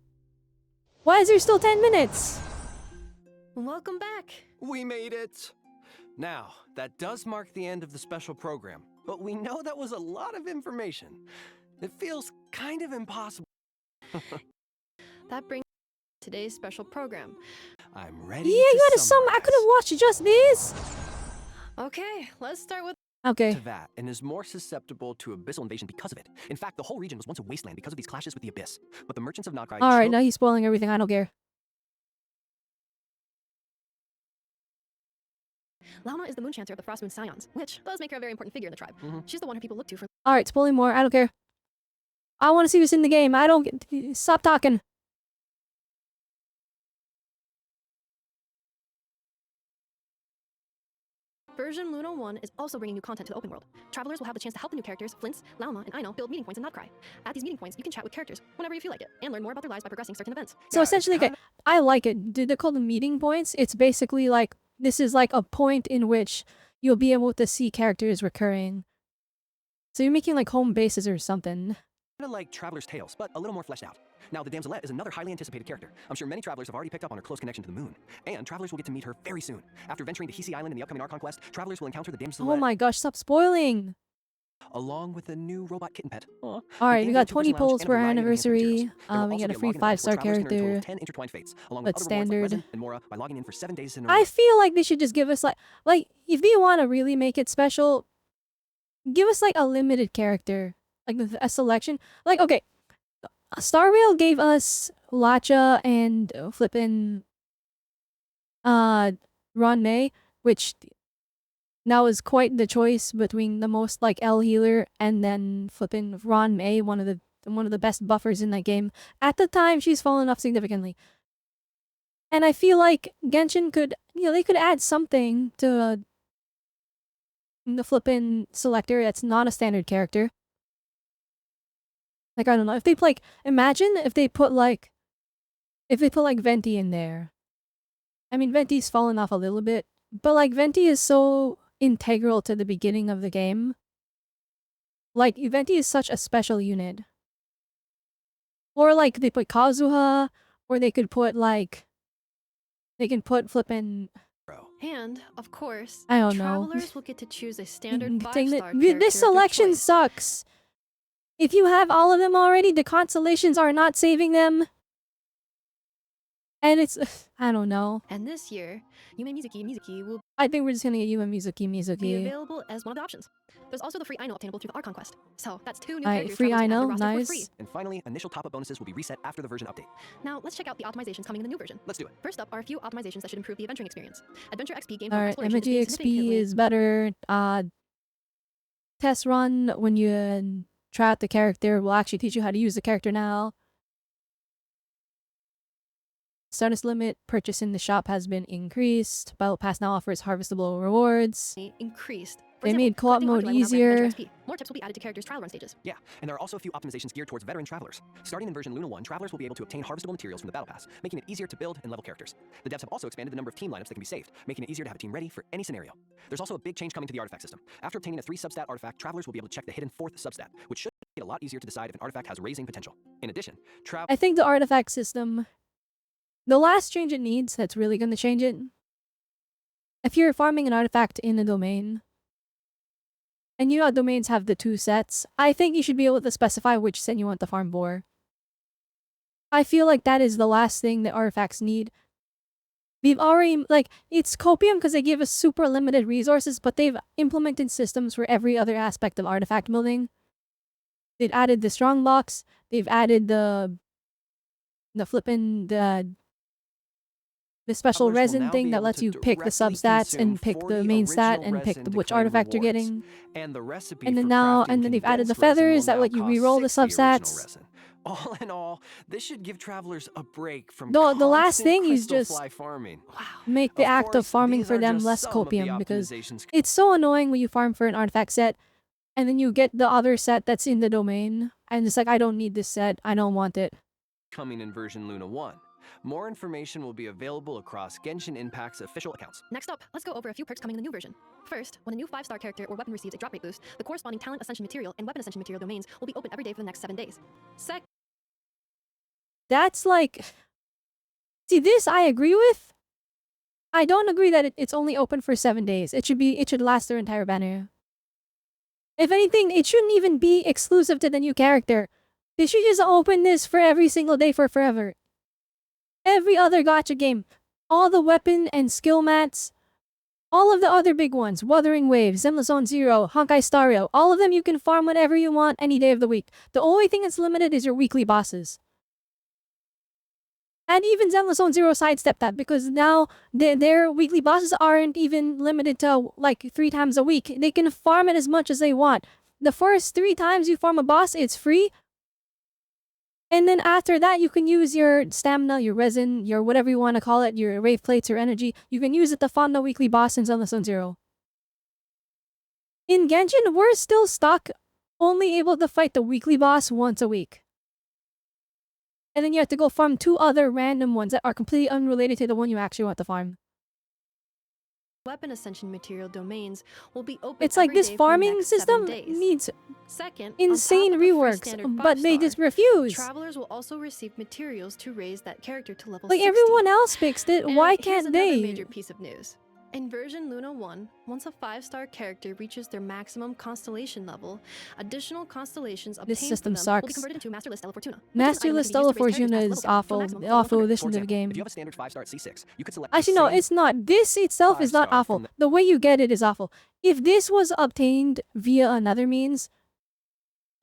Why is there still 10 minutes? Welcome back. We made it. Now, that does mark the end of the special program, but we know that was a lot of information. It feels kind of impossible. That brings today's special program. I'm ready. Yeah, you had I could have watched just this. Okay, let's start with to that, and is more susceptible to abyssal invasion because of it. In fact, the whole region was once a wasteland because of these clashes with the abyss. But the merchants of Nod-Krai. All right, now he's spoiling everything. I don't care. Lauma is the moon chanter of the Frost Moon Scions, which does make her a very important figure in the tribe. She's the one who people look to for. All right, spoiling more. I don't care. I want to see what's in the game. I don't get. Stop talking. Version Luna 1 is also bringing new content to the open world. Travelers will have the chance to help the new characters, Flints, Lauma, and Aino build meeting points in Nod-Krai. At these meeting points, you can chat with characters whenever you feel like it, and learn more about their lives by progressing certain events. So essentially, okay, I like it. Did they call them meeting points? It's basically like, this is like a point in which you'll be able to see characters recurring. So you're making like home bases or something. Kind of like Traveler's Tales, but a little more fleshed out. Now, the Damselette is another highly anticipated character. I'm sure many travelers have already picked up on her close connection to the moon. And travelers will get to meet her very soon. After venturing to Hisi Island in the upcoming Archon quest, travelers will encounter the Damselette. Oh my gosh, stop spoiling! Along with a new robot kitten pet. Alright, we got 20 polls for our anniversary. We got a free 5-star character. But standard. I feel like they should just give us like if they want to really make it special, give us like a limited character. Like a selection. Like, okay. Star Rail gave us Lacha and flippin' Ron May, which now is quite the choice between the most like L healer and then flippin' Ron May, one of the best buffers in that game. At the time, she's fallen off significantly. And I feel like Genshin could, they could add something to the flippin' selector that's not a standard character. Like, I don't know, if they imagine if they put Venti in there. I mean, Venti's fallen off a little bit, but Venti is so integral to the beginning of the game. Venti is such a special unit. Or they put Kazuha, or they could put they can put flippin'. And, of course, I don't know. travelers will get to choose a standard Dang it. 5-star character This of their selection choice. sucks. If you have all of them already, the constellations are not saving them. And it's, I don't know. And this year, Yume Mizuki will I think we're just gonna get Yume be Mizuki. available as one of the options. There's also the free Aino obtainable through the Art Conquest. So that's 2 new Alright, characters free travelers can add to Aino, the roster for nice. free. And finally, initial top-up bonuses will be reset after the version update. Now let's check out the optimizations coming in the new version. Let's do it. First up are a few optimizations that should improve the adventuring experience. Adventure XP gained from Alright, exploration is MG being XP significantly is better. Test run when you try out the character will actually teach you how to use the character now. Status limit purchase in the shop has been increased. Battle Pass now offers harvestable rewards. increased. They made co-op mode easier. More tips will be added to characters' trial run stages. Yeah, and there are also a few optimizations geared towards veteran travelers. Starting in version Luna 1, travelers will be able to obtain harvestable materials from the Battle Pass, making it easier to build and level characters. The devs have also expanded the number of team lineups that can be saved, making it easier to have a team ready for any scenario. There's also a big change coming to the artifact system. After obtaining a 3 substat artifact, travelers will be able to check the hidden 4th substat, which should make it a lot easier to decide if an artifact has raising potential. In addition, I think the artifact system, the last change it needs that's really going to change it, if you're farming an artifact in a domain, and domains have the 2 sets, I think you should be able to specify which set you want to farm for. I feel like that is the last thing that artifacts need. We've already, it's copium because they give us super limited resources, but they've implemented systems for every other aspect of artifact building. They've added the strong box, they've added the special resin thing that lets you pick the substats and pick the main stat and pick which artifact you're getting. And the recipe And then for and then they've added the condensed resin will feathers that now let you cost reroll the 6 original substats. resin. All in all, this should give travelers a break from The last constant thing is crystal just fly farming. make the act of course, farming these for are them just less some of the copium because optimizations. it's so annoying when you farm for an artifact set and then you get the other set that's in the domain and it's like, I don't need this set, I don't want it. Coming in version Luna 1. More information will be available across Genshin Impact's official accounts. Next up, let's go over a few perks coming in the new version. First, when a new 5-star character or weapon receives a drop rate boost, the corresponding talent ascension material and weapon ascension material domains will be open every day for the next 7 days. That's see, this I agree with. I don't agree that it's only open for 7 days. It should last their entire banner. If anything, it shouldn't even be exclusive to the new character. They should just open this for every single day for forever. Every other gacha game, all the weapon and skill mats, all of the other big ones, Wuthering Waves, Zenless Zone Zero, Honkai Stario, all of them you can farm whenever you want any day of the week. The only thing that's limited is your weekly bosses. And even Zenless Zone Zero sidestepped that because now their weekly bosses aren't even limited to 3 times a week. They can farm it as much as they want. The first 3 times you farm a boss, it's free. And then after that, you can use your stamina, your resin, your whatever you want to call it, your rave plates or energy. You can use it to farm the weekly boss in Zenless Zone Zero. In Genshin, we're still stuck, only able to fight the weekly boss once a week. And then you have to go farm 2 other random ones that are completely unrelated to the one you actually want to farm. Weapon ascension material domains will be open It's like every this day for the farming next 7 system days. needs Second, insane on top of the free reworks, standard but they 5-star, just refuse. Travelers will also receive materials to raise that character to level Like 60. everyone else fixed it, And why here's can't another they? major piece of news. In version Luna 1, once a 5-star character reaches their maximum constellation level, additional constellations obtained This system from them will be sucks. converted into Master List Stella Fortuna. Master List Stella Fortuna is awful. The awful addition to the game. If you have a standard 5-star at C6, you could select the Actually, no, same it's not. This itself is not 5-star awful. from The way you get it is awful. If this was obtained via another means,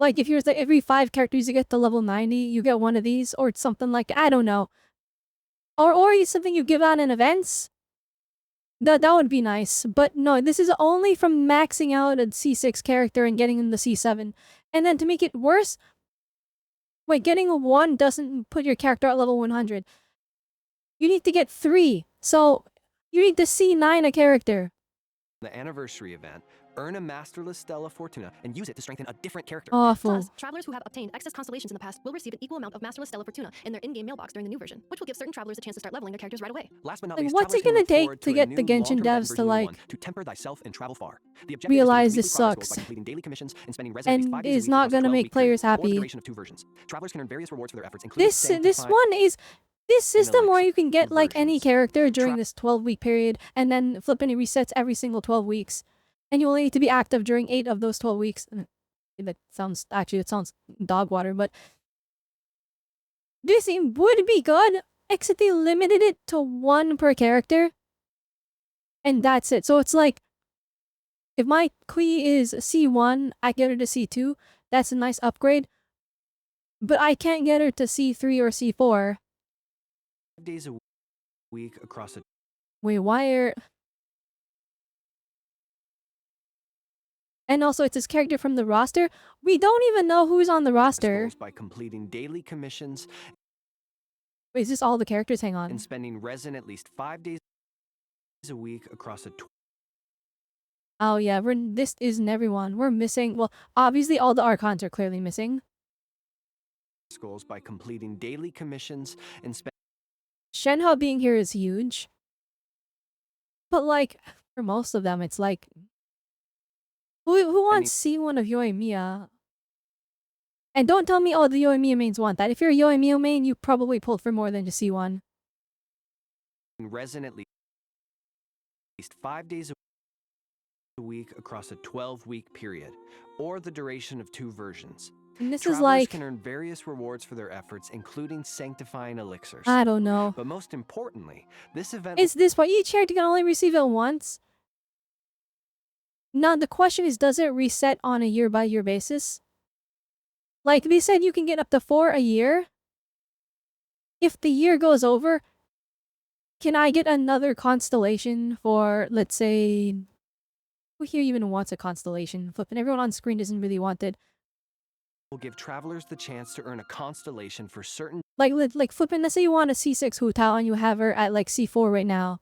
like if you're every 5 characters you get to level 90, you get one of these, or something like, I don't know. Or it's something you give out in events. That would be nice. But no, this is only from maxing out a C6 character and getting in the C7. And then to make it worse, wait, getting a 1 doesn't put your character at level 100. You need to get 3. So you need to C9 a character. The anniversary event, earn a masterless Stella Fortuna and use it to strengthen a different character. Awful. Plus, travelers who have obtained excess constellations in the past will receive an equal amount of masterless Stella Fortuna in their in-game mailbox during the new version, which will give certain travelers a chance to start leveling their characters right away. Last but not Like, least, what's it travelers gonna can look take forward to a get new the Genshin long-term event devs to, version like, 1 to temper thyself and travel far. The objective realize is to this complete progress goals sucks by completing daily commissions and spending resin at least and 5 days a is week not across a gonna 12-week make players period, or the happy. duration of 2 versions. Travelers can earn various rewards for their efforts, including This one is this system where you can get like any character during this 12-week period, and then flipping it resets every single 12 weeks, and you only need to be active during 8 of those 12 weeks. That sounds dog water, but this would be good, except they limited it to 1 per character, and that's it. So it's like, if my Kui is C1, I get her to C2. That's a nice upgrade, but I can't get her to C3 or C4. 5 days a week across a Wait, why are... And also, it's this character from the roster. We don't even know who's on the roster. by completing daily commissions Wait, is this all the characters? Hang on. and spending resin at least 5 days a week across a Oh yeah, this isn't everyone. We're missing... Well, obviously all the Archons are clearly missing. goals by completing daily commissions and Shenhe being here is huge. But like, for most of them, it's like... Who wants C1 of Yoimiya? And don't tell me, oh, the Yoimiya mains want that. If you're a Yoimiya main, you probably pulled for more than just C1. resin at least 5 days a week across a 12-week period, or the duration of 2 versions. And this Travelers is like... can earn various rewards for their efforts, including sanctifying elixirs. I don't know. But most importantly, this event Is this why each character can only receive it once? Now the question is, does it reset on a year-by-year basis? Like they said, you can get up to 4 a year. If the year goes over, can I get another constellation for, let's say... Who here even wants a constellation? Flipping everyone on screen doesn't really want it. will give travelers the chance to earn a constellation for certain Like flipping, let's say you want a C6 Hu Tao and you have her at like C4 right now.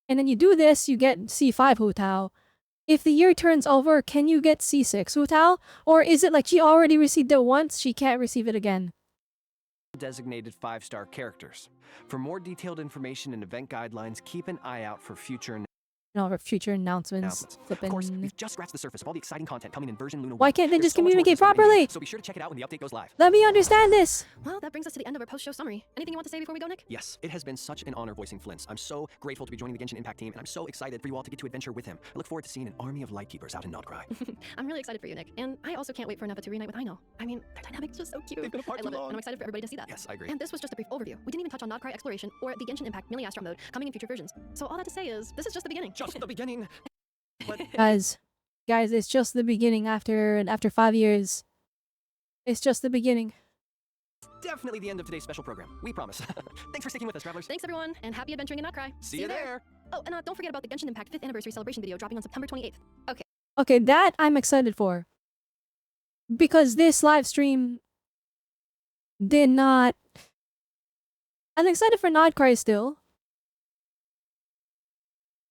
And then you do this, you get C5 Hu Tao. If the year turns over, can you get C6 Hu Tao? Or is it like she already received it once, she can't receive it again? designated 5-star characters. For more detailed information and event guidelines, keep an eye out for future announcements. Of course, we've just scratched the surface of all the exciting content coming in version Luna 1. Why can't they There's just so much more communicate to discover properly? So be sure to check it out when the update goes live. Let me understand this! Well, that brings us to the end of our post-show summary. Anything you want to say before we go, Nick? Yes, it has been such an honor voicing Flint's. I'm so grateful to be joining the Genshin Impact team, and I'm so excited for you all to get to adventure with him. I look forward to seeing an army of Lightkeepers out in Nod-Krai. I'm really excited for you, Nick. And I also can't wait for Neva to reunite with Aino. I mean, their dynamic's just so cute. They've been apart I love too it, long. and I'm excited for everybody to see that. Yes, I agree. And this was just a brief overview. We didn't even touch on Nod-Krai exploration or the Genshin Impact Melee Astro mode coming in future versions. So all that to say is, this is just the beginning. Just the beginning. Guys, it's just the beginning after 5 years. It's just the beginning. Definitely the end of today's special program. We promise. Thanks for sticking with us, travelers. Thanks everyone, and happy adventuring in Nod-Krai. See you there. Oh, and don't forget about the Genshin Impact 5th anniversary celebration video dropping on September 28th. Okay. Okay, that I'm excited for. Because this live stream did not... I'm excited for Nod-Krai still.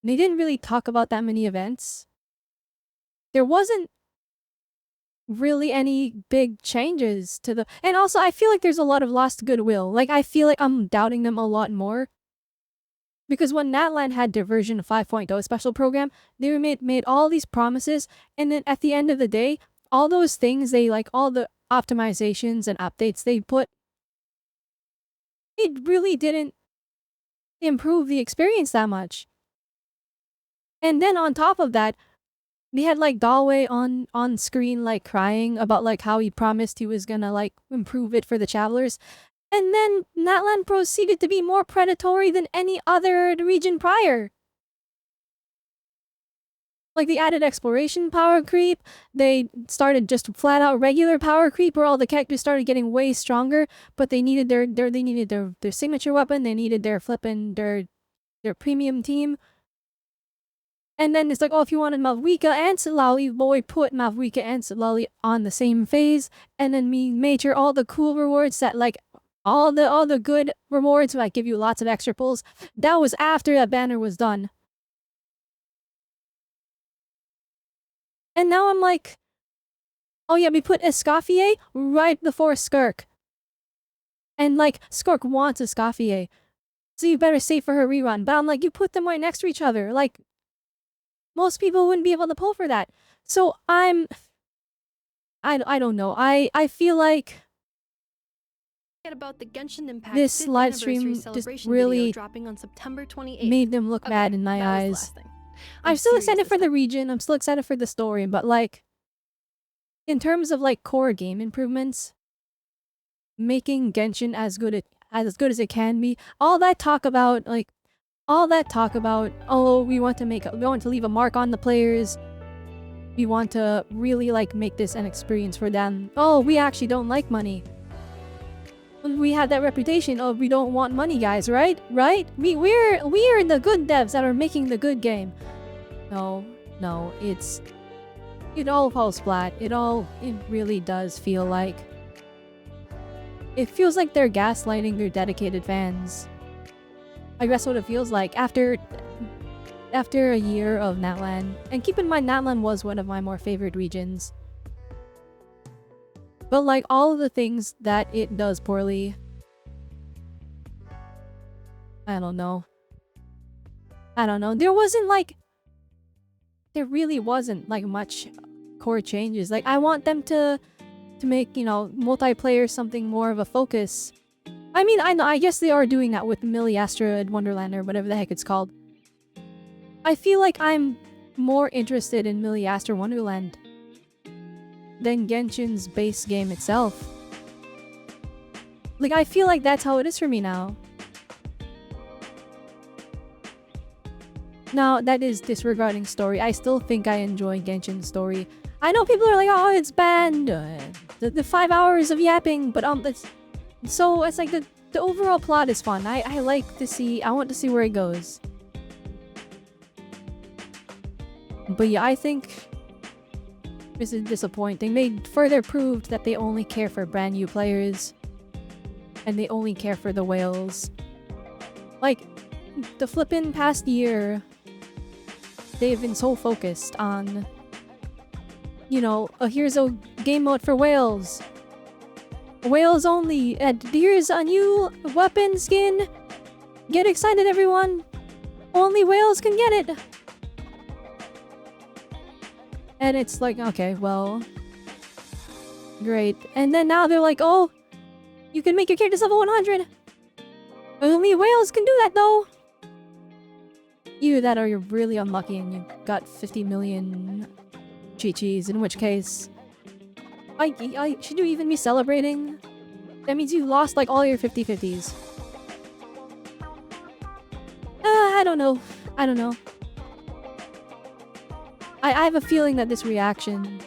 They didn't really talk about that many events. There wasn't really any big changes to the... And also, I feel like there's a lot of lost goodwill. Like, I feel like I'm doubting them a lot more. Because when Natlan had their version 5.0 special program, they made all these promises, and then at the end of the day, all those things, all the optimizations and updates they put, it really didn't improve the experience that much. And then on top of that, they had Dalway on screen crying about how he promised he was gonna improve it for the travelers. And then Natlan proceeded to be more predatory than any other region prior. They added exploration power creep, they started just flat out regular power creep where all the characters started getting way stronger, but they needed their signature weapon, they needed their their premium team. And then it's if you wanted Mavwika and Silali, boy, put Mavwika and Silali on the same phase, and then we made sure all the cool rewards that all the good rewards, like give you lots of extra pulls, that was after that banner was done. And now I'm like, oh yeah, we put Escoffier right before Skirk. And like, Skirk wants Escoffier, so you better save for her rerun. But I'm like, you put them right next to each other. Like, most people wouldn't be able to pull for that. So I don't know. I feel like about the Genshin Impact this 5th live anniversary stream just celebration really video dropping on September 28th. made them look bad in my that was the eyes. last thing. I'm still excited for the region. I'm still excited for the story. But like, in terms of like core game improvements, making Genshin as good as it can be, all that talk about, oh, we want to leave a mark on the players. We want to really like make this an experience for them. Oh, we actually don't like money. We have that reputation of we don't want money, guys, right? Right? We're the good devs that are making the good game. No, it all falls flat. It really does feel like it feels like they're gaslighting their dedicated fans. I guess what it feels like after a year of Natlan. And keep in mind, Natlan was one of my more favorite regions. But like all of the things that it does poorly, I don't know. There really wasn't like much core changes. Like I want them to make, multiplayer something more of a focus. I mean, I guess they are doing that with Millie Asteroid Wonderland or whatever the heck it's called. I feel like I'm more interested in Millie Asteroid Wonderland than Genshin's base game itself. Like, I feel like that's how it is for me now. Now, that is disregarding story. I still think I enjoy Genshin's story. I know people are like, oh, it's banned. The 5 hours of yapping, but so it's like the overall plot is fun. I want to see where it goes. But yeah, I think this is disappointing. They further proved that they only care for brand new players. And they only care for the whales. Like, the flippin' past year, they've been so focused on, here's a game mode for whales. Whales only, and here's a new weapon skin. Get excited, everyone. Only whales can get it. And it's like, okay, well, great. And then now they're like, oh, you can make your characters level 100. Only whales can do that, though. Either that or you're really unlucky and you got 50 million chi-chis, in which case, should you even be celebrating? That means you lost like all your 50/50s. I don't know. I have a feeling that this reaction,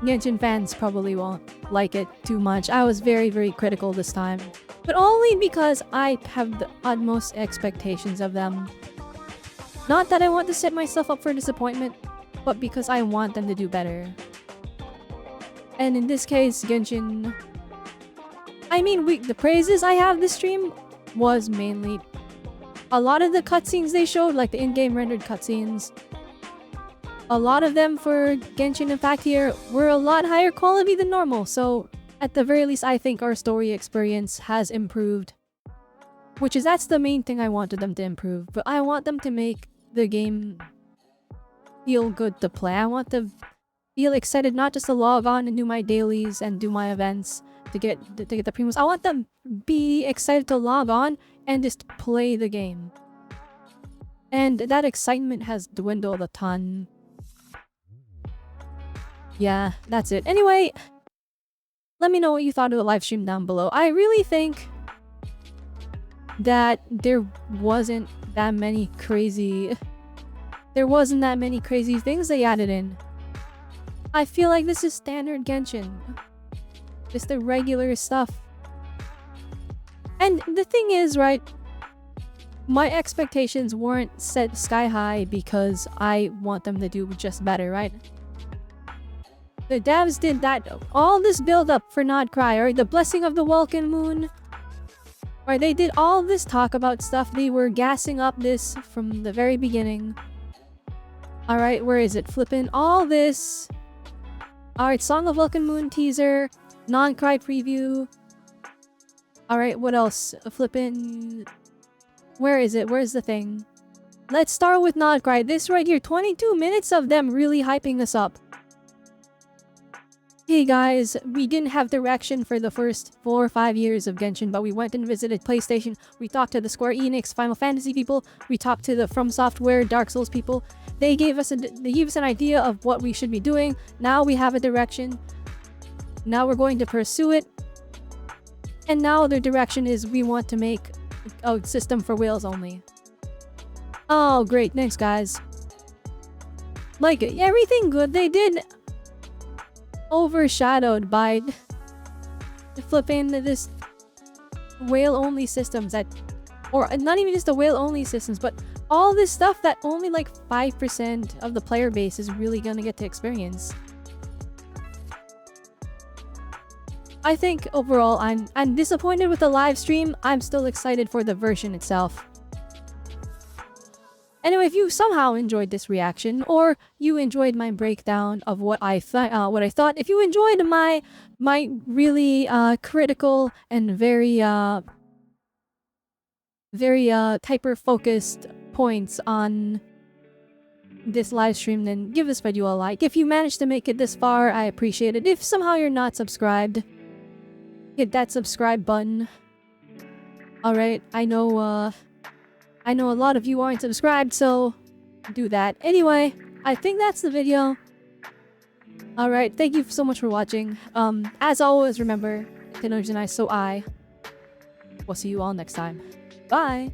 Genshin fans probably won't like it too much. I was very, very critical this time. But only because I have the utmost expectations of them. Not that I want to set myself up for disappointment, but because I want them to do better. And in this case, Genshin... I mean, the praises I have this stream was mainly... a lot of the cutscenes they showed, like the in-game rendered cutscenes, a lot of them for Genshin Impact here were a lot higher quality than normal, so at the very least I think our story experience has improved. That's the main thing I wanted them to improve, but I want them to make the game feel good to play. I want to feel excited not just to log on and do my dailies and do my events to get the premiums. I want them be excited to log on and just play the game. And that excitement has dwindled a ton. Yeah, that's it. Anyway, let me know what you thought of the live stream down below. I really think that there wasn't that many crazy things they added in. I feel like this is standard Genshin. Just the regular stuff. And the thing is, right, my expectations weren't set sky high because I want them to do just better, right? The devs did that, all this build up for Nod-Krai, or the blessing of the Vulcan Moon, Right, they did all this talk about stuff. They were gassing up this from the very beginning. Alright, where is it? Flipping all this. Alright, Song of Vulcan Moon teaser. Nod-Krai preview. Alright, what else? Flipping... Where is it? Where's the thing? Let's start with Nod-Krai. This right here, 22 minutes of them really hyping us up. Hey guys, we didn't have direction for the first 4 or 5 years of Genshin, but we went and visited PlayStation. We talked to the Square Enix Final Fantasy people. We talked to the From Software Dark Souls people. They gave us an idea of what we should be doing. Now we have a direction. Now we're going to pursue it. And now the direction is we want to make a system for whales only. Oh, great. Thanks, guys. Like, everything good they did overshadowed by flipping this whale-only systems that... Or not even just the whale-only systems, but all this stuff that only like 5% of the player base is really gonna get to experience. I think overall I'm disappointed with the live stream. I'm still excited for the version itself. Anyway, if you somehow enjoyed this reaction, or you enjoyed my breakdown of what I thought, if you enjoyed my really critical and very hyper-focused points on this live stream, then give this video a like. If you managed to make it this far, I appreciate it. If somehow you're not subscribed, hit that subscribe button. Alright, I know a lot of you aren't subscribed, so do that. Anyway, I think that's the video. Alright, thank you so much for watching. As always, remember, technology is nice, so I will see you all next time. Bye!